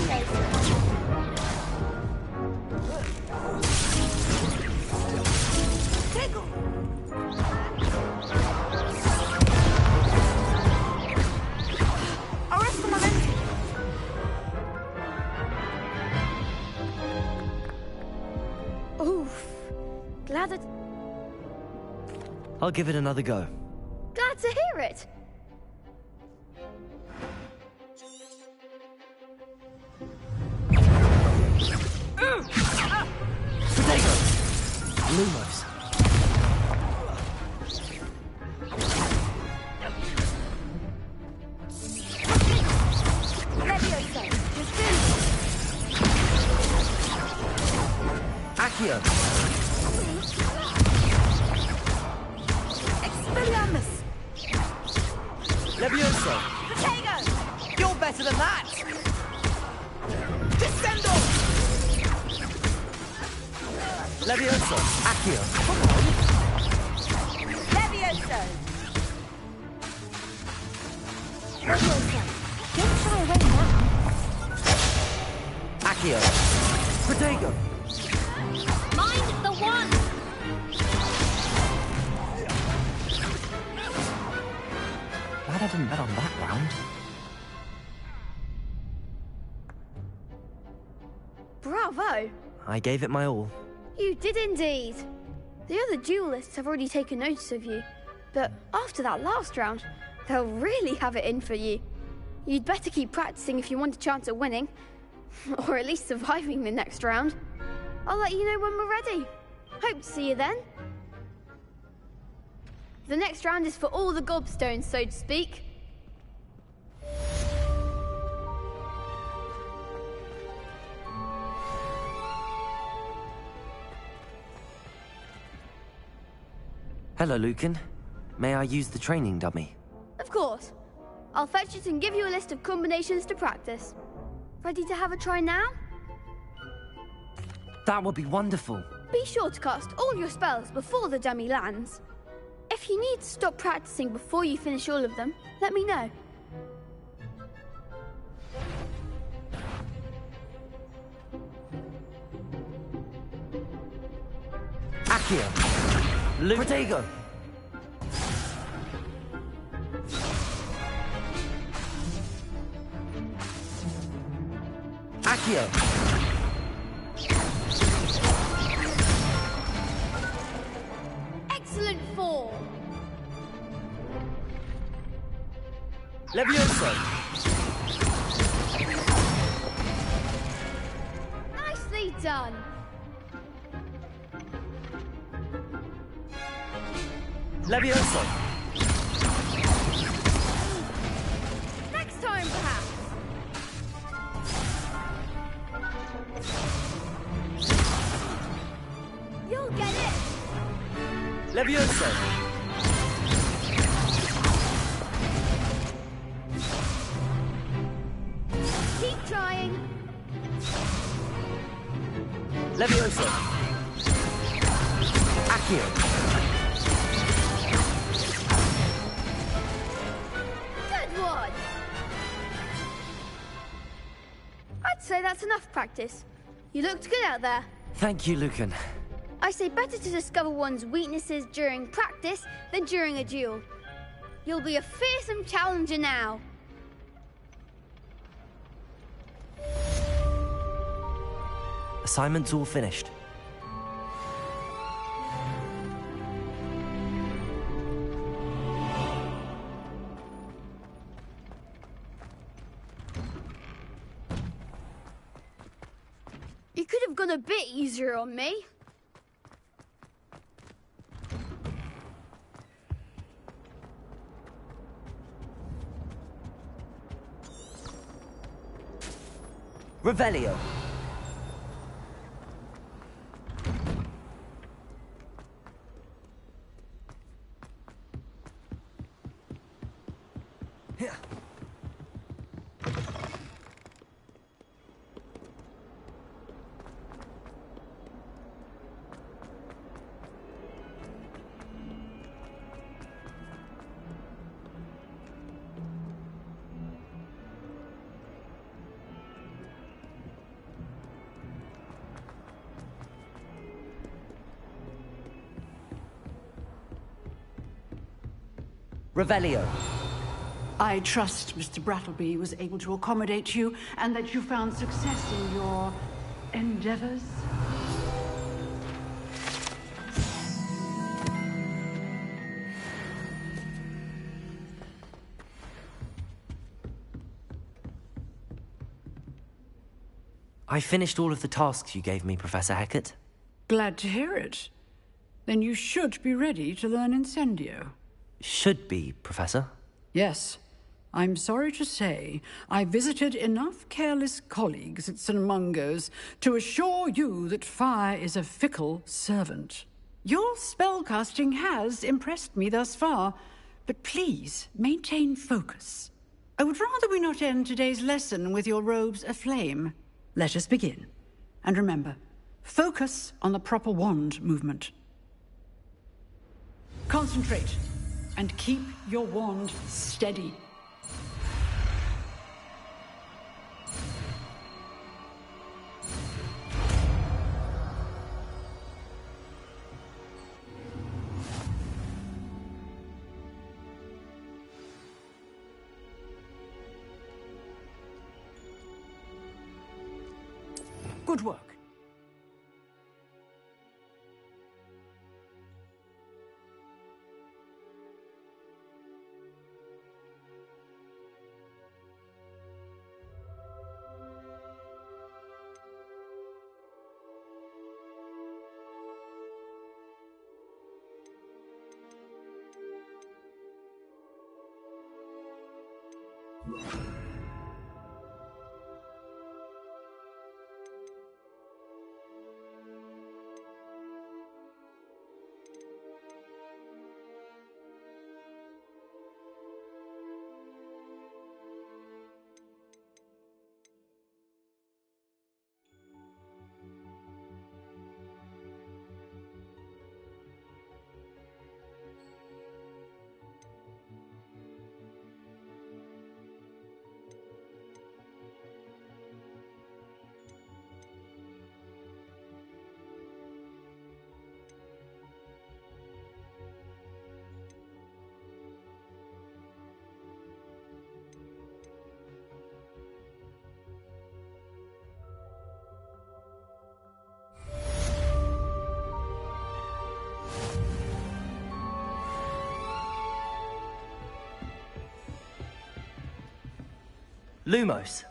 Tickle! Aristo Momentum! Oof. Glad it... I'll give it another go. Glad to hear it. Protego! Lumos! Levioso! Accio! Expelliarmus! Levioso! Protego! You're better than that! Descendo! Levioso! Accio! Levioso! Leviosa, don't shy away now. Accio! Protego! Mind the one! Glad I didn't bet on that round. Bravo. I gave it my all. You did indeed. The other duelists have already taken notice of you, but after that last round, they'll really have it in for you. You'd better keep practicing if you want a chance at winning, or at least surviving the next round. I'll let you know when we're ready. Hope to see you then. The next round is for all the gobstones, so to speak. Hello, Lucan. May I use the training dummy? Of course. I'll fetch it and give you a list of combinations to practice. Ready to have a try now? That would be wonderful. Be sure to cast all your spells before the dummy lands. If you need to stop practicing before you finish all of them, let me know. Accio! Protego! Accio! Excellent form! Levioso! Nicely done! Levioso! Levioso! Keep trying. Levioso! Accio! Good one. I'd say that's enough practice. You looked good out there. Thank you, Lucan. I say better to discover one's weaknesses during practice than during a duel. You'll be a fearsome challenger now. Assignment's all finished. You could have gone a bit easier on me. Revelio. Revelio. I trust Mr. Brattleby was able to accommodate you and that you found success in your endeavors. I finished all of the tasks you gave me, Professor Hecat. Glad to hear it. Then you should be ready to learn Incendio. Should be, Professor. Yes. I'm sorry to say, I visited enough careless colleagues at St. Mungo's to assure you that fire is a fickle servant. Your spellcasting has impressed me thus far, but please maintain focus. I would rather we not end today's lesson with your robes aflame. Let us begin. And remember, focus on the proper wand movement. Concentrate, and keep your wand steady. Good work. Lumos.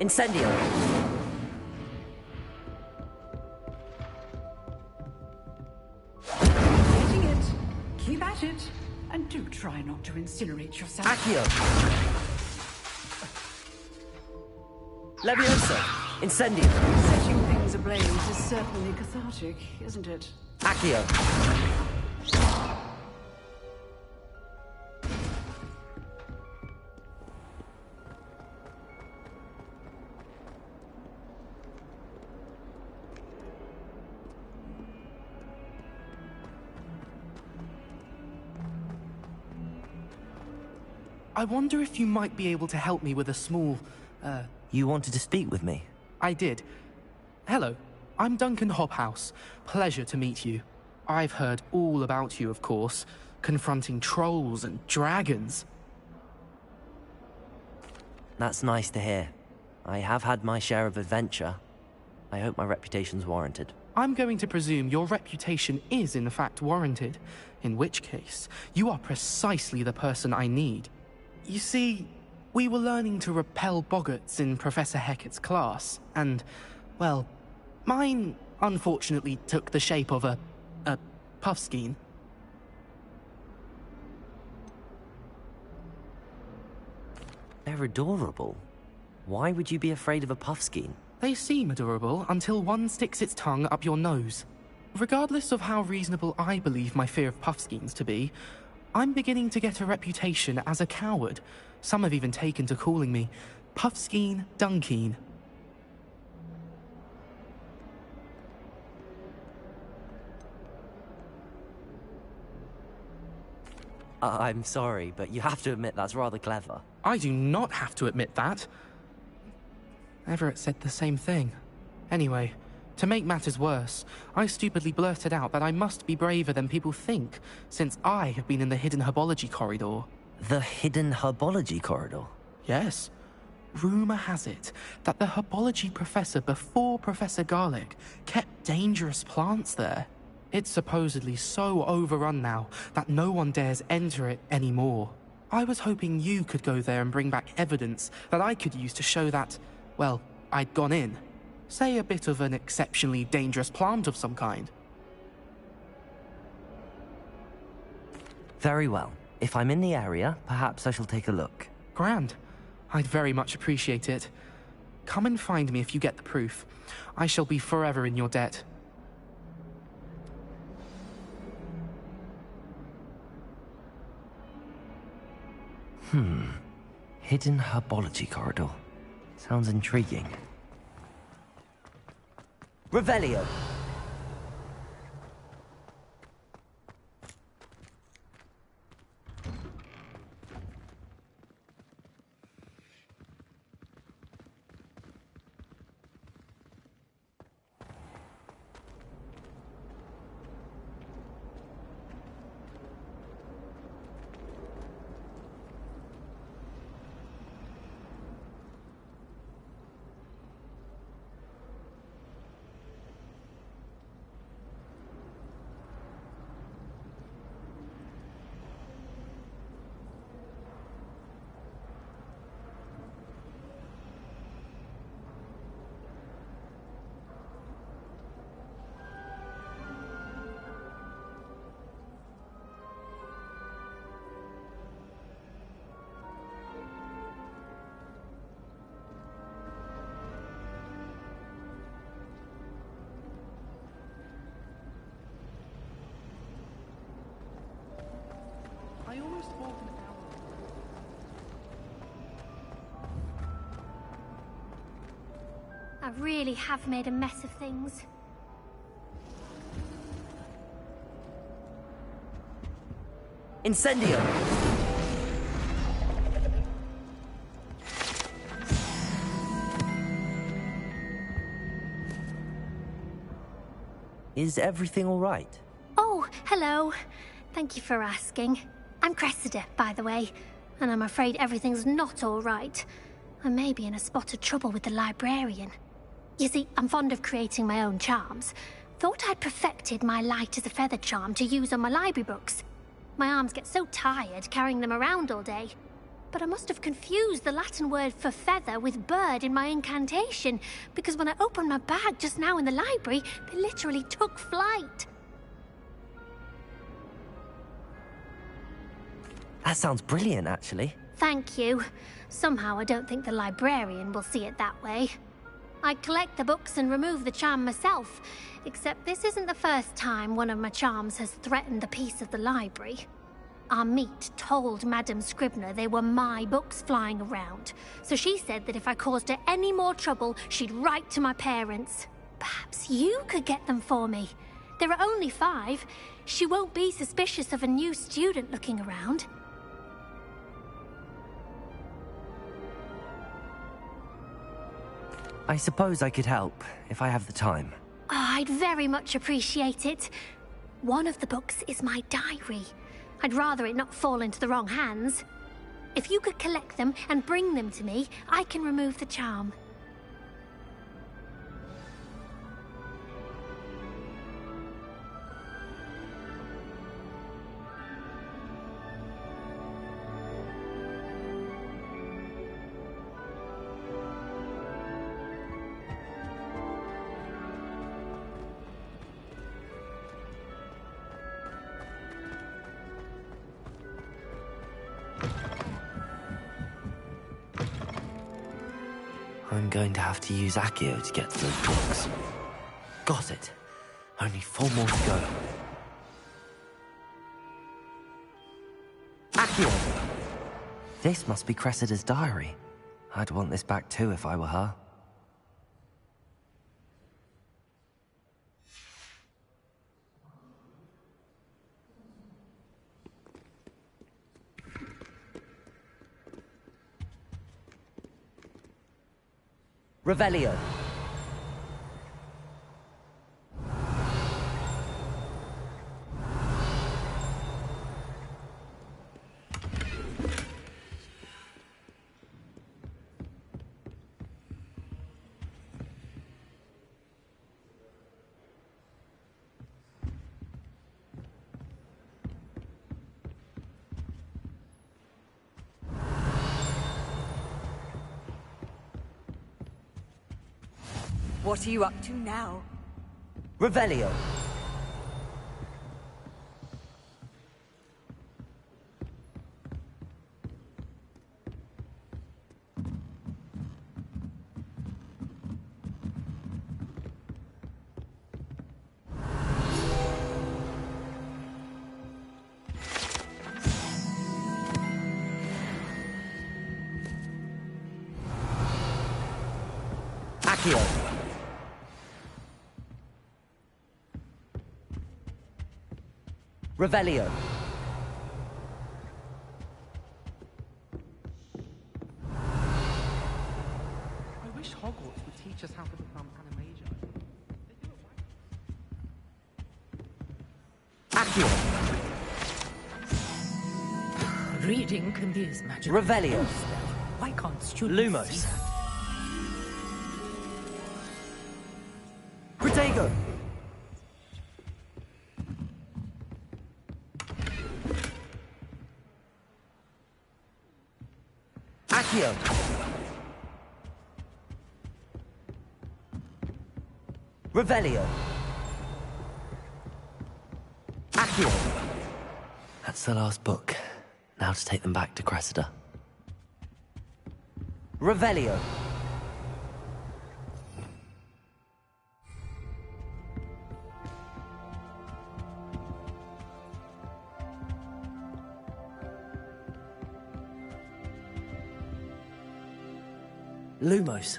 Incendio! Getting it. Keep at it. And do try not to incinerate yourself. Accio! Leviosa! Incendio! Setting things ablaze is certainly cathartic, isn't it? Accio! I wonder if you might be able to help me with a small, You wanted to speak with me? I did. Hello, I'm Duncan Hobhouse. Pleasure to meet you. I've heard all about you, of course, confronting trolls and dragons. That's nice to hear. I have had my share of adventure. I hope my reputation's warranted. I'm going to presume your reputation is in fact warranted, in which case, you are precisely the person I need. You see, we were learning to repel boggarts in Professor Hecat's class, and, well, mine unfortunately took the shape of a puffskein. They're adorable. Why would you be afraid of a puffskein? They seem adorable until one sticks its tongue up your nose. Regardless of how reasonable I believe my fear of puffskeins to be, I'm beginning to get a reputation as a coward. Some have even taken to calling me Puffskein Dunkeen. I'm sorry, but you have to admit that's rather clever. I do not have to admit that. Everett said the same thing. Anyway, to make matters worse, I stupidly blurted out that I must be braver than people think, since I have been in the hidden herbology corridor. The hidden herbology corridor? Yes. Rumour has it that the herbology professor before Professor Garlic kept dangerous plants there. It's supposedly so overrun now that no one dares enter it anymore. I was hoping you could go there and bring back evidence that I could use to show that, well, I'd gone in. Say a bit of an exceptionally dangerous plant of some kind. Very well. If I'm in the area, perhaps I shall take a look. Grand. I'd very much appreciate it. Come and find me if you get the proof. I shall be forever in your debt. Hidden herbology corridor. Sounds intriguing. Revelio! I almost walked an hour. I really have made a mess of things. Incendio! Is everything all right? Oh, hello. Thank you for asking. I'm Cressida, by the way, and I'm afraid everything's not all right. I may be in a spot of trouble with the librarian. You see, I'm fond of creating my own charms. Thought I'd perfected my light as a feather charm to use on my library books. My arms get so tired carrying them around all day. but I must have confused the Latin word for feather with bird in my incantation, because when I opened my bag just now in the library, they literally took flight. That sounds brilliant, actually. Thank you. Somehow I don't think the librarian will see it that way. I collect the books and remove the charm myself, except this isn't the first time one of my charms has threatened the peace of the library. Our meet told Madame Scribner they were my books flying around, so she said that if I caused her any more trouble, she'd write to my parents. Perhaps you could get them for me. There are only 5. She won't be suspicious of a new student looking around. I suppose I could help, if I have the time. Oh, I'd very much appreciate it. One of the books is my diary. I'd rather it not fall into the wrong hands. If you could collect them and bring them to me, I can remove the charm. I'm going to have to use Accio to get to those books. Got it. Only 4 more to go. Accio! This must be Cressida's diary. I'd want this back too if I were her. Revelio. What are you up to now? Revelio. Accio. Revelio. I wish Hogwarts would teach us how to become animagi. Accio. Reading can be as magical. Revelio. Why can't students Lumos. see that? Protego. Accio. Revelio. Accio. That's the last book. Now to take them back to Cressida. Revelio. Lumos.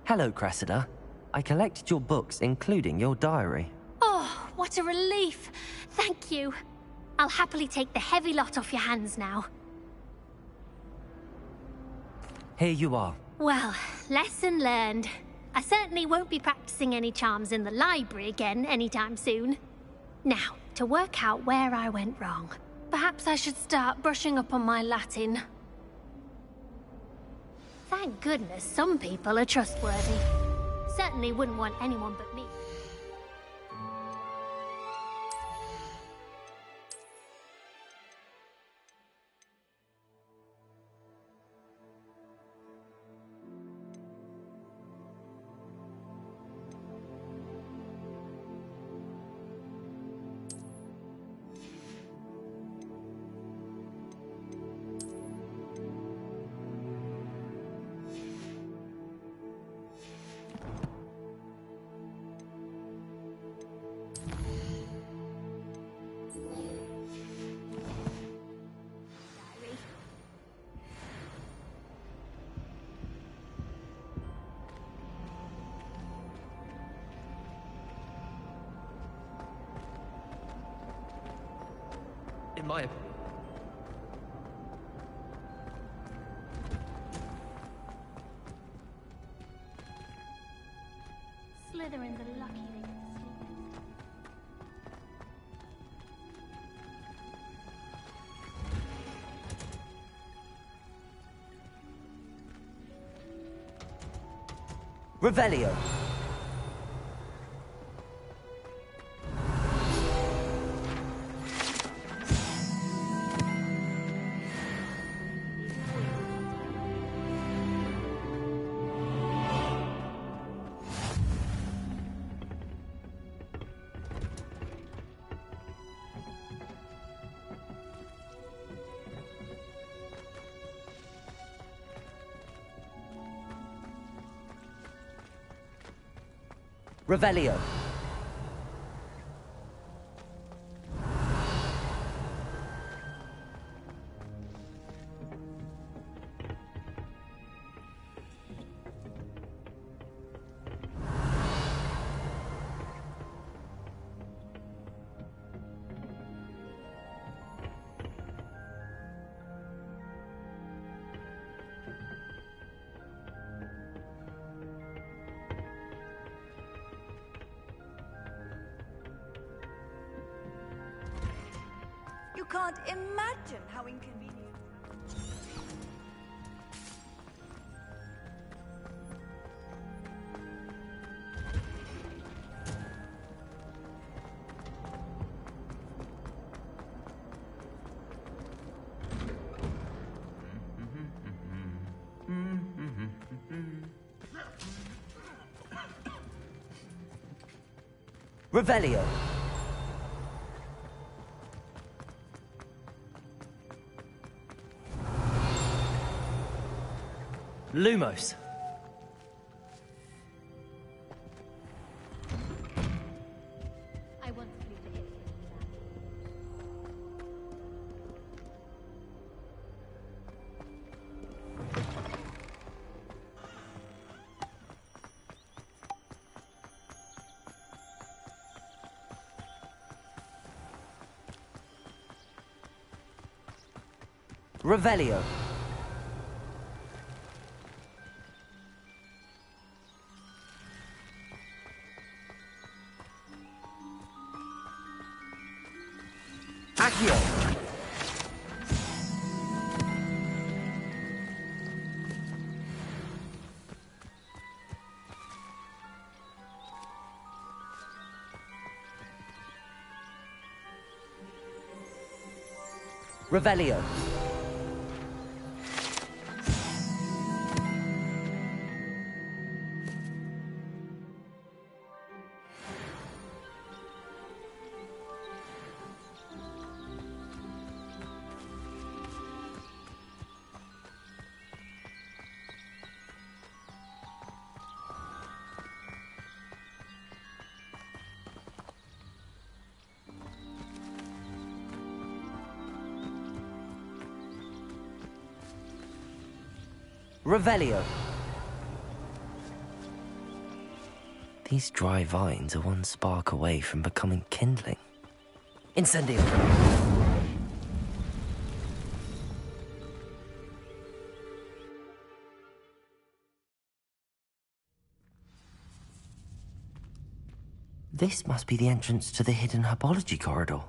Hello, Cressida. I collected your books, including your diary. Oh, what a relief. Thank you. I'll happily take the heavy lot off your hands now. Here you are. Well, lesson learned. I certainly won't be practicing any charms in the library again anytime soon. Now, to work out where I went wrong. Perhaps I should start brushing up on my Latin. Thank goodness some people are trustworthy. Certainly wouldn't want anyone but me. In my opinion. Slytherin's a lucky they get to sleep. Revelio. Revelio. You can't imagine how inconvenient. Revelio. Lumos. I once flew to Italy. Revelio. Accio. Revelio. Revelio. These dry vines are one spark away from becoming kindling. Incendio! This must be the entrance to the hidden herbology corridor.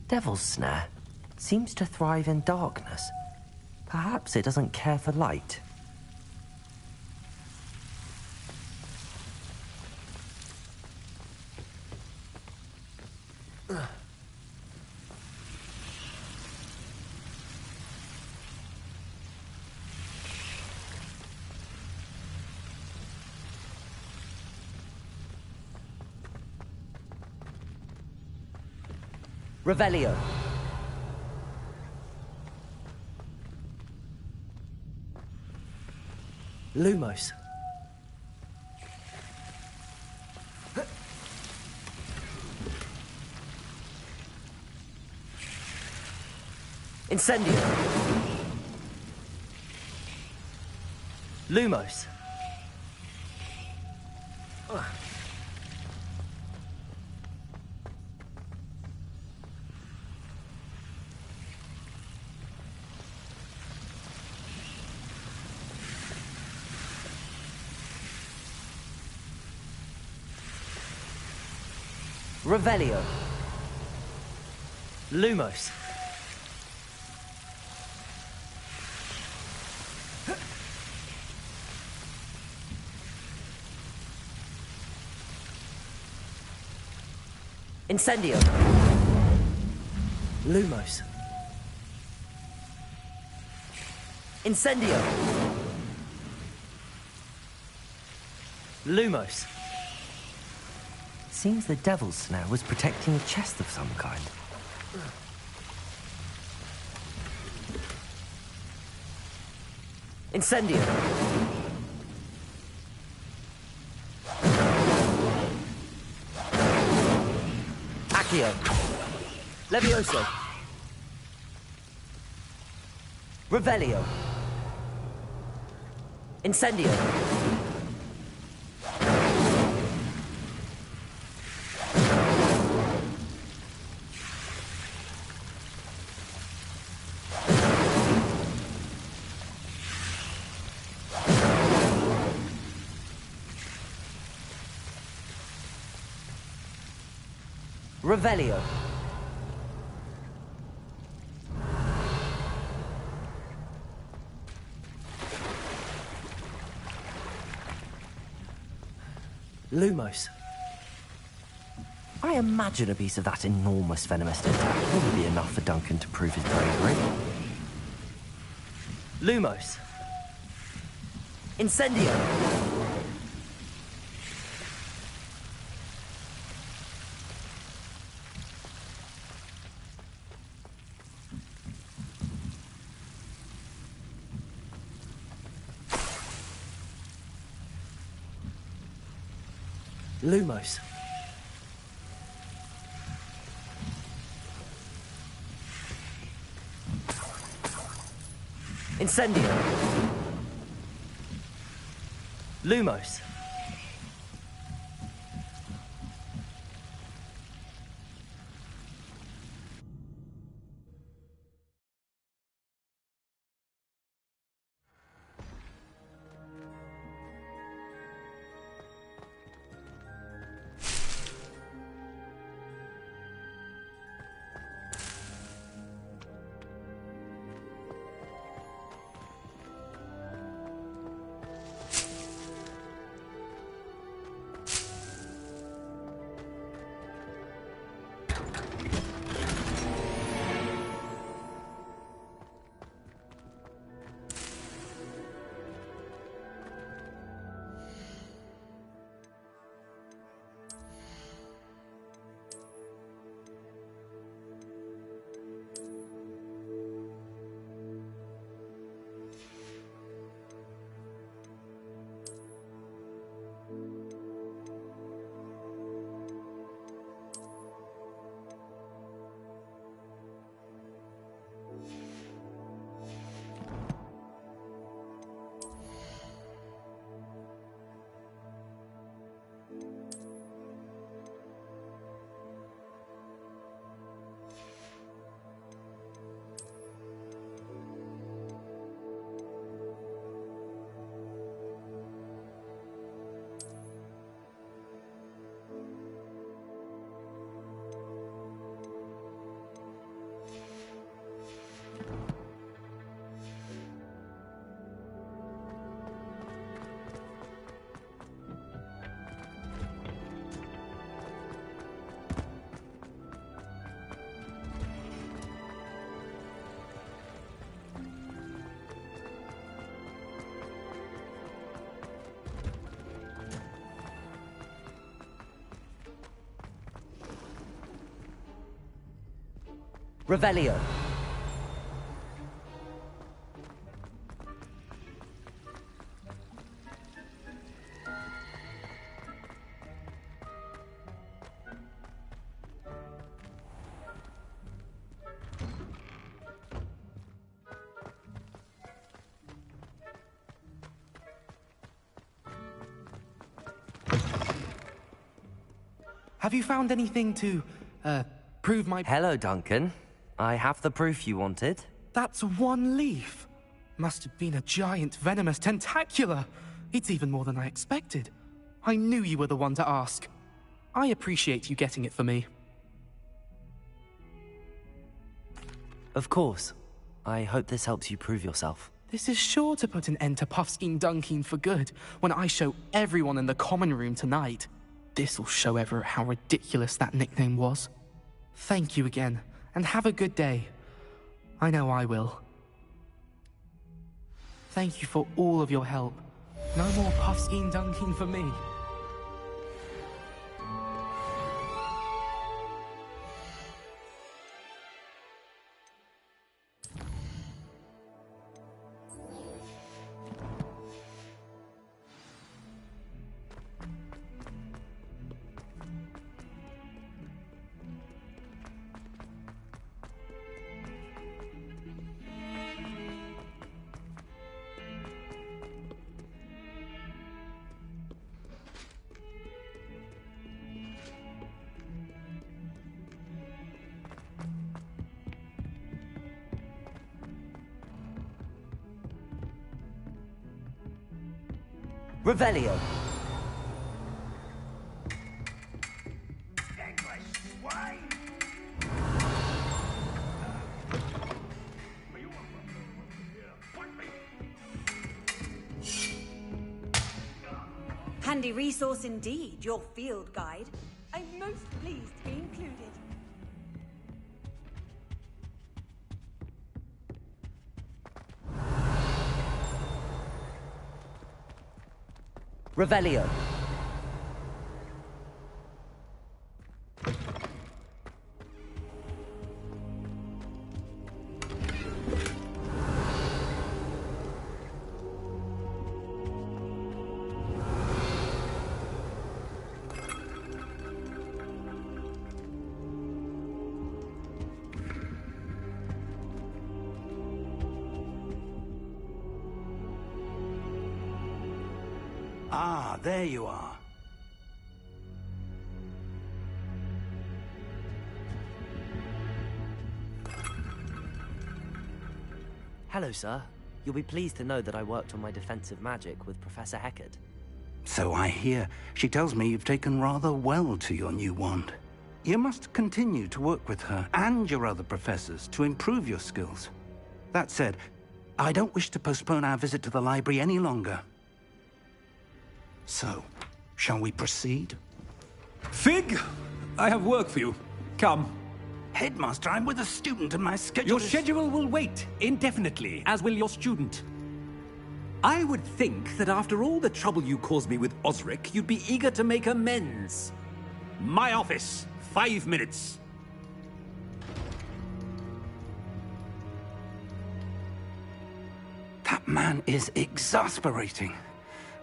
Devil's Snare seems to thrive in darkness. Perhaps it doesn't care for light. Revelio. Lumos. Incendio. Lumos. Revelio. Lumos. Incendio. Lumos. Incendio. Lumos. Seems the Devil's Snare was protecting a chest of some kind. Incendio. Accio. Levioso. Revelio. Incendio. Revelio. Lumos. I imagine a piece of that enormous venomous attack wouldn't be enough for Duncan to prove his bravery. Lumos. Incendio. Lumos. Incendio. Lumos. Revelio. Have you found anything to, prove my... Hello, Duncan. I have the proof you wanted. That's one leaf. Must have been a giant venomous tentacula. It's even more than I expected. I knew you were the one to ask. I appreciate you getting it for me. Of course. I hope this helps you prove yourself. This is sure to put an end to Puffskein Dunkeen for good when I show everyone in the common room tonight. This'll show Everett how ridiculous that nickname was. Thank you again, and have a good day. I know I will. Thank you for all of your help. No more Puffskein Dunkeen for me. Revelio. Handy resource indeed, your field guide. I'm most pleased to be included. Revelio. Ah, there you are. Hello, sir. You'll be pleased to know that I worked on my defensive magic with Professor Heckard. So I hear. She tells me you've taken rather well to your new wand. You must continue to work with her and your other professors to improve your skills. That said, I don't wish to postpone our visit to the library any longer. So, shall we proceed? Fig! I have work for you. Come. Headmaster, I'm with a student and my schedule Your is... schedule will wait indefinitely, as will your student. I would think that after all the trouble you caused me with Osric, you'd be eager to make amends. My office, 5 minutes. That man is exasperating.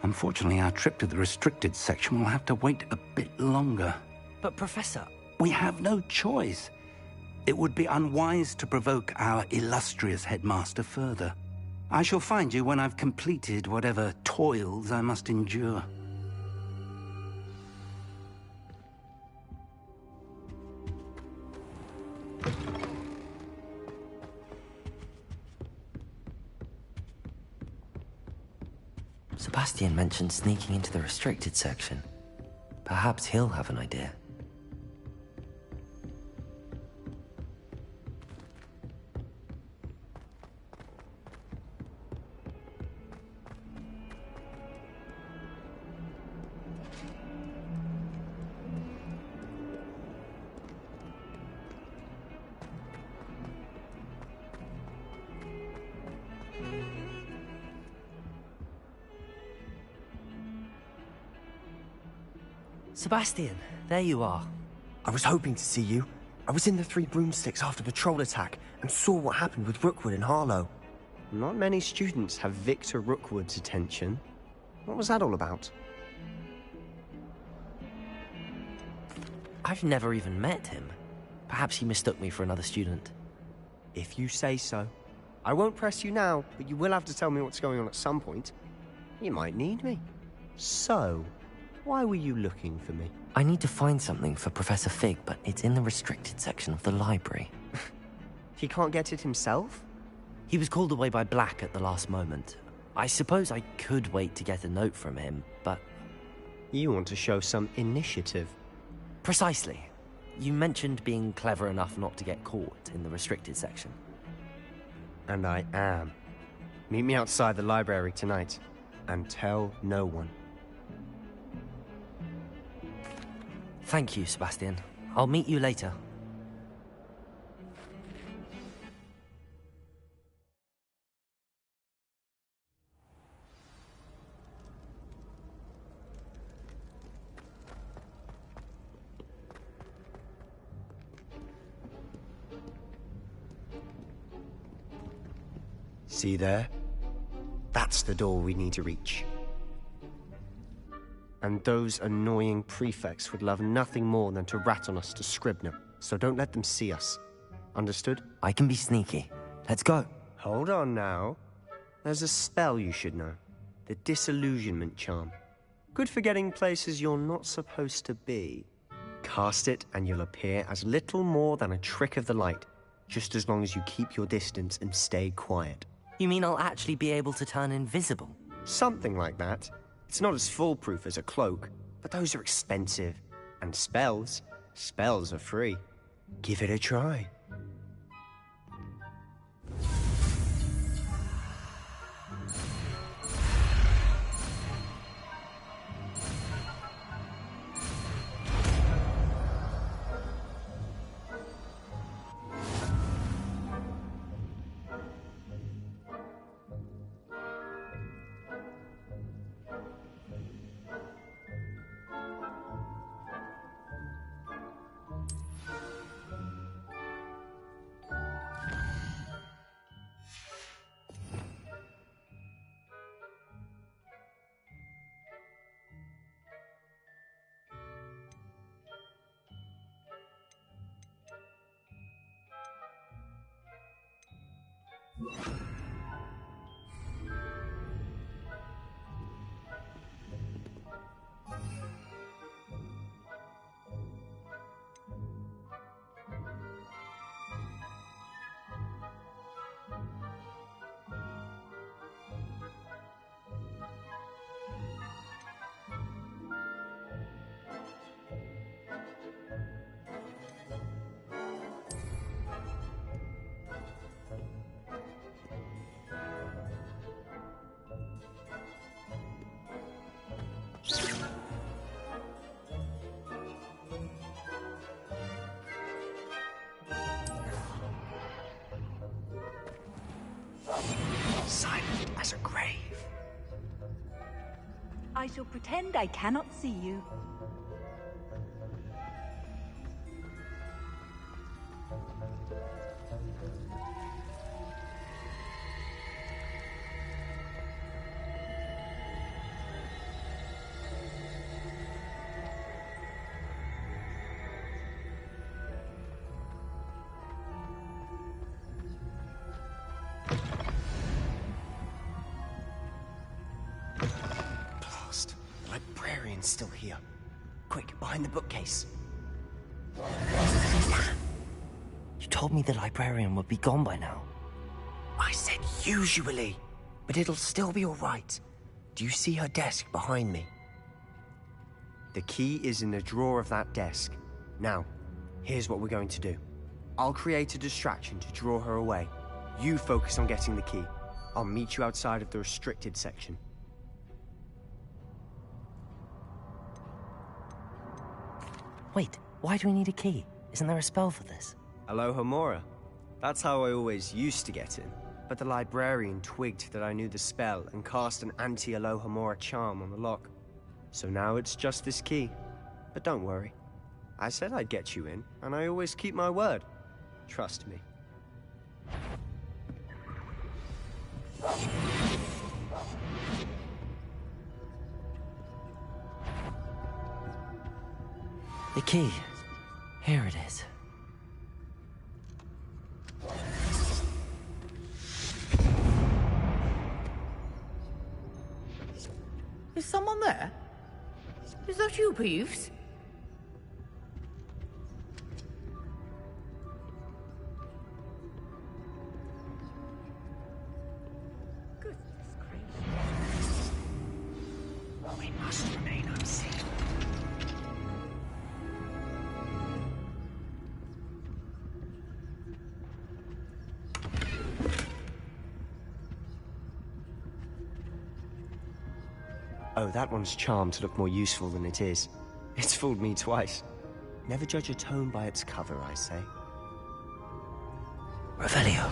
Unfortunately, our trip to the restricted section will have to wait a bit longer. But, Professor... We have no choice. It would be unwise to provoke our illustrious headmaster further. I shall find you when I've completed whatever toils I must endure. Sebastian mentioned sneaking into the restricted section. Perhaps he'll have an idea. Sebastian, there you are. I was hoping to see you. I was in the Three Broomsticks after the troll attack and saw what happened with Rookwood and Harlow. Not many students have Victor Rookwood's attention. What was that all about? I've never even met him. Perhaps he mistook me for another student. If you say so. I won't press you now, but you will have to tell me what's going on at some point. You might need me. So, why were you looking for me? I need to find something for Professor Fig, but it's in the restricted section of the library. He can't get it himself? He was called away by Black at the last moment. I suppose I could wait to get a note from him, but... You want to show some initiative. Precisely. You mentioned being clever enough not to get caught in the restricted section. And I am. Meet me outside the library tonight, and tell no one. Thank you, Sebastian. I'll meet you later. See there? That's the door we need to reach. And those annoying prefects would love nothing more than to rat on us to Scribner, so don't let them see us. Understood? I can be sneaky. Let's go. Hold on now. There's a spell you should know. The Disillusionment Charm. Good for getting places you're not supposed to be. Cast it and you'll appear as little more than a trick of the light, just as long as you keep your distance and stay quiet. You mean I'll actually be able to turn invisible? Something like that. It's not as foolproof as a cloak, but those are expensive. And spells are free. Give it a try. Silent as a grave. I shall pretend I cannot see you. Still here. Quick, behind the bookcase. You told me the librarian would be gone by now. I said usually, but it'll still be all right. Do you see her desk behind me? The key is in the drawer of that desk. Now, here's what we're going to do. I'll create a distraction to draw her away. You focus on getting the key. I'll meet you outside of the restricted section. Wait, why do we need a key? Isn't there a spell for this? Alohomora. That's how I always used to get in. But the librarian twigged that I knew the spell and cast an anti-Alohomora charm on the lock. So now it's just this key. But don't worry. I said I'd get you in, and I always keep my word. Trust me. The key. Here it is. Is someone there? Is that you, Peeves? We must remain unseen. Oh, that one's charmed to look more useful than it is. It's fooled me twice. Never judge a tone by its cover, I say. Revelio.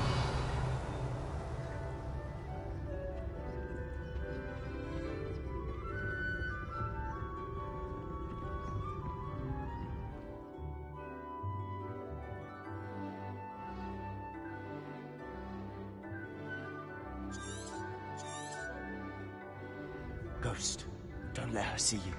Ghost, don't let her see you.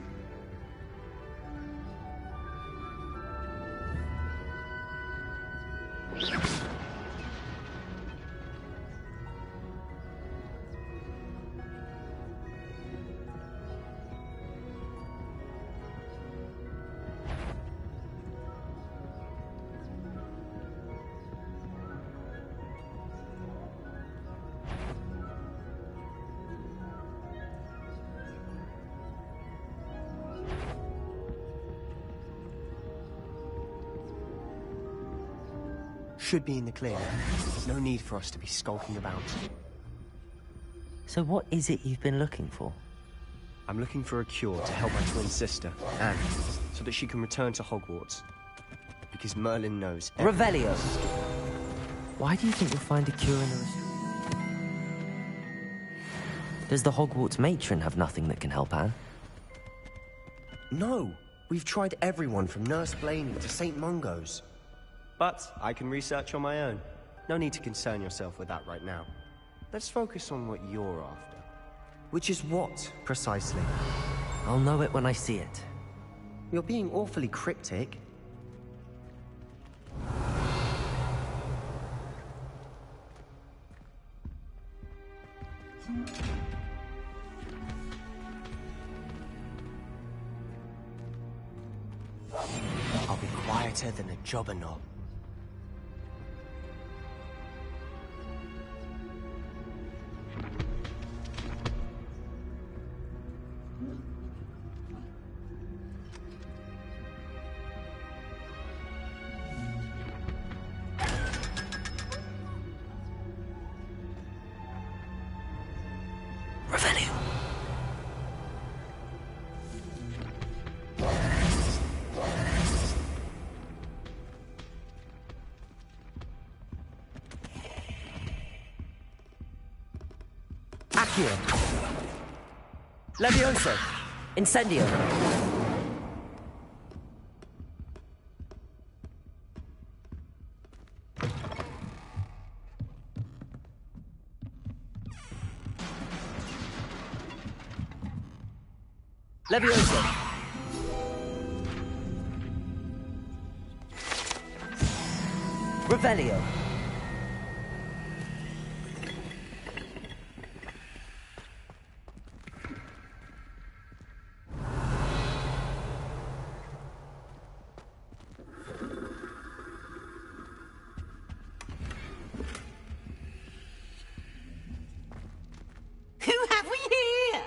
Should be in the clear. No need for us to be skulking about. So what is it you've been looking for? I'm looking for a cure to help my twin sister, Anne, so that she can return to Hogwarts. Because Merlin knows everything. Revelio! Why do you think you'll find a cure in the... Does the Hogwarts matron have nothing that can help Anne? No! We've tried everyone from Nurse Blaney to St. Mungo's. But I can research on my own. No need to concern yourself with that right now. Let's focus on what you're after. Which is what, precisely? I'll know it when I see it. You're being awfully cryptic. I'll be quieter than a jobberknoll. Accio. Levioso. Incendio. Levioso. Revelio. Who have we here?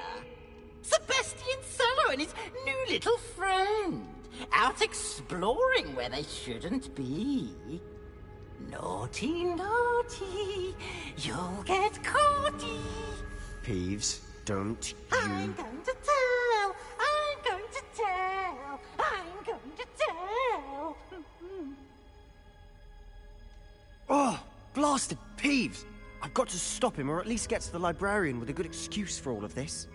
Sebastian Cello and his new little friend. Out exploring where they shouldn't be. Naughty, naughty. You'll get caughty. Peeves, don't I'm going to tell. I'm going to tell. I'm going to tell. Oh, blasted Peeves! I've got to stop him, or at least get to the librarian with a good excuse for all of this.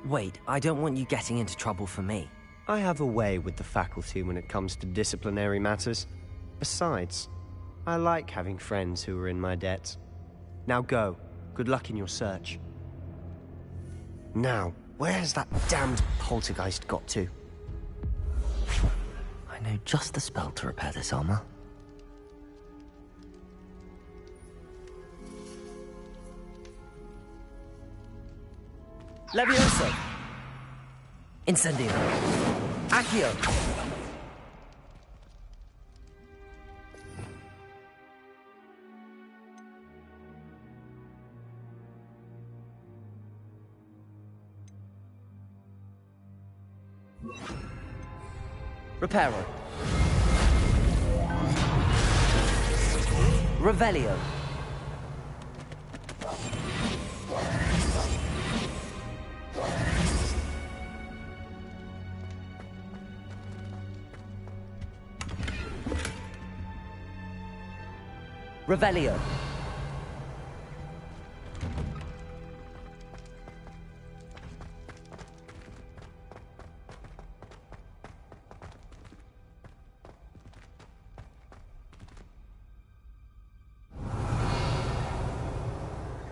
Wait, I don't want you getting into trouble for me. I have a way with the faculty when it comes to disciplinary matters. Besides, I like having friends who are in my debt. Now go. Good luck in your search. Now, where has that damned poltergeist got to? I know just the spell to repair this armor. Levioso! Incendio! Accio! Reparo. Revelio. Revelio.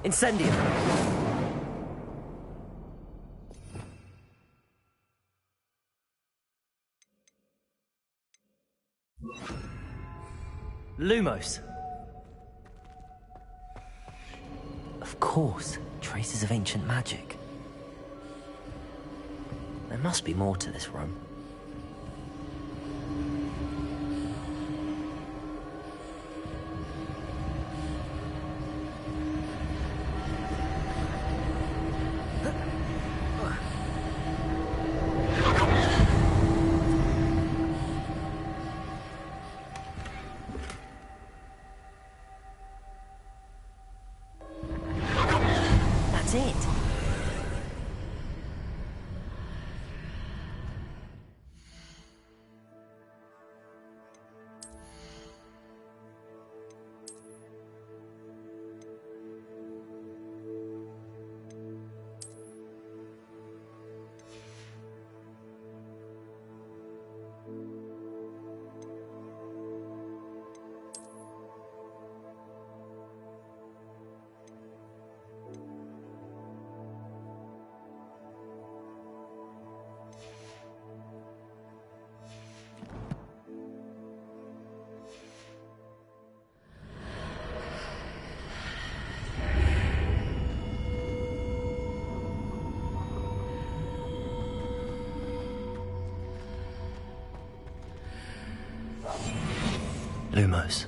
Incendio. Lumos. Of course, traces of ancient magic. There must be more to this room. Lumos.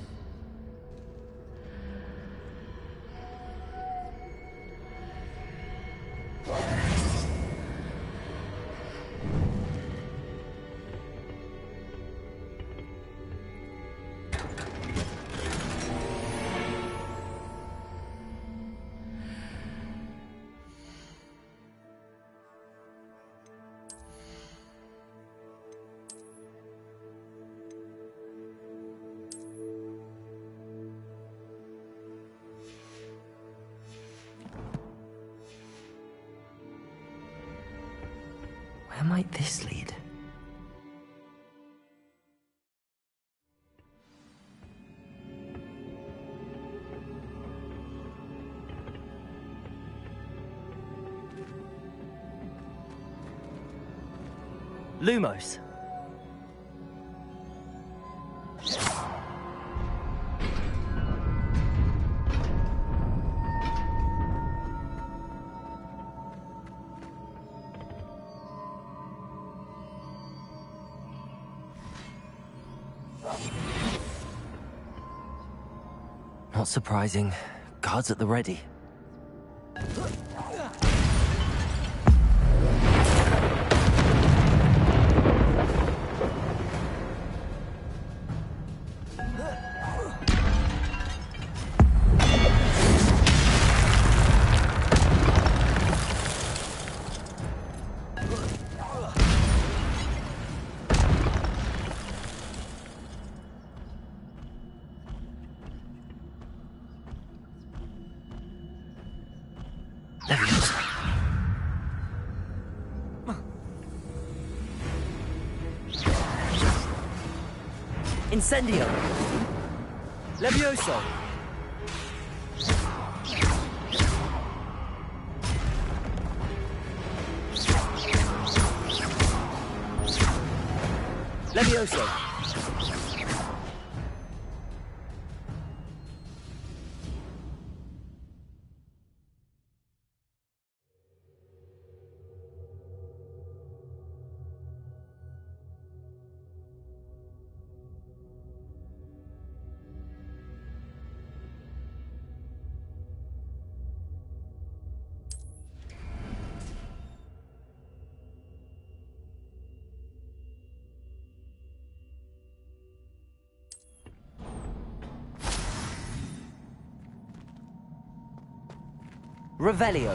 Where might this lead? Lumos. Not surprising. Guards at the ready. Incendio! Levioso! Levioso! Revelio.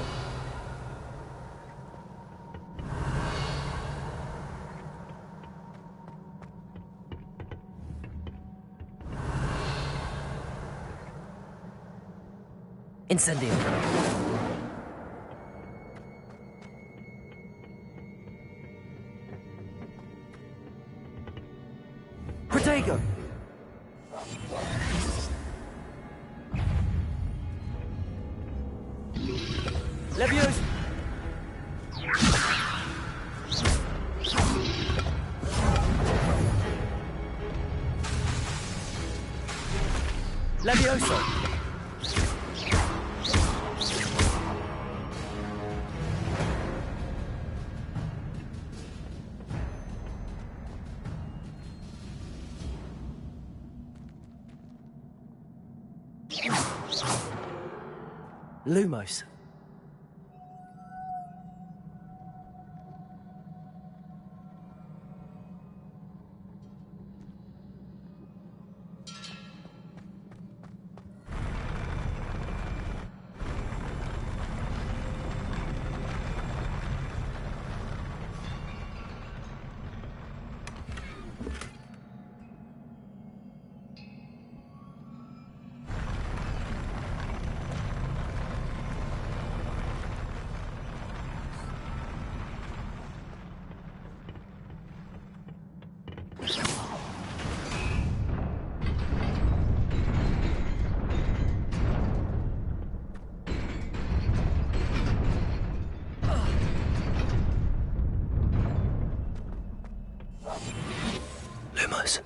Incendio. Protego. Levioso! Levioso! Lumos. Lumos.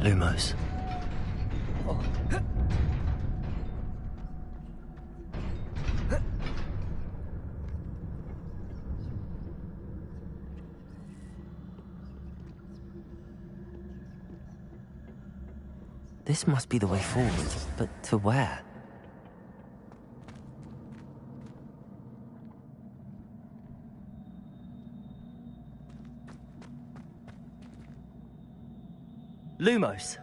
Lumos. This must be the way forward, but to where? Lumos.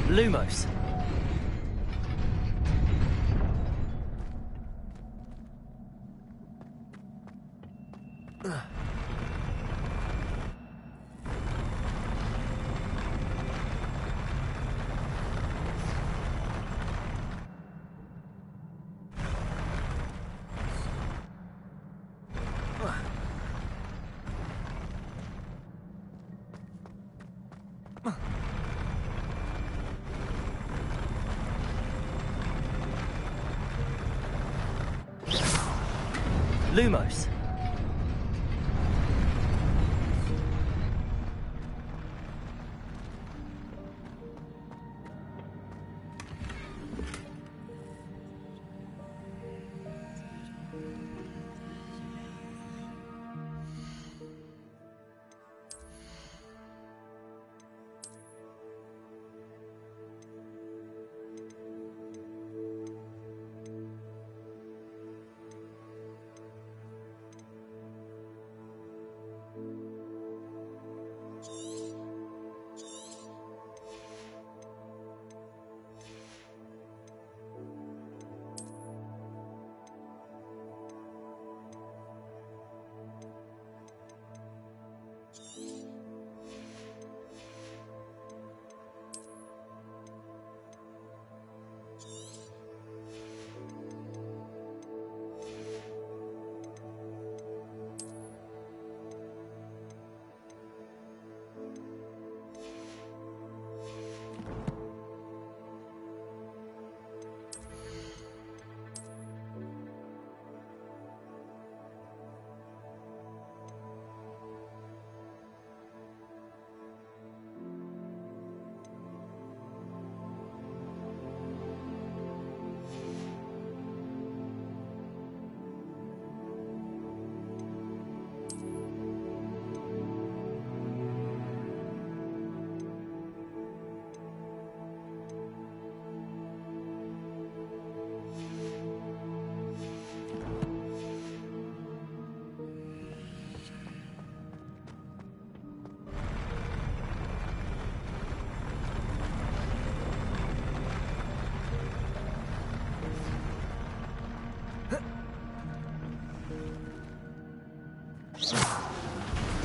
Lumos. Lumos.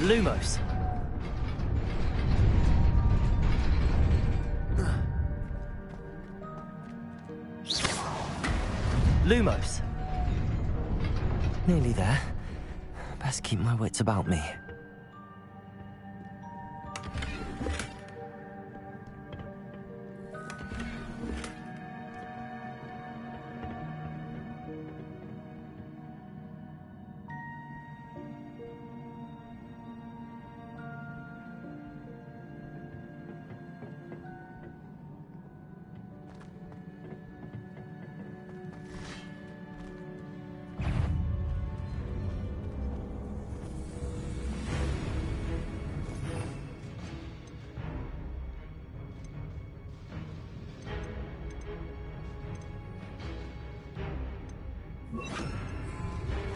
Lumos. Lumos. Nearly there. Best keep my wits about me.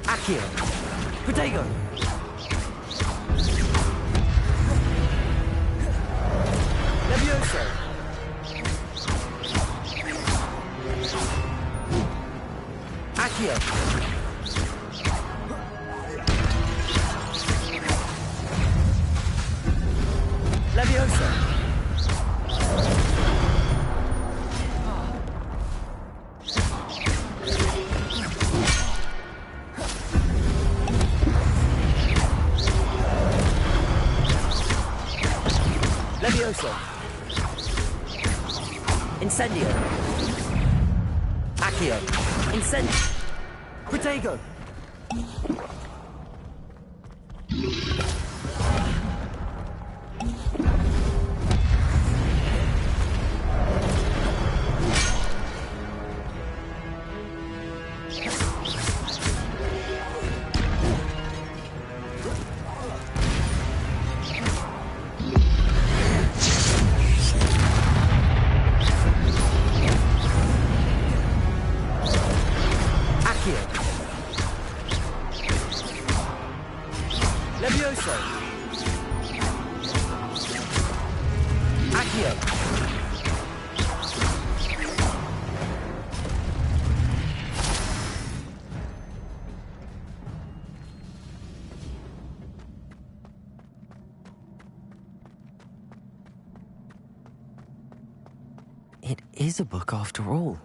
Accio. Protego. Levioso. Accio. Levioso. Levioso. Incendio. Accio. Incendio. Protego. Levioso. Accio. It is a book after all.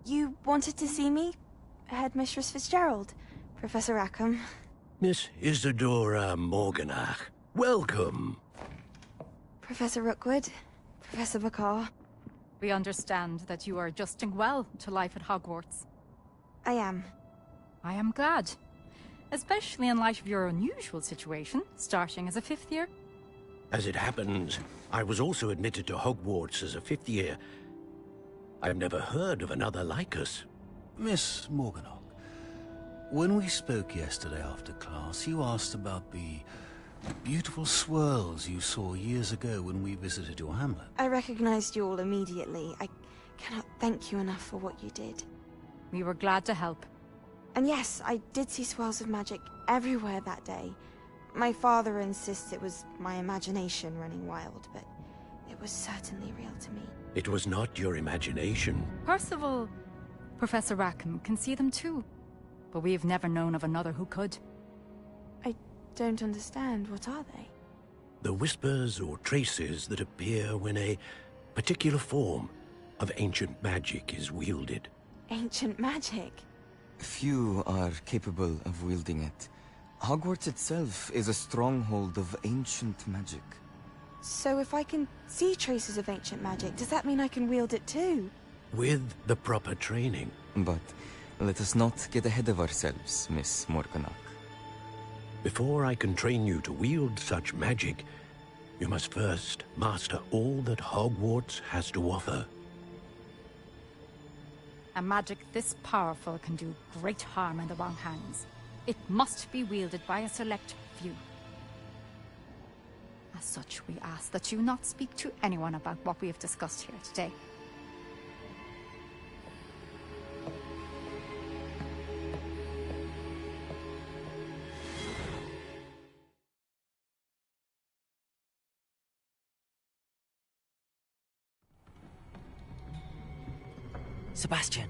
You wanted to see me? Headmistress Fitzgerald, Professor Rackham. Miss Isadora Morganach, welcome. Professor Rookwood, Professor Bakar. We understand that you are adjusting well to life at Hogwarts. I am. I am glad. Especially in light of your unusual situation, starting as a 5th year. As it happens, I was also admitted to Hogwarts as a 5th year. I've never heard of another like us. Miss Morganach, when we spoke yesterday after class, you asked about the beautiful swirls you saw years ago when we visited your hamlet. I recognized you all immediately. I cannot thank you enough for what you did. We were glad to help. And yes, I did see swirls of magic everywhere that day. My father insists it was my imagination running wild, but it was certainly real to me. It was not your imagination. Percival, Professor Rackham can see them too. But we have never known of another who could. I don't understand. What are they? The whispers or traces that appear when a particular form of ancient magic is wielded. Ancient magic? Few are capable of wielding it. Hogwarts itself is a stronghold of ancient magic. So if I can see traces of ancient magic, does that mean I can wield it too? With the proper training. But let us not get ahead of ourselves, Miss Morganach. Before I can train you to wield such magic, you must first master all that Hogwarts has to offer. A magic this powerful can do great harm in the wrong hands. It must be wielded by a select few. As such, we ask that you not speak to anyone about what we have discussed here today. Sebastian.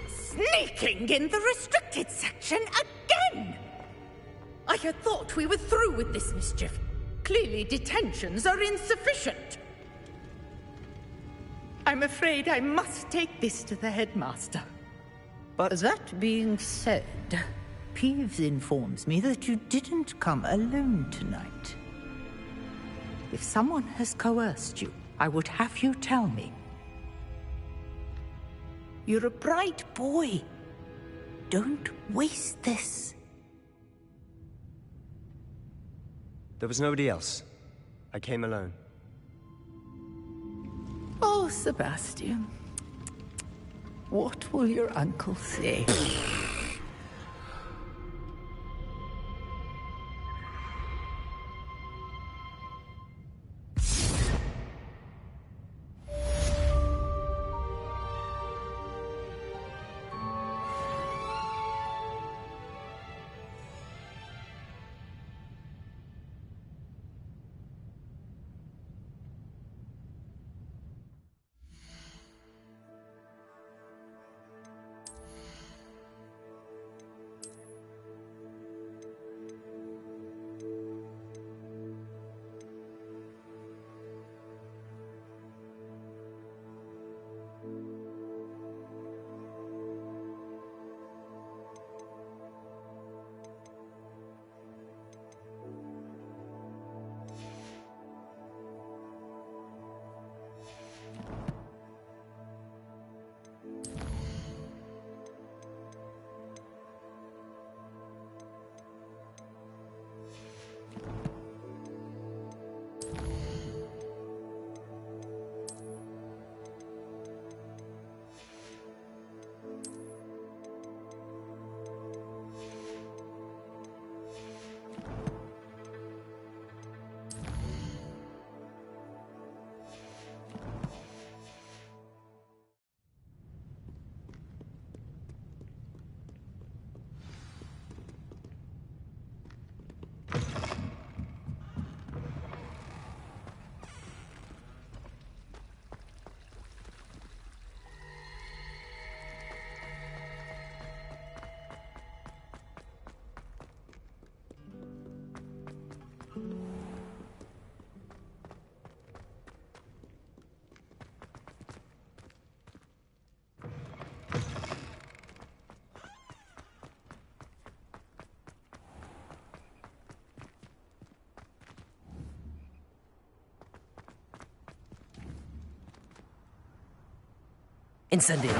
Sneaking in the restricted section again! I had thought we were through with this mischief. Clearly detentions are insufficient. I'm afraid I must take this to the headmaster. But that being said, Peeves informs me that you didn't come alone tonight. If someone has coerced you, I would have you tell me. You're a bright boy. Don't waste this. There was nobody else. I came alone. Oh, Sebastian. What will your uncle say? Incendio!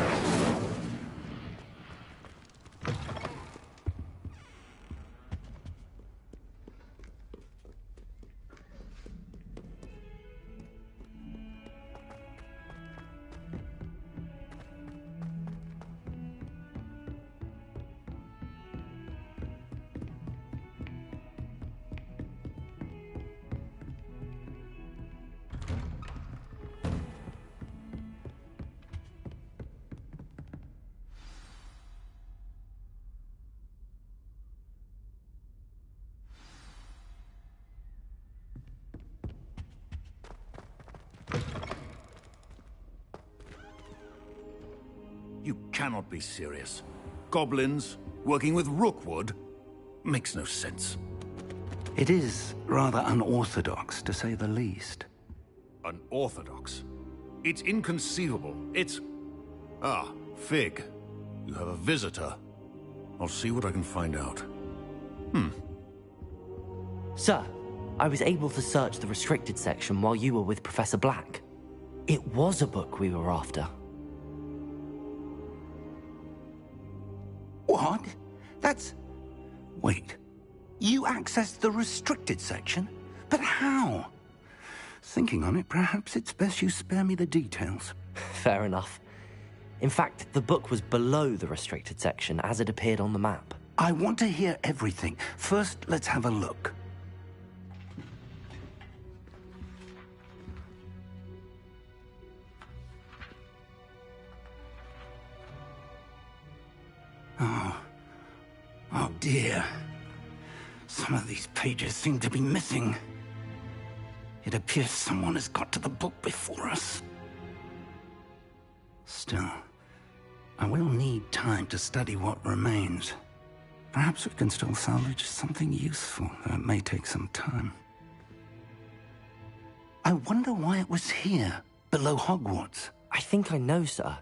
You cannot be serious. Goblins working with Rookwood? Makes no sense. It is rather unorthodox, to say the least. Unorthodox? It's inconceivable. It's... Ah, Fig. You have a visitor. I'll see what I can find out. Sir, I was able to search the restricted section while you were with Professor Black. It was a book we were after. What? That's... Wait. You accessed the restricted section? But how? Thinking on it, perhaps it's best you spare me the details. Fair enough. In fact, the book was below the restricted section as it appeared on the map. I want to hear everything. First, let's have a look. Oh dear. Some of these pages seem to be missing. It appears someone has got to the book before us. Still, I will need time to study what remains. Perhaps we can still salvage something useful, though it may take some time. I wonder why it was here, below Hogwarts. I think I know, sir.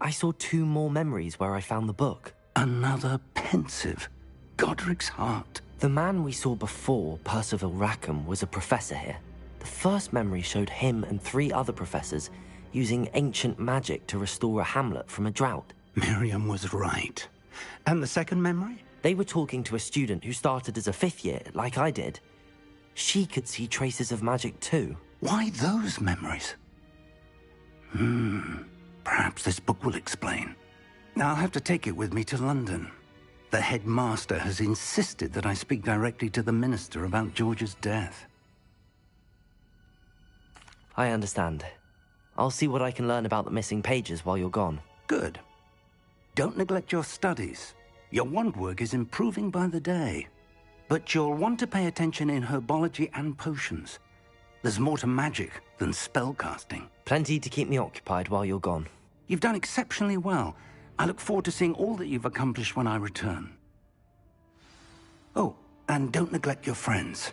I saw 2 more memories where I found the book. Another pensive. Godric's heart. The man we saw before, Percival Rackham, was a professor here. The first memory showed him and 3 other professors using ancient magic to restore a hamlet from a drought. Miriam was right. And the second memory? They were talking to a student who started as a 5th year, like I did. She could see traces of magic too. Why those memories? Perhaps this book will explain. Now I'll have to take it with me to London. The headmaster has insisted that I speak directly to the minister about George's death. I understand. I'll see what I can learn about the missing pages while you're gone. Good. Don't neglect your studies. Your wand work is improving by the day. But you'll want to pay attention in herbology and potions. There's more to magic than spellcasting. Plenty to keep me occupied while you're gone. You've done exceptionally well. I look forward to seeing all that you've accomplished when I return. Oh, and don't neglect your friends.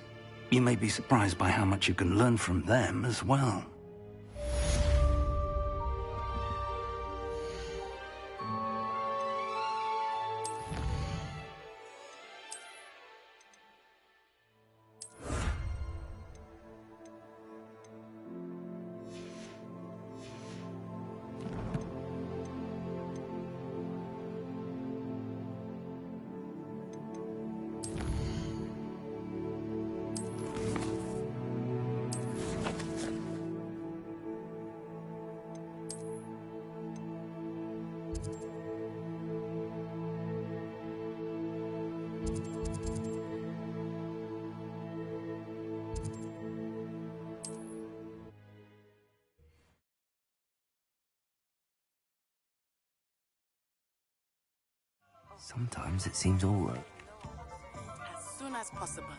You may be surprised by how much you can learn from them as well. Sometimes it seems all right. As soon as possible.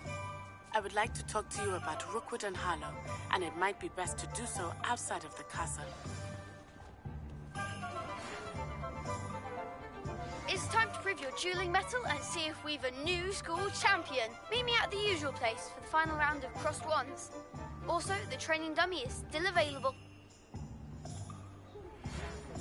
I would like to talk to you about Rookwood and Harlow, and it might be best to do so outside of the castle. It's time to prove your dueling mettle and see if we've a new school champion. Meet me at the usual place for the final round of crossed wands. Also, the training dummy is still available.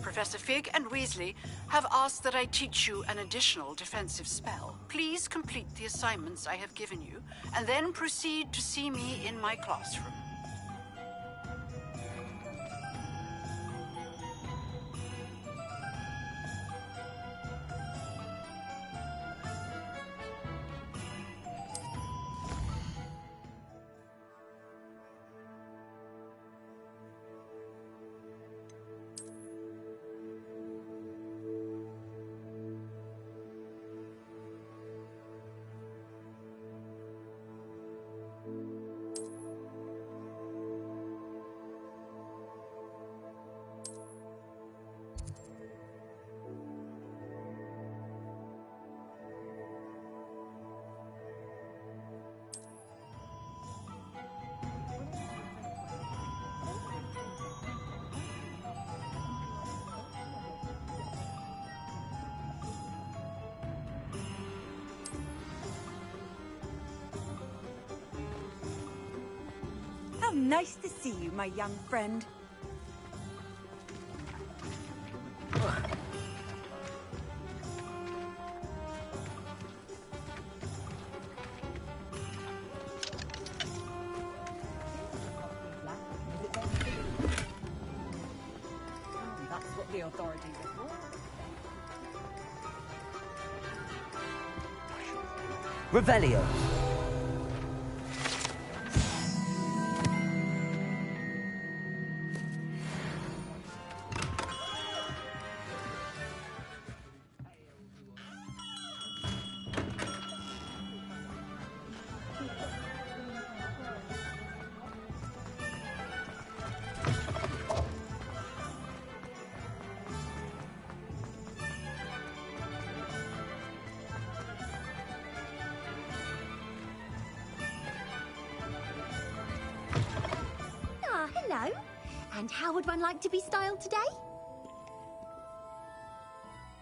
Professor Fig and Weasley have asked that I teach you an additional defensive spell. Please complete the assignments I have given you, and then proceed to see me in my classroom. nice to see you, my young friend. That's what the authorities are for. Revelio. Ah, hello. And how would one like to be styled today?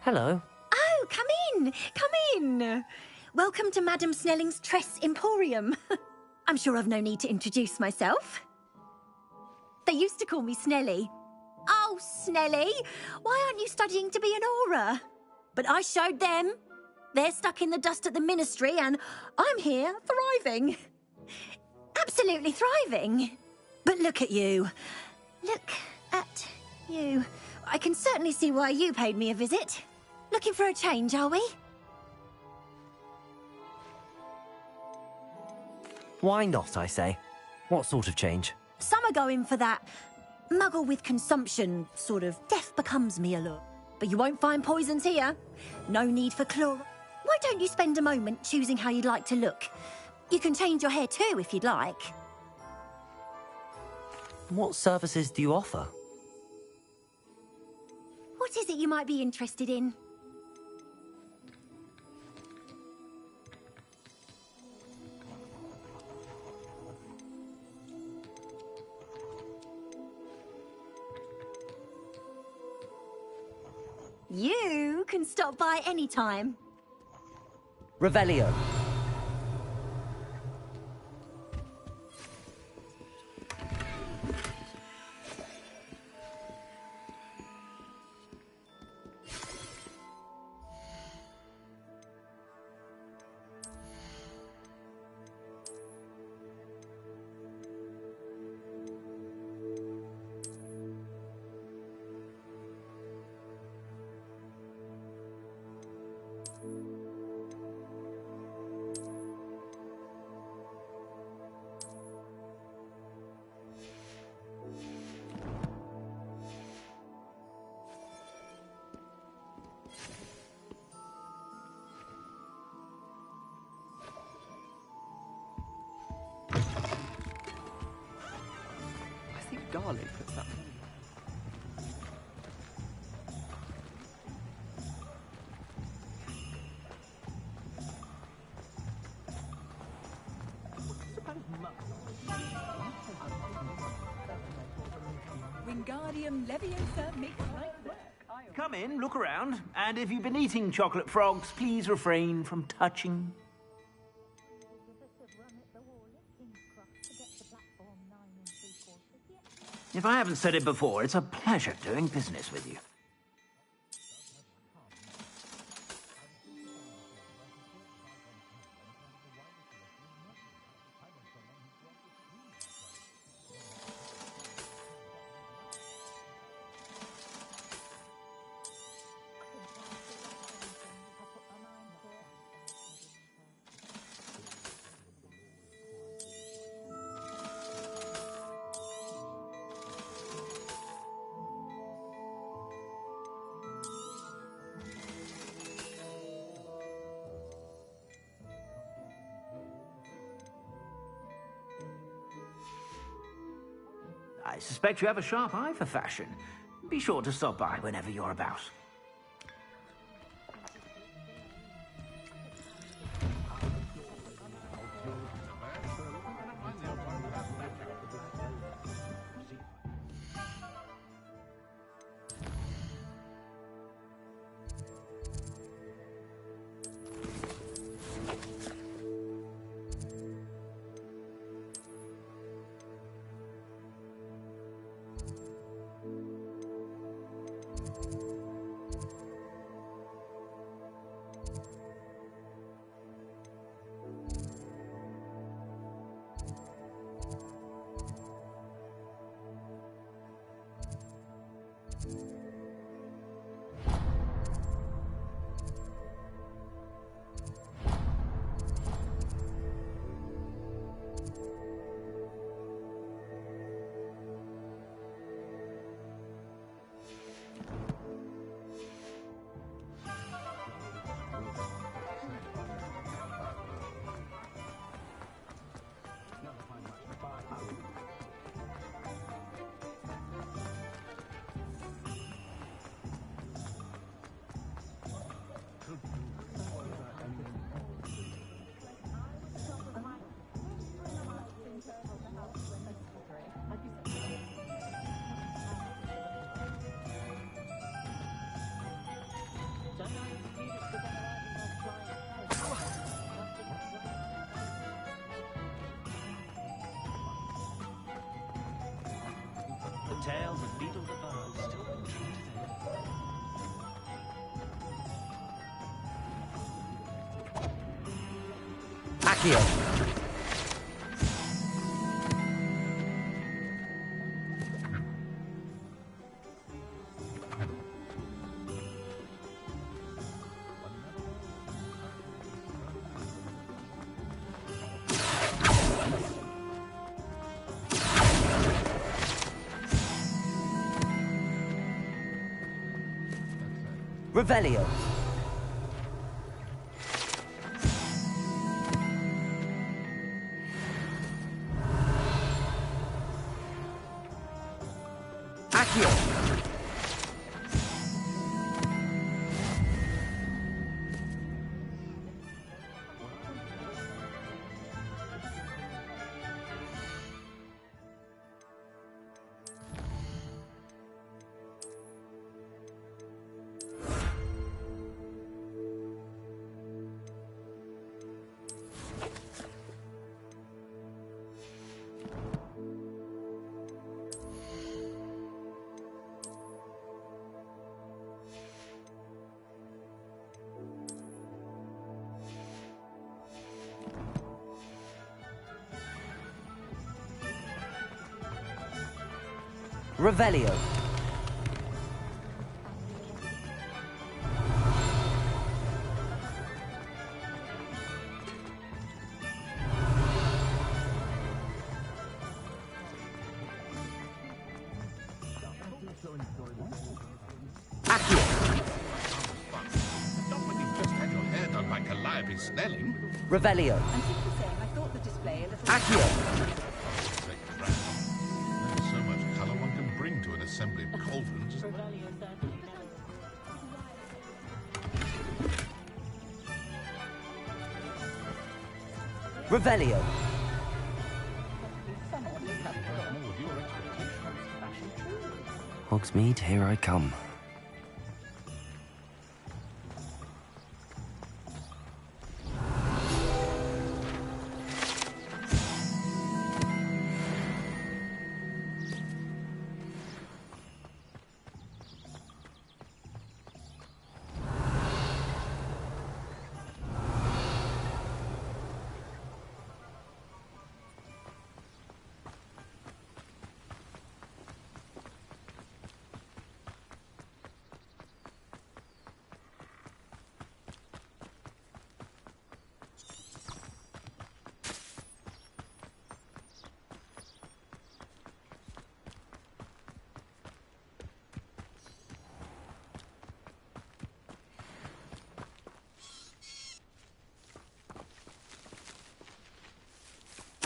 Hello. Oh, come in! Come in! Welcome to Madame Snelling's Tress Emporium. I'm sure I've no need to introduce myself. They used to call me Snelly. Oh, Snelly! Why aren't you studying to be an aura? But I showed them. They're stuck in the dust at the Ministry, and I'm here, thriving. Absolutely thriving. But look at you. Look at you. I can certainly see why you paid me a visit. Looking for a change, are we? Why not, I say? What sort of change? Some are going for that muggle with consumption, sort of death becomes me a look. But you won't find poisons here. No need for chlor. Why don't you spend a moment choosing how you'd like to look? You can change your hair too if you'd like. What services do you offer? What is it you might be interested in? You can stop by any time. Revelio. I think Garlic puts that. Wingardium Leviosa makes light work. Come in, look around, and if you've been eating chocolate frogs, please refrain from touching. If I haven't said it before, it's a pleasure doing business with you. I suspect you have a sharp eye for fashion. Be sure to stop by whenever you're about. tales of Beetle the Bird still ring true today. Accio! Revelio. Accio. Revelio. Accio. Not when you've just had your hair done by Calliope Snelling. Revelio. I'm simply saying I thought the display a little... Accio. There's so much colour one can bring to an assembly of cauldrons. Revelio. Hogsmeade, here I come.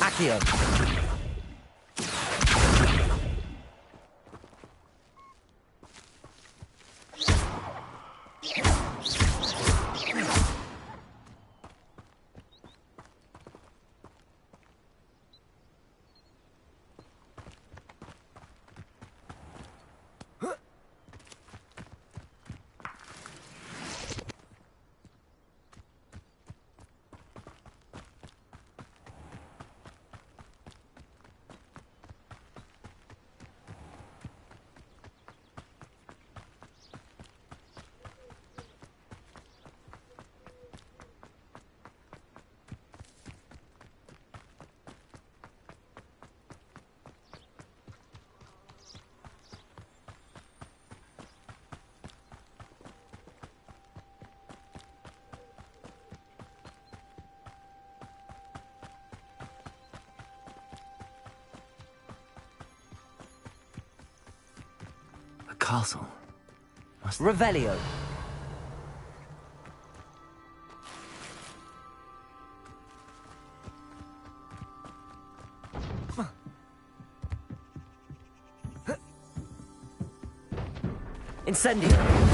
Accio. Castle. Revelio. Incendio.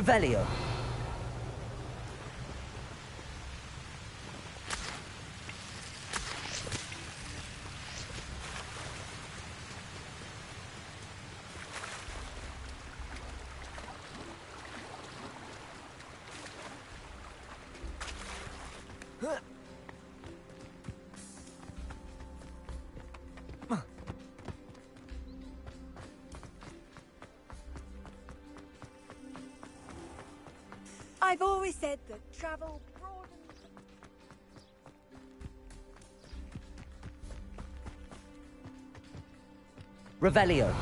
Revelio. I've always said that travel broadens. Revelio.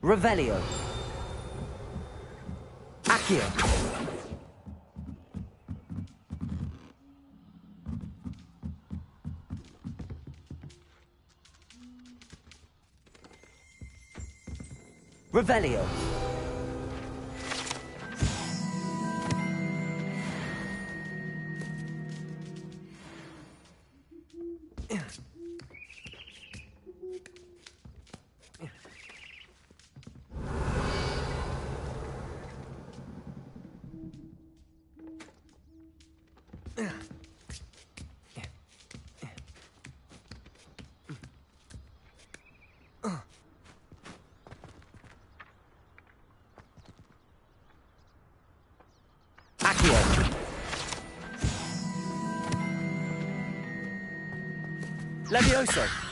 Revelio. Accio. Revelio. Levioso.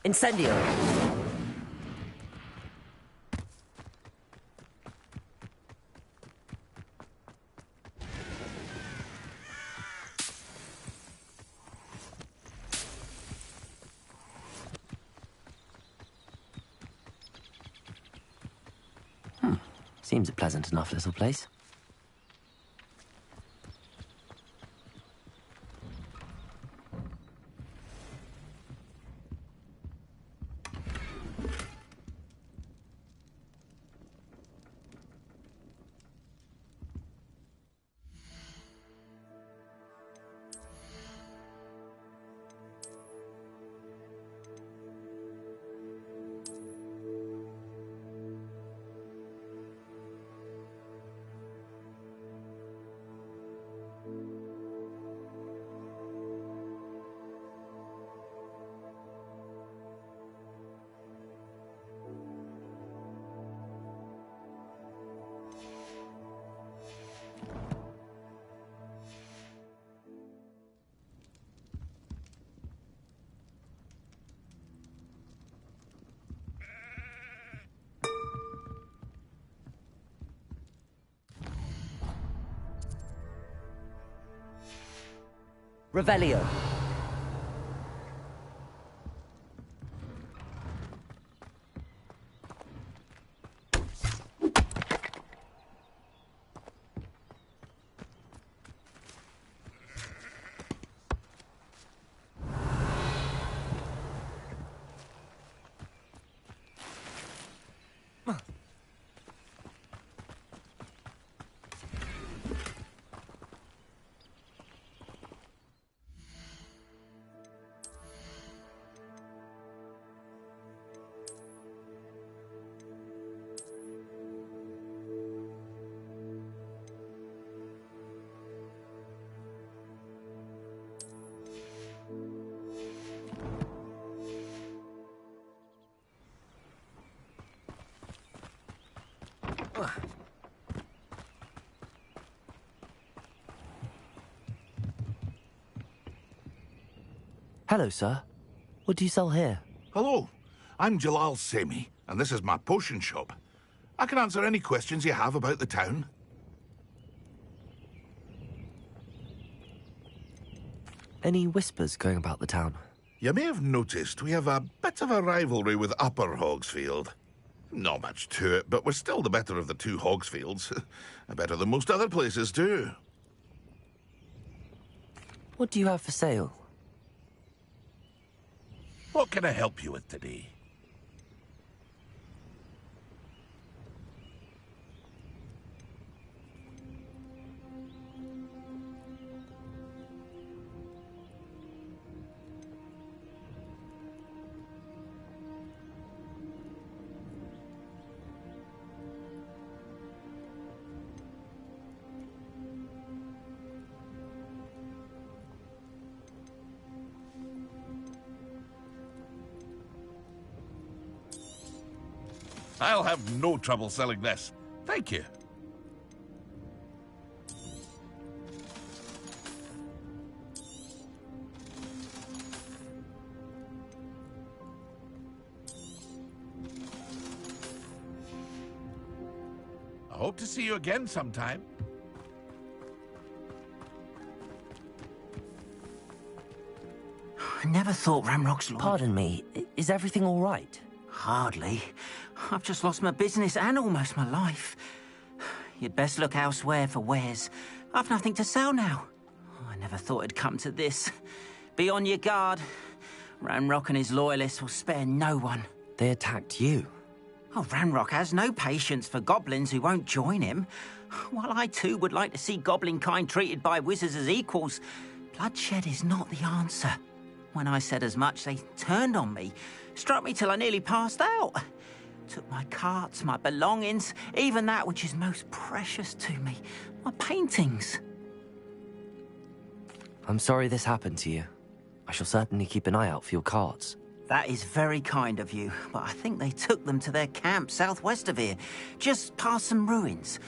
Incendio! Seems a pleasant enough little place. Revelio. Hello, sir. What do you sell here? Hello, I'm Jalal Semi, and this is my potion shop. I can answer any questions you have about the town. Any whispers going about the town? You may have noticed we have a bit of a rivalry with Upper Hogsfield. Not much to it, but we're still the better of the two Hogsfields. Better than most other places, too. What do you have for sale? What can I help you with today? I'll have no trouble selling this. Thank you. I hope to see you again sometime. I never thought Ramrock's loyal. Pardon me, is everything all right? Hardly. I've just lost my business and almost my life. You'd best look elsewhere for wares. I've nothing to sell now. I never thought it'd come to this. Be on your guard. Ramrock and his loyalists will spare no one. They attacked you? Oh, Ramrock has no patience for goblins who won't join him. While I too would like to see goblin kind treated by wizards as equals, bloodshed is not the answer. When I said as much, they turned on me, struck me till I nearly passed out. Took my carts, my belongings, even that which is most precious to me, my paintings. I'm sorry this happened to you. I shall certainly keep an eye out for your carts. That is very kind of you, but I think they took them to their camp southwest of here, just past some ruins.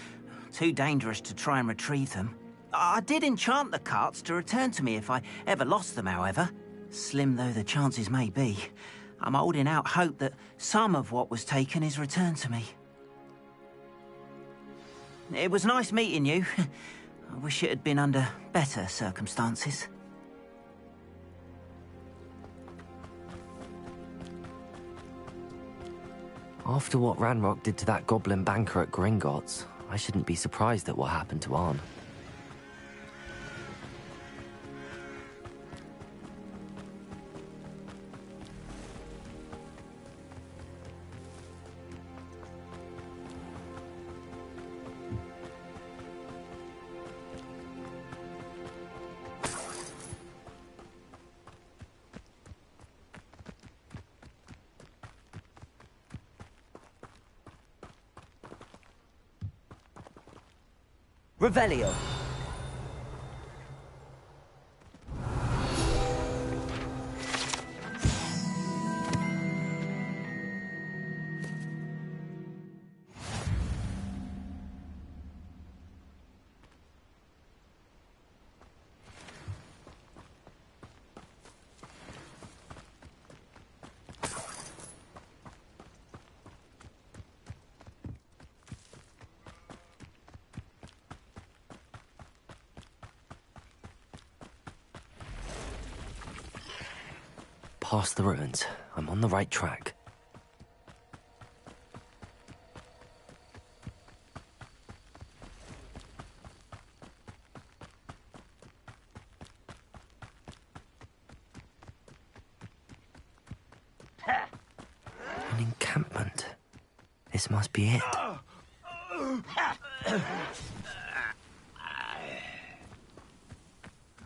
Too dangerous to try and retrieve them. I did enchant the carts to return to me if I ever lost them, however. Slim though the chances may be, I'm holding out hope that some of what was taken is returned to me. It was nice meeting you. I wish it had been under better circumstances. After what Ranrock did to that goblin banker at Gringotts, I shouldn't be surprised at what happened to Arn. Revelio. Past the ruins. I'm on the right track. An encampment. This must be it.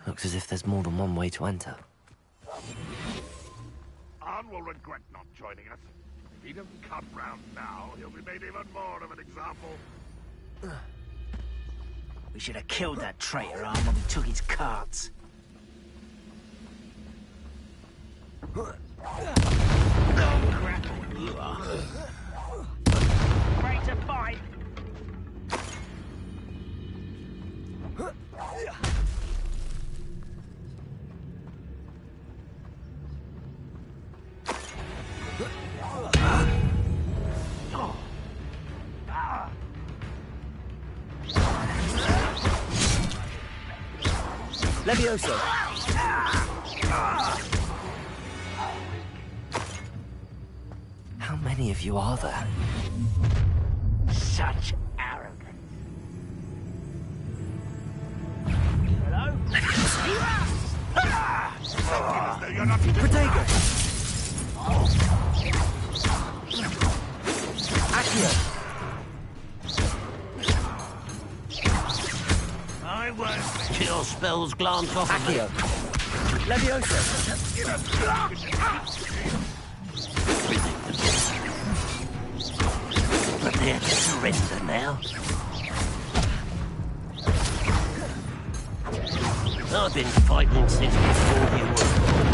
Looks as if there's more than one way to enter. Arn will regret not joining us. If he doesn't come round now, he'll be made even more of an example. We should have killed that traitor Arn when we took his carts. Great to fight. Levioso. How many of you are there? Such arrogance. Hello? Protego. Accio. I won't. Your spells glance off of me. Accio. Levioso. Prepare to surrender now. I've been fighting since before you were born.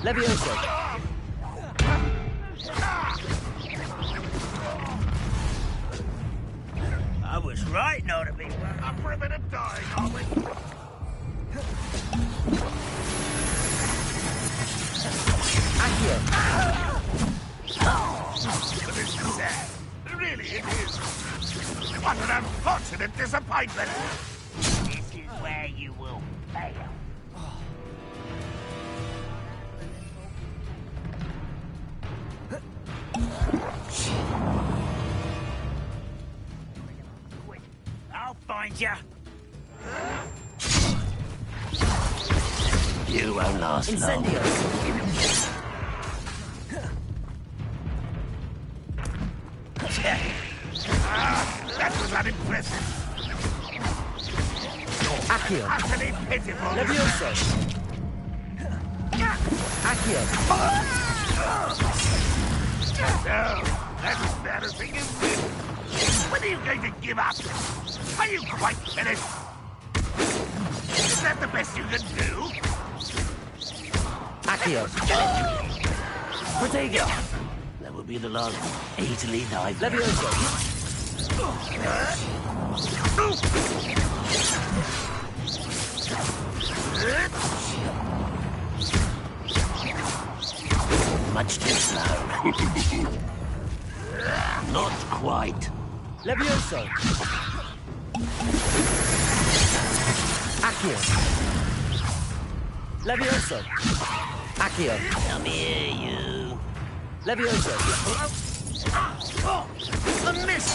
Levioso. I was right not to be worried. Up for a bit of dying, are we? Accio. This is sad. Really, it is. What an unfortunate disappointment. This is where you will fail. I'll find you. You won't last long. Incendio. That was unimpressive. Accio. Utterly pitiful. Levioso. Accio. No, that's embarrassing, isn't it? When are you going to give up? Are you quite finished? Is that the best you can do? Accio. Protego. That will be the last easily dive. Levioso. Not quite. Levioso! Accio! Levioso! Accio! Come here, you. Levioso! A miss!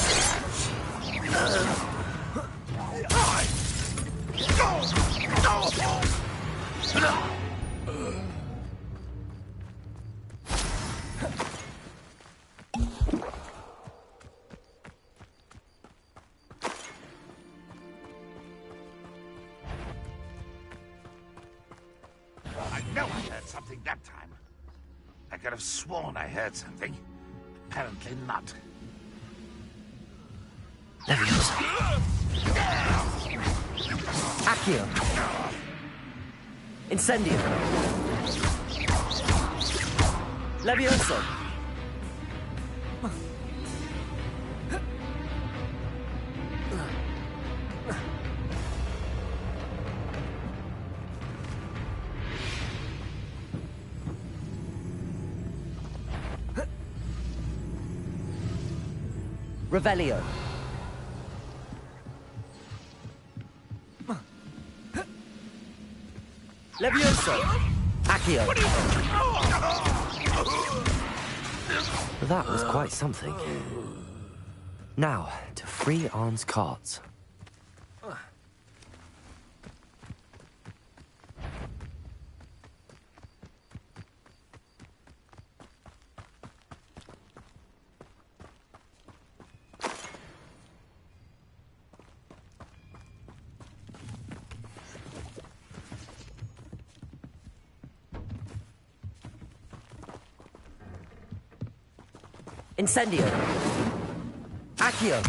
I know I heard something that time. I could have sworn I heard something. Apparently not. Accio! Incendio! Levioso! Revelio! Levioso! Accio! That was quite something. Now, to free Arn's carts. Incendio! Accio!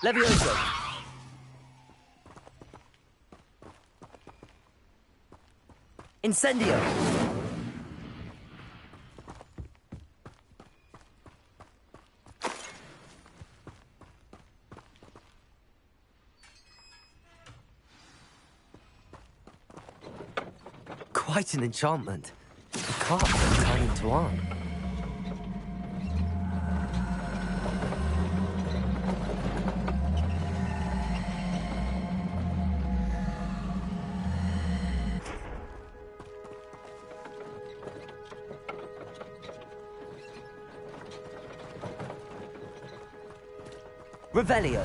Levioso! Incendio! Quite an enchantment. The cart can turn into Arn. Revelio!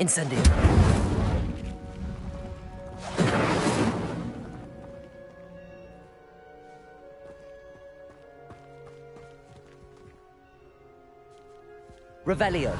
Incendio! Revelio!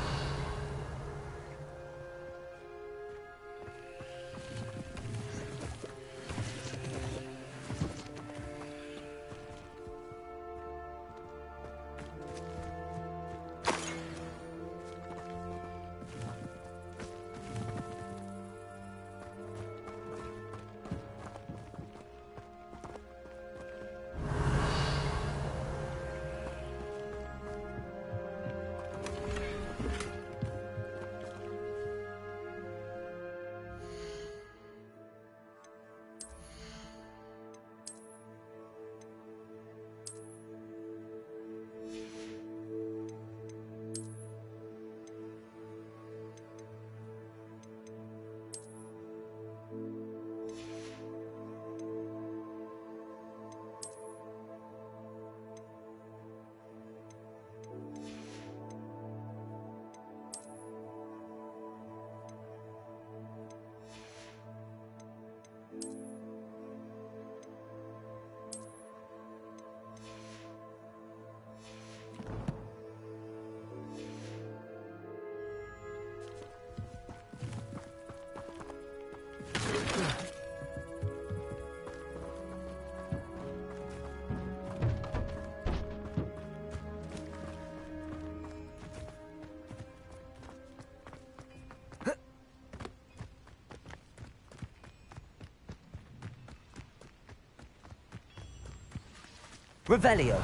Revelio.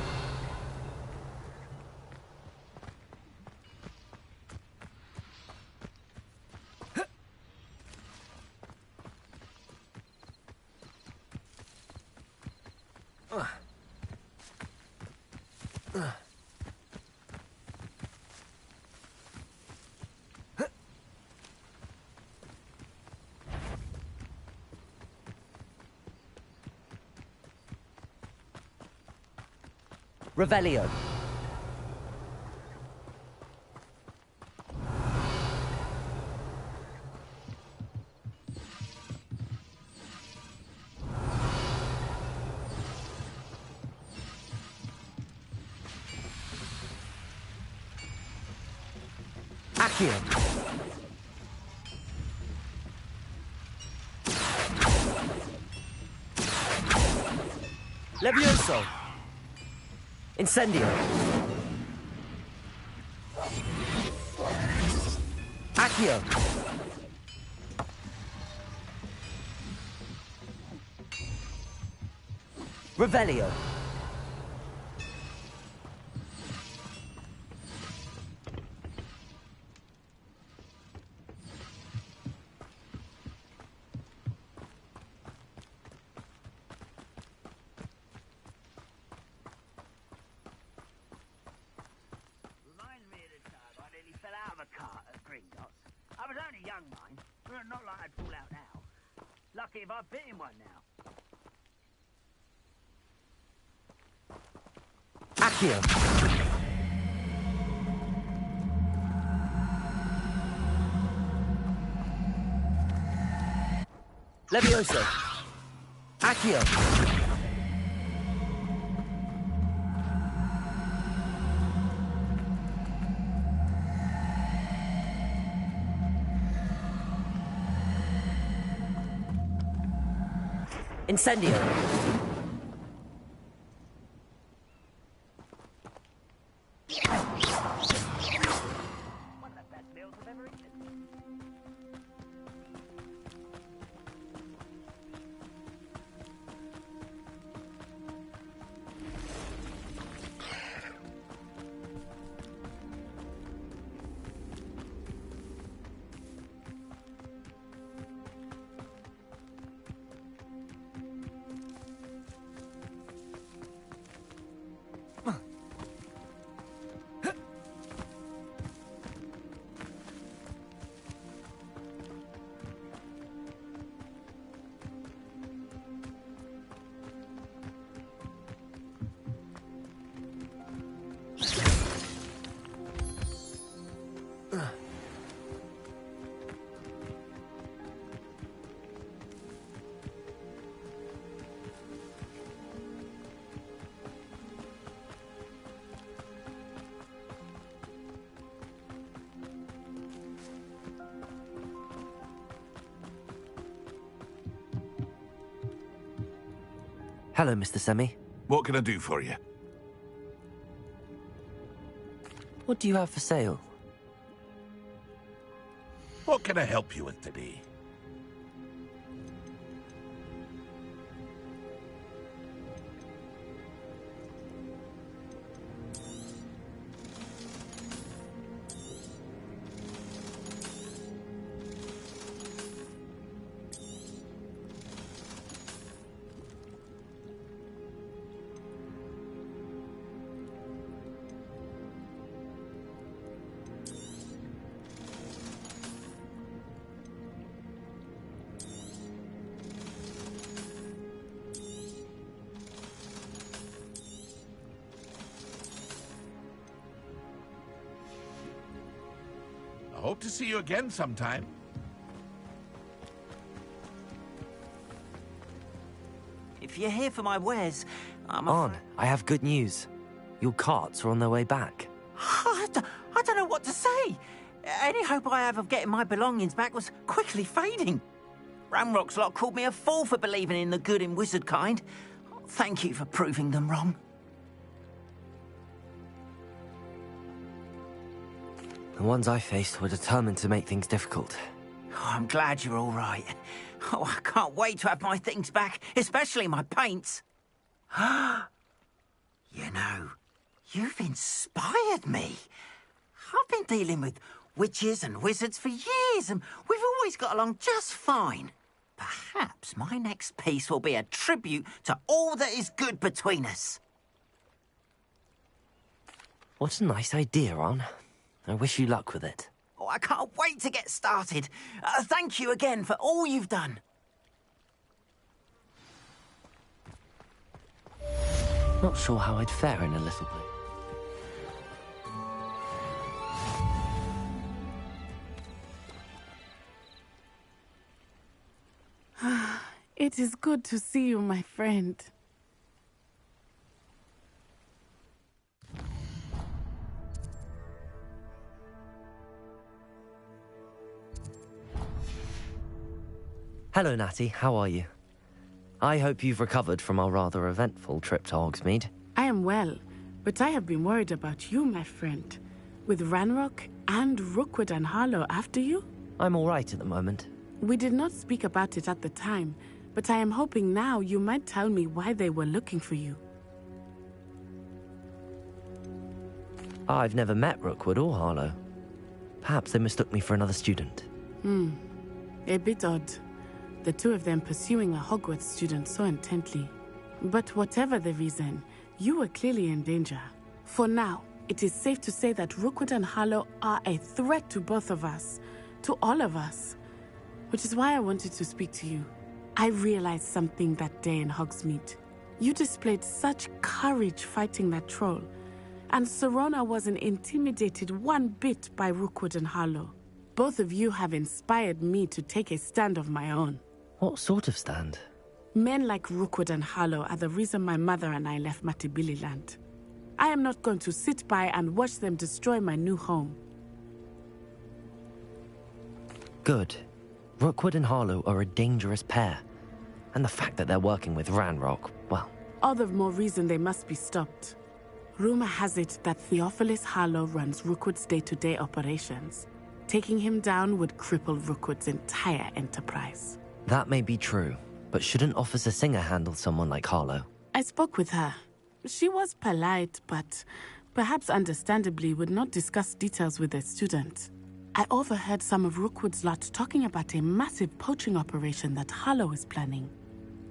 Revelio. Accio. Levioso. Incendio. Accio. Revelio. I was only young, mind. Not like I'd fall out now. Lucky if I bit in one now. Accio. Levioso. Accio. Incendio. One of the best meals I've ever eaten. Hello, Mr. Semi. What can I do for you? What do you have for sale? What can I help you with today? I hope to see you again sometime. If you're here for my wares, On, I have good news. Your carts are on their way back. I don't know what to say. Any hope I have of getting my belongings back was quickly fading. Ramrock's lot called me a fool for believing in the good in wizard kind. Thank you for proving them wrong. The ones I faced were determined to make things difficult. Oh, I'm glad you're all right. Oh, I can't wait to have my things back, especially my paints. You know, you've inspired me. I've been dealing with witches and wizards for years, and we've always got along just fine. Perhaps my next piece will be a tribute to all that is good between us. What a nice idea, Ron. I wish you luck with it. Oh, I can't wait to get started. Thank you again for all you've done. Not sure how I'd fare in a little place. It is good to see you, my friend. Hello, Natty. How are you? I hope you've recovered from our rather eventful trip to Hogsmeade. I am well, but I have been worried about you, my friend. With Ranrock and Rookwood and Harlow after you? I'm all right at the moment. We did not speak about it at the time, but I am hoping now you might tell me why they were looking for you. I've never met Rookwood or Harlow. Perhaps they mistook me for another student. A bit odd. The two of them pursuing a Hogwarts student so intently. But whatever the reason, you were clearly in danger. For now, it is safe to say that Rookwood and Harlow are a threat to both of us. To all of us. Which is why I wanted to speak to you. I realized something that day in Hogsmeade. You displayed such courage fighting that troll. And Serona wasn't intimidated one bit by Rookwood and Harlow. Both of you have inspired me to take a stand of my own. What sort of stand? Men like Rookwood and Harlow are the reason my mother and I left Matibili Land. I am not going to sit by and watch them destroy my new home. Good. Rookwood and Harlow are a dangerous pair. And the fact that they're working with Ranrock, well... All the more reason they must be stopped. Rumor has it that Theophilus Harlow runs Rookwood's day-to-day operations. Taking him down would cripple Rookwood's entire enterprise. That may be true, but shouldn't Officer Singer handle someone like Harlow? I spoke with her. She was polite, but perhaps understandably would not discuss details with a student. I overheard some of Rookwood's lot talking about a massive poaching operation that Harlow is planning.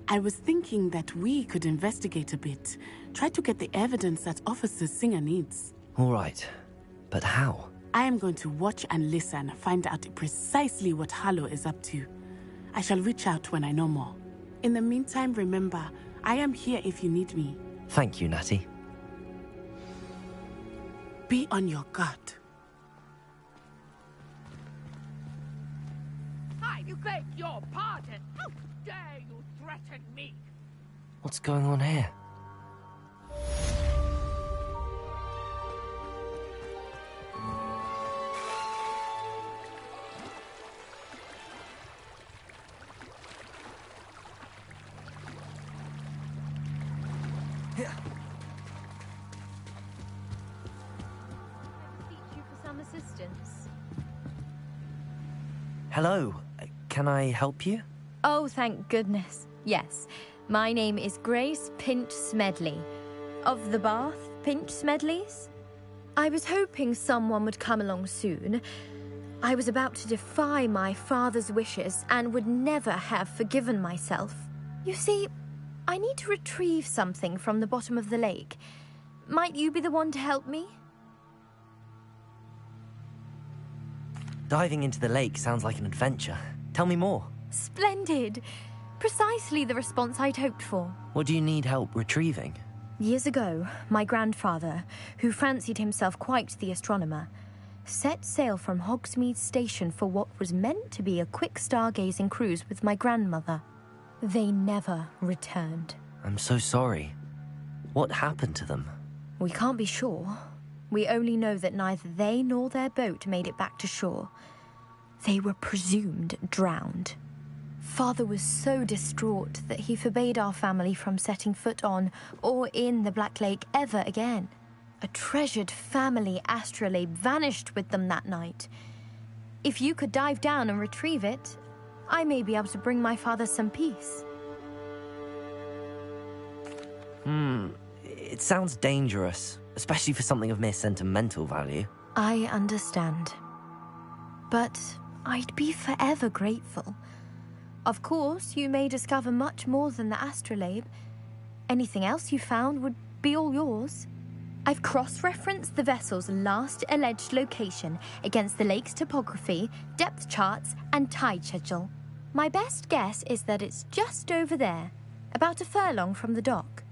I was thinking that we could investigate a bit, try to get the evidence that Officer Singer needs. All right, but how? I am going to watch and listen, find out precisely what Harlow is up to. I shall reach out when I know more. In the meantime, remember, I am here if you need me. Thank you, Natty. Be on your guard. I beg your pardon. How dare you threaten me? What's going on here? Hello. Can I help you? Oh, thank goodness. Yes. My name is Grace Pinch Smedley. Of the Bath Pinch Smedleys? I was hoping someone would come along soon. I was about to defy my father's wishes and would never have forgiven myself. You see, I need to retrieve something from the bottom of the lake. Might you be the one to help me? Diving into the lake sounds like an adventure. Tell me more. Splendid. Precisely the response I'd hoped for. What do you need help retrieving? Years ago, my grandfather, who fancied himself quite the astronomer, set sail from Hogsmeade Station for what was meant to be a quick stargazing cruise with my grandmother. They never returned. I'm so sorry. What happened to them? We can't be sure. We only know that neither they nor their boat made it back to shore. They were presumed drowned. Father was so distraught that he forbade our family from setting foot on or in the Black Lake ever again. A treasured family astrolabe vanished with them that night. If you could dive down and retrieve it, I may be able to bring my father some peace. It sounds dangerous, especially for something of mere sentimental value. I understand. But I'd be forever grateful. Of course, you may discover much more than the astrolabe. Anything else you found would be all yours. I've cross-referenced the vessel's last alleged location against the lake's topography, depth charts, and tide schedule. My best guess is that it's just over there, about a furlong from the dock.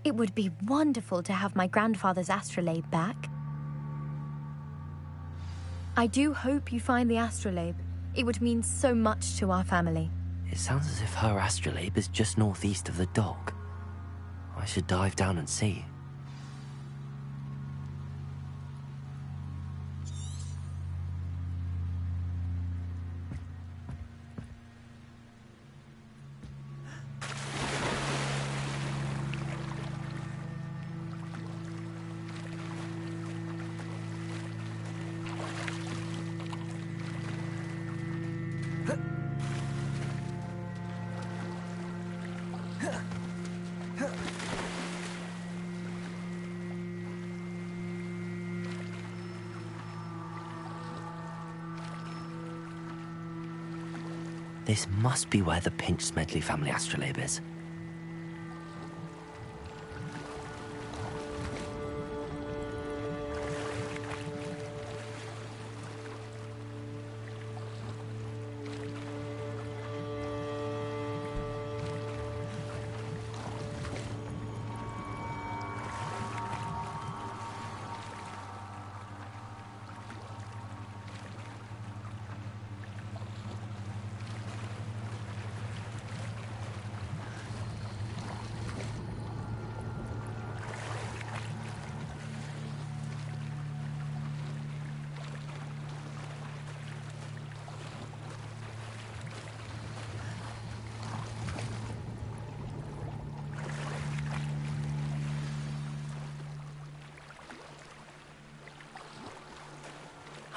It would be wonderful to have my grandfather's astrolabe back. I do hope you find the astrolabe. It would mean so much to our family. It sounds as if her astrolabe is just northeast of the dock. I should dive down and see. This must be where the Pinch-Smedley family astrolabe is.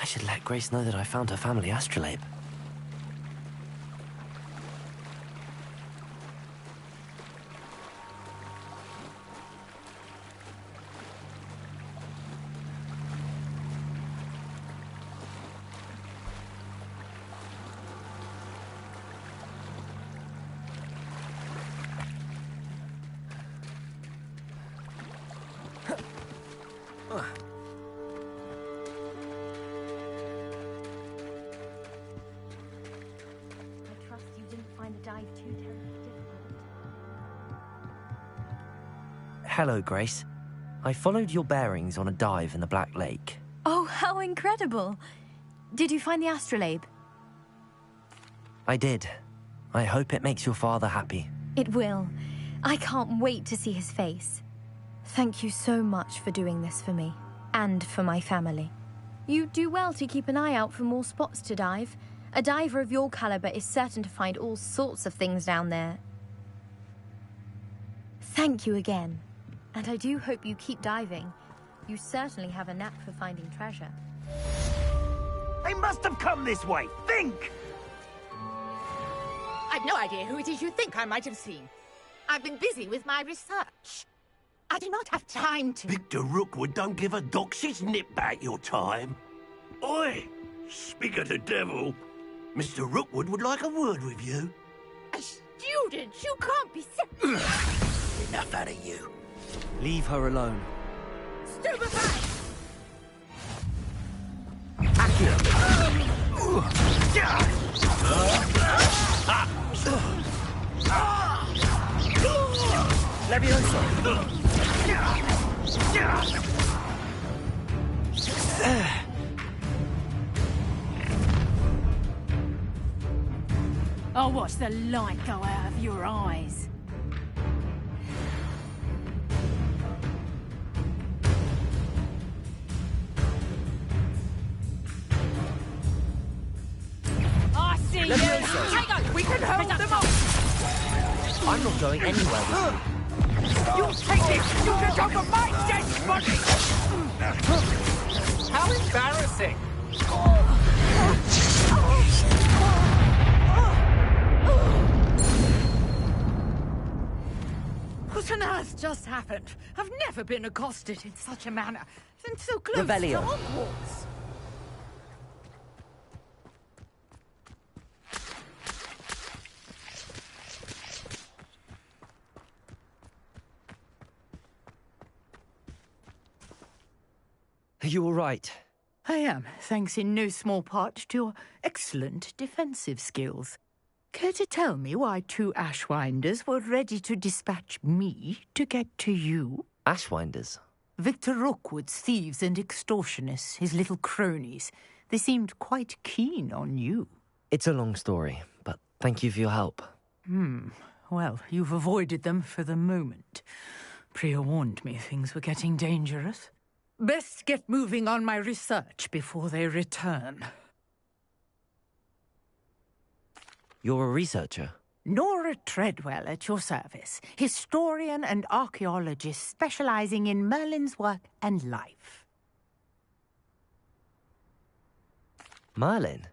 I should let Grace know that I found her family astrolabe. Hello, Grace. I followed your bearings on a dive in the Black Lake. Oh, how incredible! Did you find the astrolabe? I did. I hope it makes your father happy. It will. I can't wait to see his face. Thank you so much for doing this for me, and for my family. You do well to keep an eye out for more spots to dive. A diver of your caliber is certain to find all sorts of things down there. Thank you again. And I do hope you keep diving. You certainly have a knack for finding treasure. They must have come this way. Think! I've no idea who it is you think I might have seen. I've been busy with my research. I do not have time to... Victor Rookwood don't give a doxy's nip back your time. Oi! Speak of the devil. Mr. Rookwood would like a word with you. A student? You can't be... Enough out of you. Leave her alone. Stupefy! Levioso! I'll watch the light go out of your eyes. I see you! Hang on! We can hold them off! I'm not going anywhere with you. You take it! You can go for my dead body! How embarrassing! Was What on earth just happened? I've never been accosted in such a manner. And so close Rebellion. to Hogwarts. Are you all right? I am, thanks in no small part to your excellent defensive skills. Care to tell me why 2 Ashwinders were ready to dispatch me to get to you? Ashwinders? Victor Rookwood's thieves and extortionists, his little cronies. They seemed quite keen on you. It's a long story, but thank you for your help. Well, you've avoided them for the moment. Priya warned me things were getting dangerous. Best get moving on my research before they return. You're a researcher? Nora Treadwell at your service, historian and archaeologist specializing in Merlin's work and life. Merlin?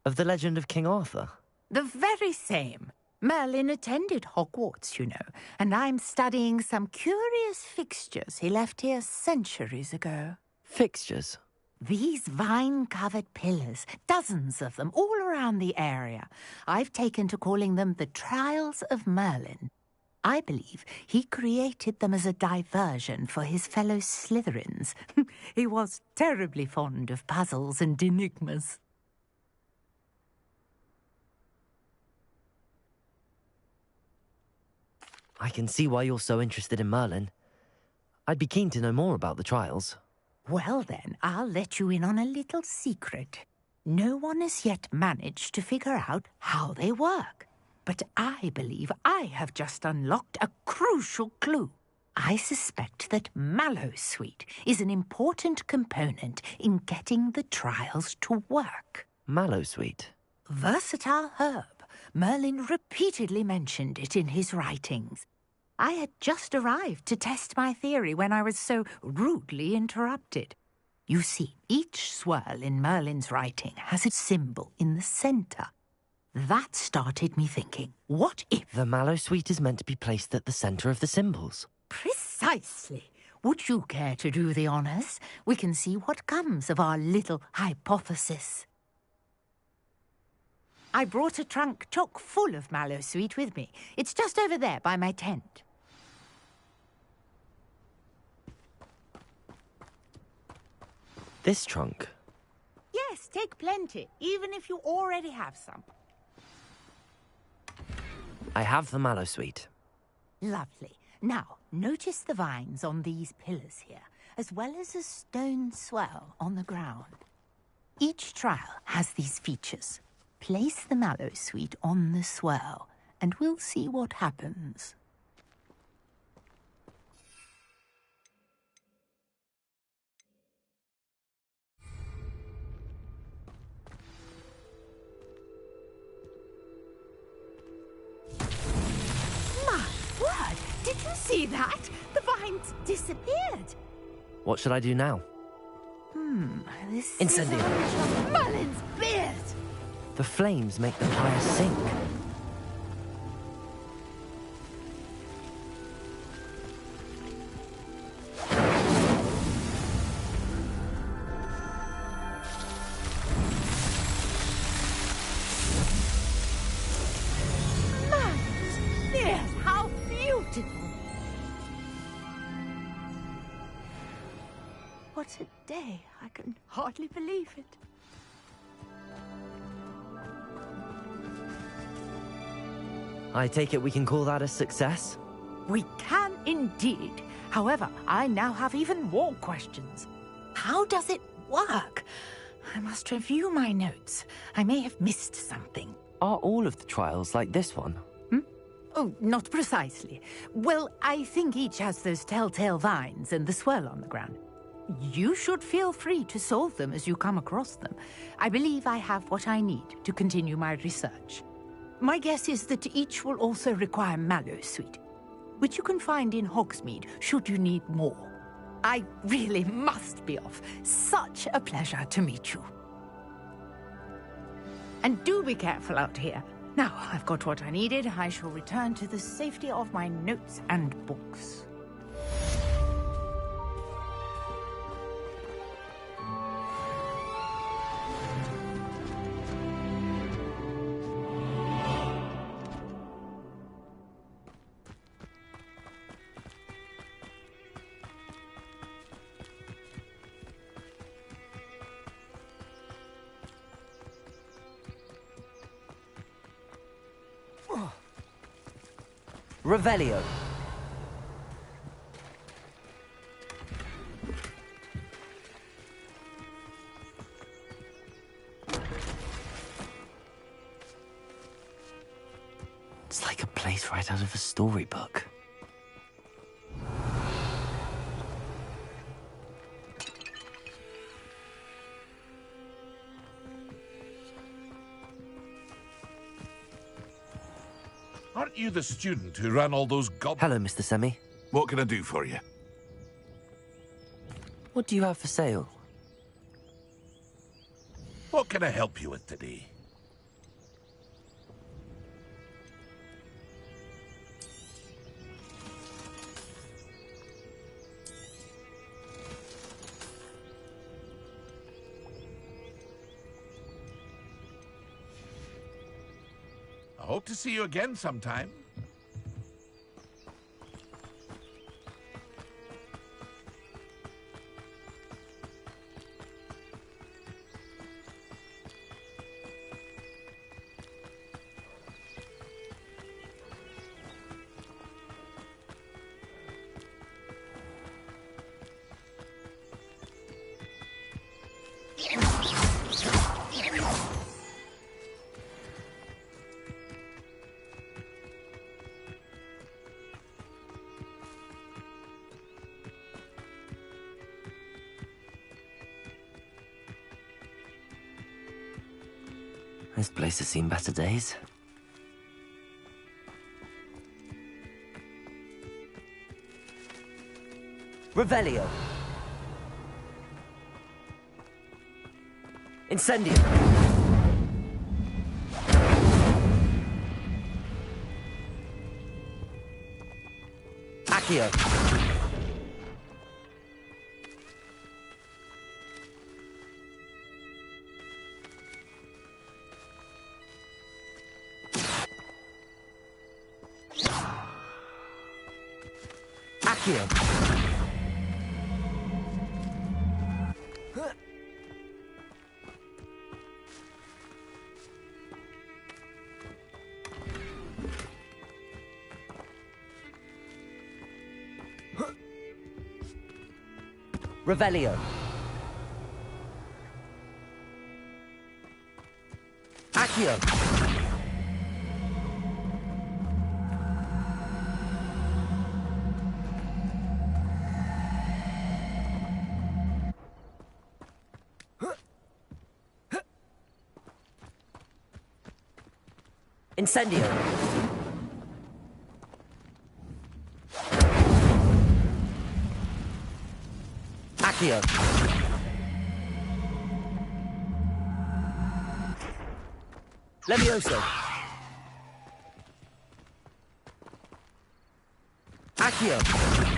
Of the legend of King Arthur? The very same. Merlin attended Hogwarts, you know, and I'm studying some curious fixtures he left here centuries ago. Fixtures? These vine-covered pillars, dozens of them, all around the area. I've taken to calling them the Trials of Merlin. I believe he created them as a diversion for his fellow Slytherins. He was terribly fond of puzzles and enigmas. I can see why you're so interested in Merlin. I'd be keen to know more about the trials. Well then, I'll let you in on a little secret. No one has yet managed to figure out how they work. But I believe I have just unlocked a crucial clue. I suspect that Mallowsweet is an important component in getting the trials to work. Mallowsweet? Versatile herb. Merlin repeatedly mentioned it in his writings. I had just arrived to test my theory when I was so rudely interrupted. You see, each swirl in Merlin's writing has a symbol in the centre. That started me thinking, what if... The Mallowsweet is meant to be placed at the centre of the symbols. Precisely. Would you care to do the honours? We can see what comes of our little hypothesis. I brought a trunk chock full of Mallowsweet with me. It's just over there by my tent. This trunk? Yes, take plenty, even if you already have some. I have the Mallowsweet. Lovely. Now, notice the vines on these pillars here, as well as a stone swell on the ground. Each trial has these features. Place the Mallowsweet on the swirl, and we'll see what happens. My word! Did you see that? The vines disappeared. What should I do now? This Incendio. is Merlin's beard! The flames make the fire sink. Merlin's beard! How beautiful! What a day! I can hardly believe it. I take it we can call that a success? We can indeed. However, I now have even more questions. How does it work? I must review my notes. I may have missed something. Are all of the trials like this one? Oh, not precisely. Well, I think each has those telltale vines and the swirl on the ground. You should feel free to solve them as you come across them. I believe I have what I need to continue my research. My guess is that each will also require Mallowsweet, which you can find in Hogsmeade should you need more. I really must be off. Such a pleasure to meet you. And do be careful out here. Now I've got what I needed. I shall return to the safety of my notes and books. Revelio. It's like a place right out of a storybook. Aren't you the student who ran all those Hello, Mr. Semi. What can I do for you? What do you have for sale? What can I help you with today? I hope to see you again sometime. This place has seen better days. Revelio. Incendio. Accio. Accio. Revelio. Accio. Incendio. Accio. Levioso. Accio.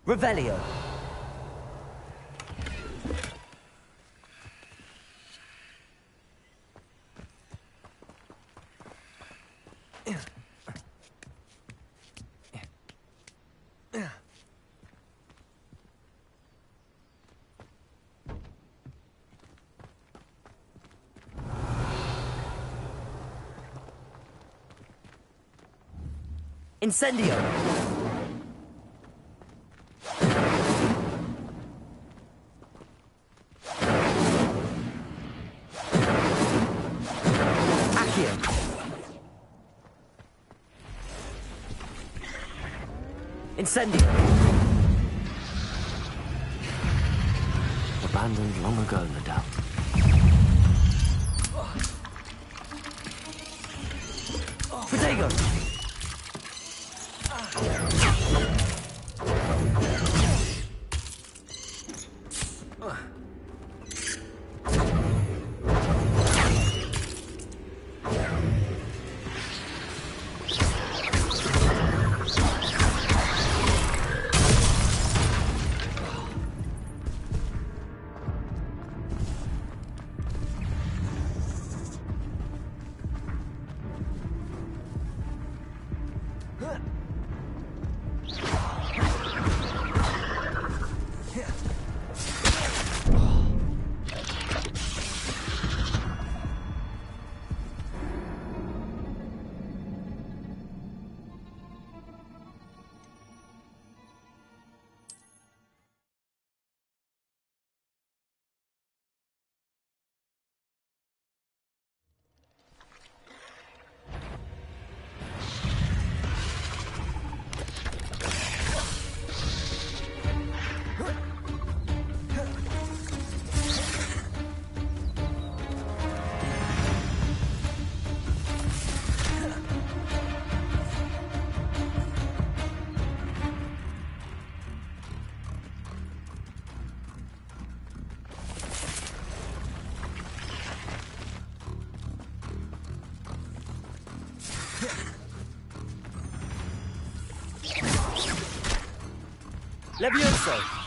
Revelio. Incendio. Incendio. abandoned long ago, no doubt. Protego! Levioso!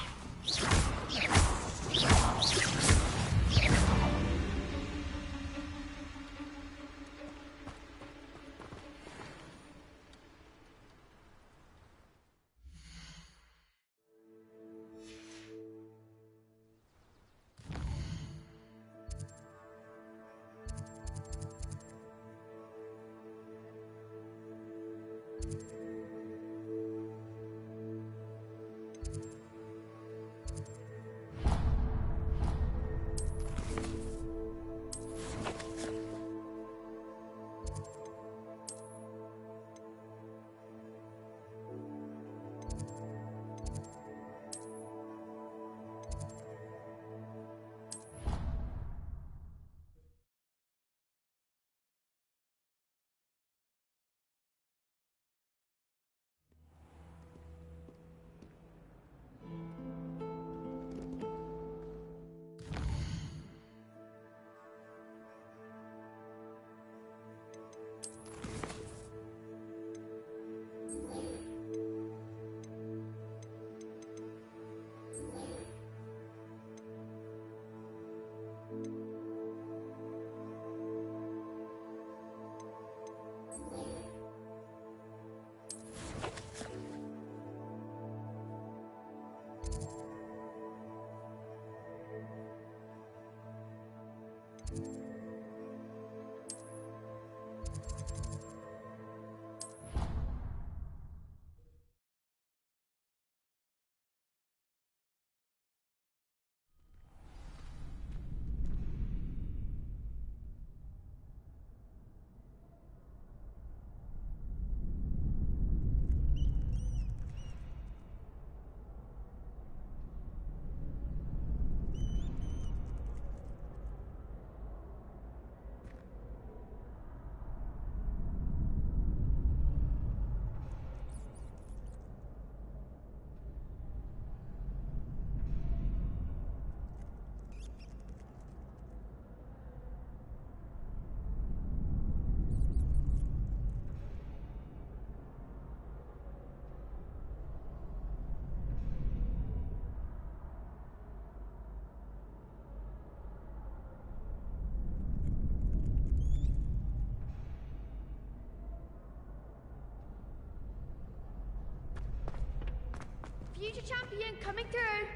Future champion coming through.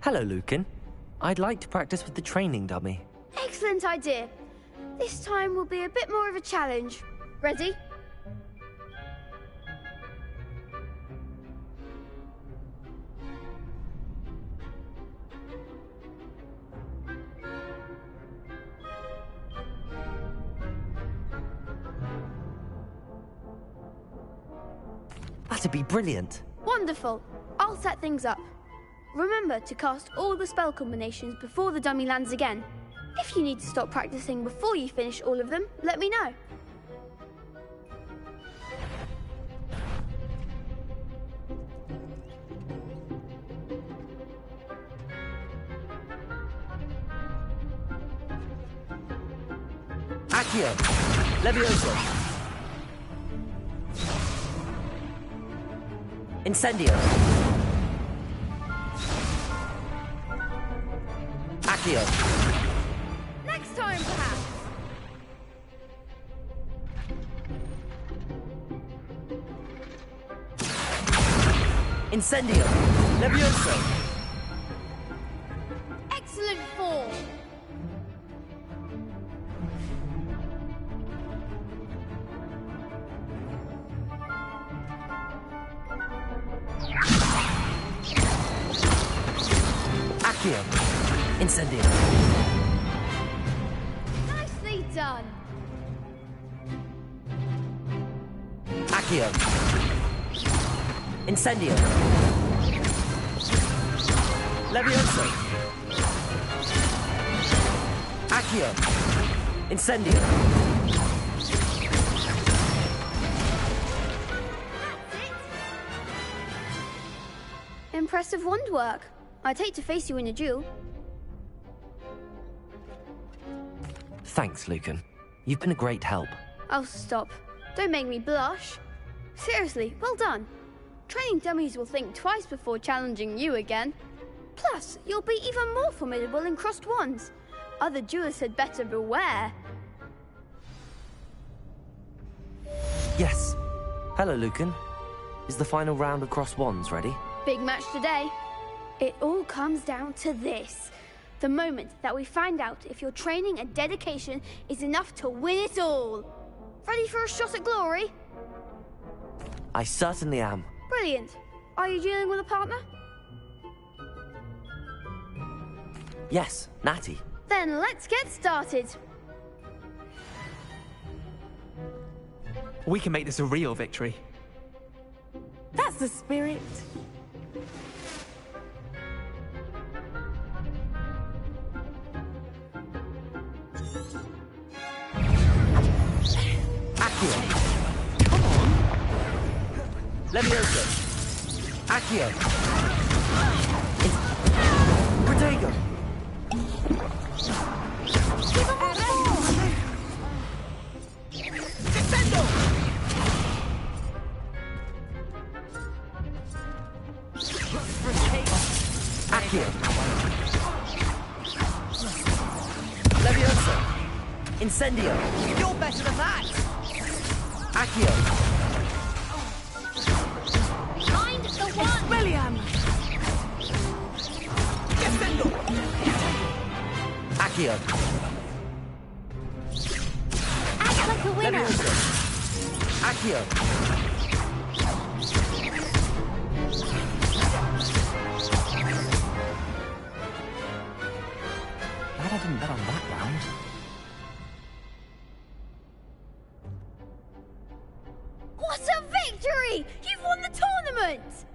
Hello, Lucan. I'd like to practice with the training dummy. Excellent idea. This time will be a bit more of a challenge. Ready? That'd be brilliant. Wonderful. I'll set things up. Remember to cast all the spell combinations before the dummy lands again. If you need to stop practicing before you finish all of them, let me know. Accio! Levioso! Incendio! Accio! Next time, perhaps. Incendio! Levioso! Excellent form. Accio! Incendio! Nicely done. Accio! Incendio! Levioso! Accio! Incendio! Impressive wand work. I'd hate to face you in a duel. Thanks, Lucan. You've been a great help. Oh, stop. Don't make me blush. Seriously, well done. Training dummies will think twice before challenging you again. Plus, you'll be even more formidable in crossed wands. Other duelists had better beware. Yes. Hello, Lucan. Is the final round of cross wands ready? Big match today. It all comes down to this. The moment that we find out if your training and dedication is enough to win it all. Ready for a shot at glory? I certainly am. Brilliant. Are you dealing with a partner? Yes, Natty. Then let's get started. We can make this a real victory. That's the spirit. Accio! Come on! Levioso! Accio! Protego! Defendo! Accio! Levioso! Incendio! You're better than that! Accio! Mind the one! William! Defendo! Accio! Act like a winner! Levioso! Accio! Glad I didn't bet on that round. What a victory! You've won the tournament!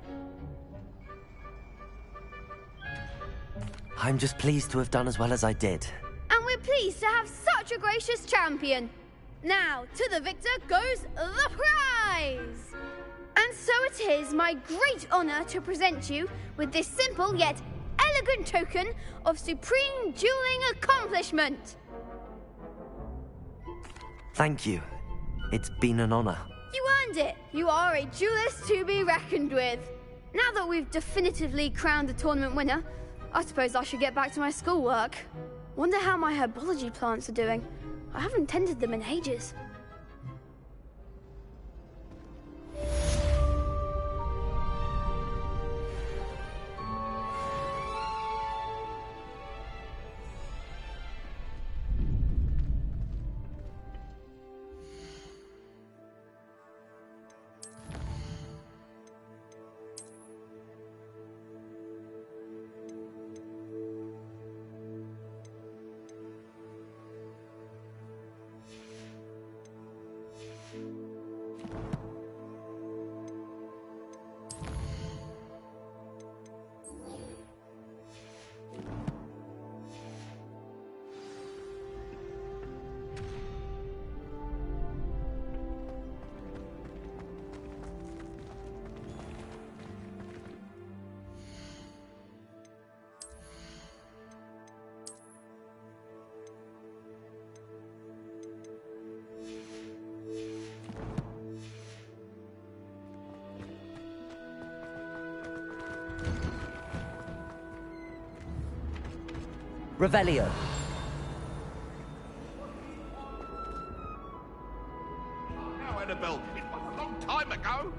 I'm just pleased to have done as well as I did. And we're pleased to have such a gracious champion. Now, to the victor goes the prize! And so it is my great honor to present you with this simple yet elegant token of supreme dueling accomplishment. Thank you. It's been an honor. You earned it. You are a duelist to be reckoned with. Now that we've definitively crowned the tournament winner, I suppose I should get back to my schoolwork. Wonder how my herbology plants are doing. I haven't tended them in ages. Revelio. Now, Annabelle, it was a long time ago.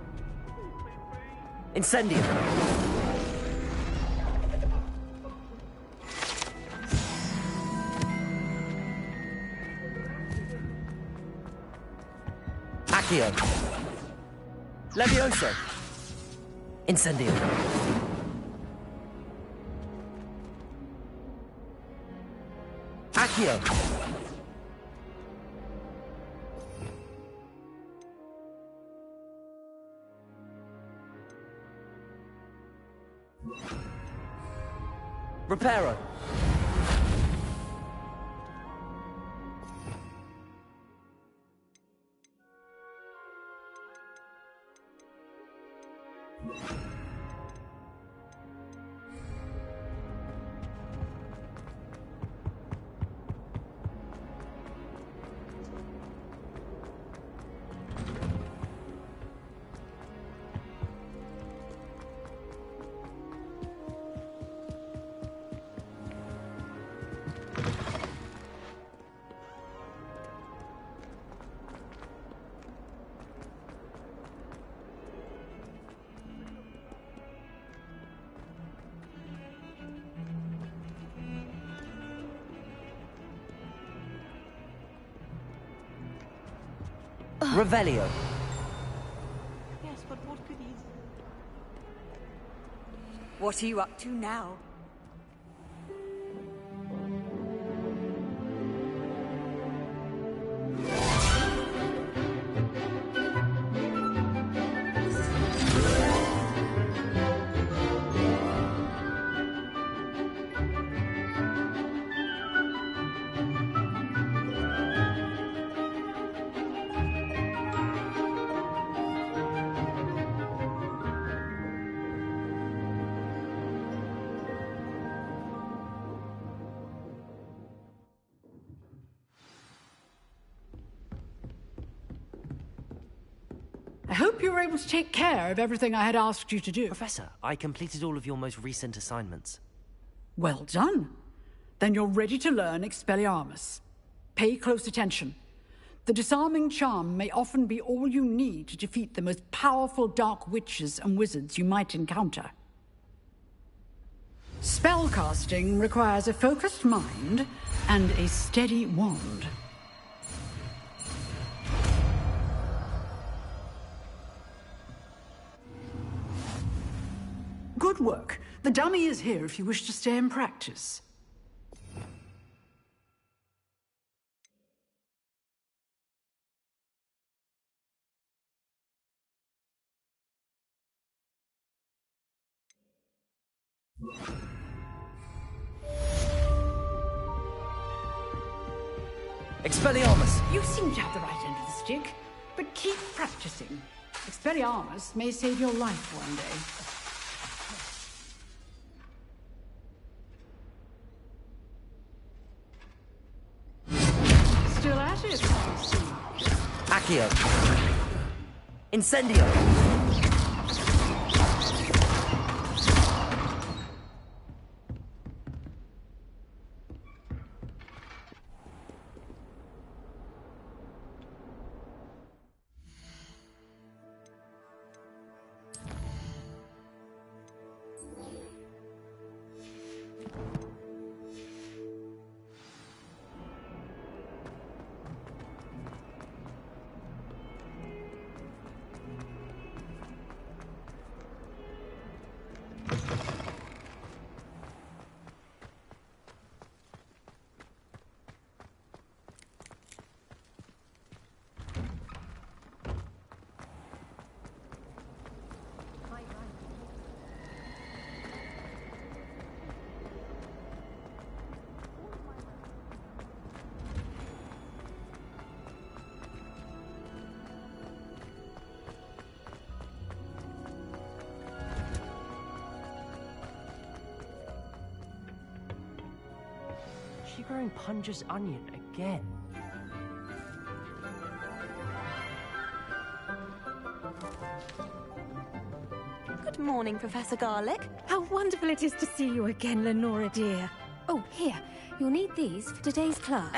Incendio. Accio. Levioso. Incendio. Accio. Reparo. Revelio. Yes, but what could he... What are you up to now? I hope you were able to take care of everything I had asked you to do. Professor, I completed all of your most recent assignments. Well done. Then you're ready to learn Expelliarmus. Pay close attention. The disarming charm may often be all you need to defeat the most powerful dark witches and wizards you might encounter. Spellcasting requires a focused mind and a steady wand. Good work. The dummy is here if you wish to stay and practice. Expelliarmus! You seem to have the right end of the stick, but keep practicing. Expelliarmus may save your life one day. Still at it, I see. Accio. Incendio. She growing Punja's onion again. Good morning, Professor Garlick. How wonderful it is to see you again, Lenora dear. Oh, here. You'll need these for today's class.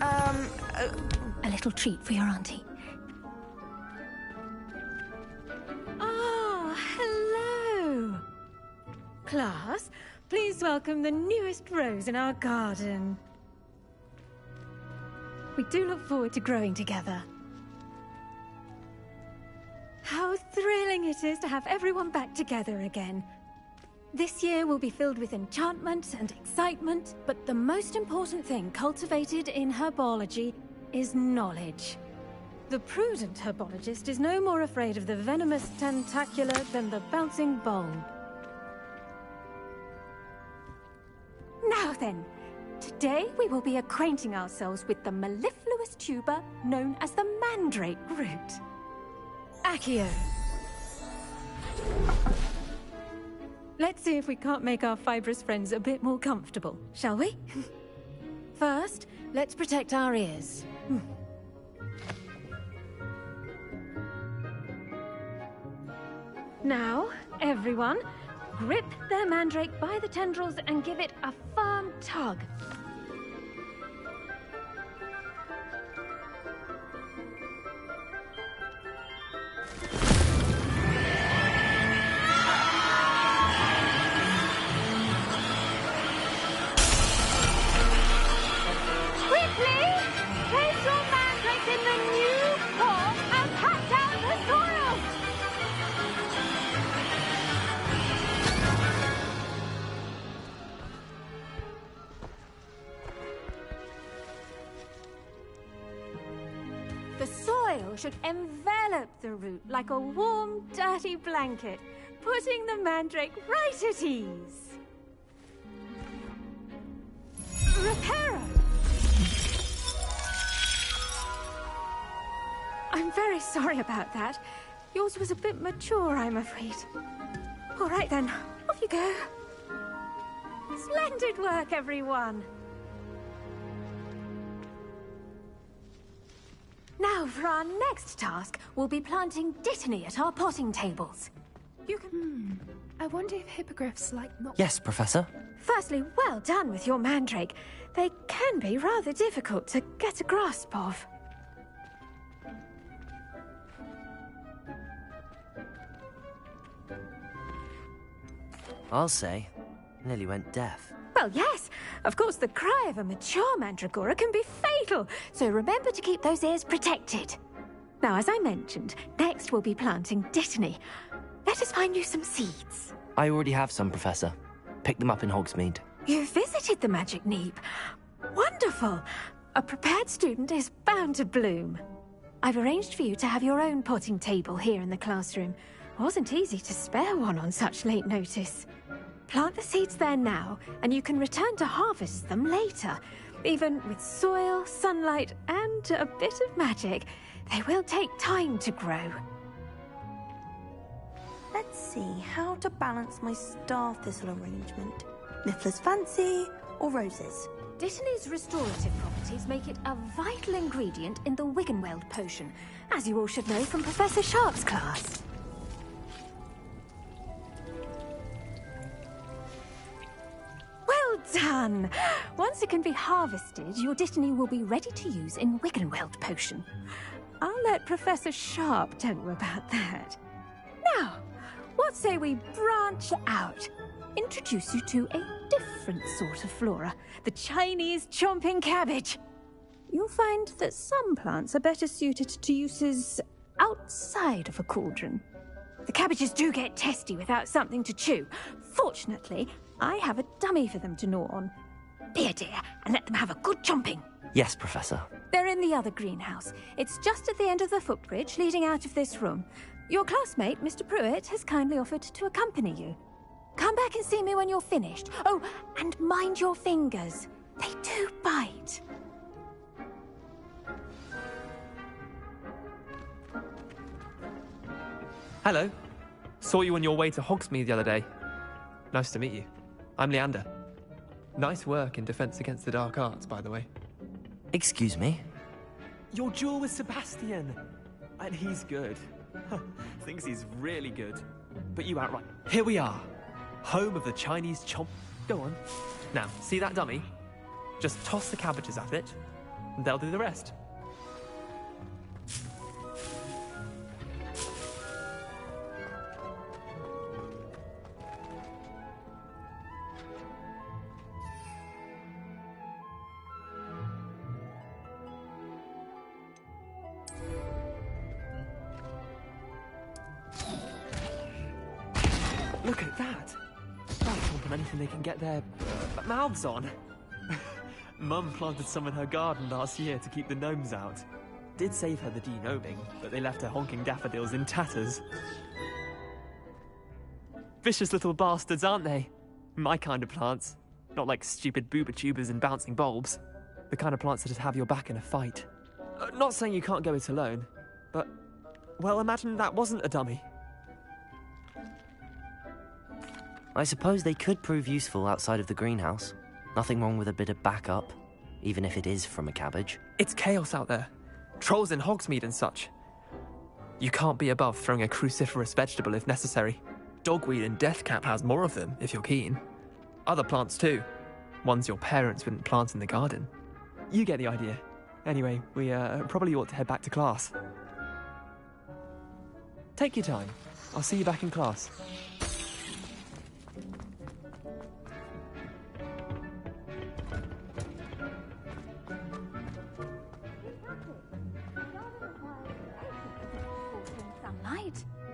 A little treat for your auntie. Oh, hello! Class, please welcome the newest rose in our garden. We do look forward to growing together. How thrilling it is to have everyone back together again. This year will be filled with enchantment and excitement, but the most important thing cultivated in herbology is knowledge. The prudent herbologist is no more afraid of the venomous tentacula than the bouncing bulb. Now then, today we will be acquainting ourselves with the mellifluous tuber known as the mandrake root. Accio. Let's see if we can't make our fibrous friends a bit more comfortable, shall we? First, let's protect our ears. Now, everyone, grip their mandrake by the tendrils and give it a firm tug. Should envelop the root like a warm, dirty blanket, putting the mandrake right at ease. Reparo! I'm very sorry about that. Yours was a bit mature, I'm afraid. All right then, off you go. Splendid work, everyone. Now, for our next task, we'll be planting dittany at our potting tables. You can... I wonder if hippogriffs like not... Yes, Professor. Firstly, well done with your mandrake. They can be rather difficult to get a grasp of. I'll say, nearly went deaf. Well, yes. Of course, the cry of a mature mandragora can be fatal, so remember to keep those ears protected. Now, as I mentioned, next we'll be planting dittany. Let us find you some seeds. I already have some, Professor. Picked them up in Hogsmeade. You visited the Magic Neep. Wonderful. A prepared student is bound to bloom. I've arranged for you to have your own potting table here in the classroom. Wasn't easy to spare one on such late notice. Plant the seeds there now, and you can return to harvest them later. Even with soil, sunlight, and a bit of magic, they will take time to grow. Let's see how to balance my star thistle arrangement. Niffler's fancy or roses? Dittany's restorative properties make it a vital ingredient in the Wiggenweld potion, as you all should know from Professor Sharp's class. Well done! Once it can be harvested, your dittany will be ready to use in Wiggenweld potion. I'll let Professor Sharp tell you about that. Now, what say we branch out? Introduce you to a different sort of flora, the Chinese chomping cabbage. You'll find that some plants are better suited to uses outside of a cauldron. The cabbages do get testy without something to chew. Fortunately, I have a dummy for them to gnaw on. Be a dear and let them have a good chomping. Yes, Professor. They're in the other greenhouse. It's just at the end of the footbridge leading out of this room. Your classmate, Mr. Pruitt, has kindly offered to accompany you. Come back and see me when you're finished. Oh, and mind your fingers. They do bite. Hello. Saw you on your way to Hogsmeade the other day. Nice to meet you. I'm Leander. Nice work in Defense Against the Dark Arts, by the way. Excuse me? Your duel with Sebastian. And he's good. Thinks he's really good. But you outright. Here we are. Home of the Chinese chomp. Go on. Now, see that dummy? Just toss the cabbages at it, and they'll do the rest. Look at that! They'll jump on anything they can get their mouths on. Mum planted some in her garden last year to keep the gnomes out. Did save her the de-gnoming, but they left her honking daffodils in tatters. Vicious little bastards, aren't they? My kind of plants. Not like stupid booba tubers and bouncing bulbs. The kind of plants that'd have your back in a fight. Not saying you can't go it alone, but... well, imagine that wasn't a dummy. I suppose they could prove useful outside of the greenhouse. Nothing wrong with a bit of backup, even if it is from a cabbage. It's chaos out there. Trolls in Hogsmeade and such. You can't be above throwing a cruciferous vegetable if necessary. Dogweed and deathcap has more of them, if you're keen. Other plants too. Ones your parents wouldn't plant in the garden. You get the idea. Anyway, we probably ought to head back to class. Take your time. I'll see you back in class.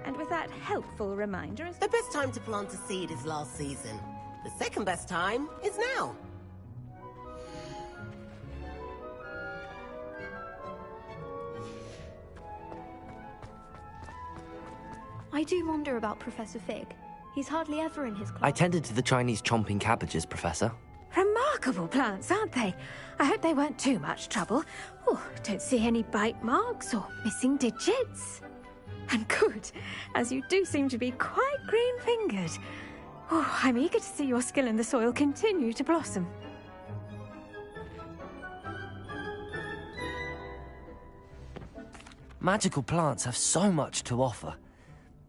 And with that helpful reminder... The best time to plant a seed is last season. The second best time is now. I do wonder about Professor Fig. He's hardly ever in his class. I tended to the Chinese chomping cabbages, Professor. Remarkable plants, aren't they? I hope they weren't too much trouble. Oh, don't see any bite marks or missing digits. And good, as you do seem to be quite green-fingered. Oh, I'm eager to see your skill in the soil continue to blossom. Magical plants have so much to offer.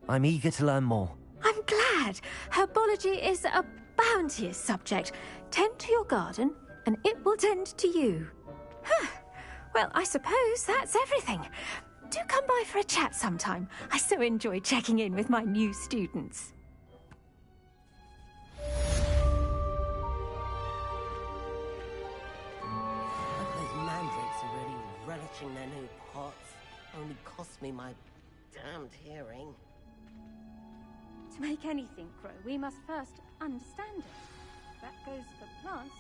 I'm eager to learn more. I'm glad. Herbology is a bounteous subject. Tend to your garden, and it will tend to you. Well, I suppose that's everything. Do come by for a chat sometime. I so enjoy checking in with my new students. Those mandrakes are really relishing their new pots. Only cost me my damned hearing. To make anything grow, we must first understand it. That goes for plants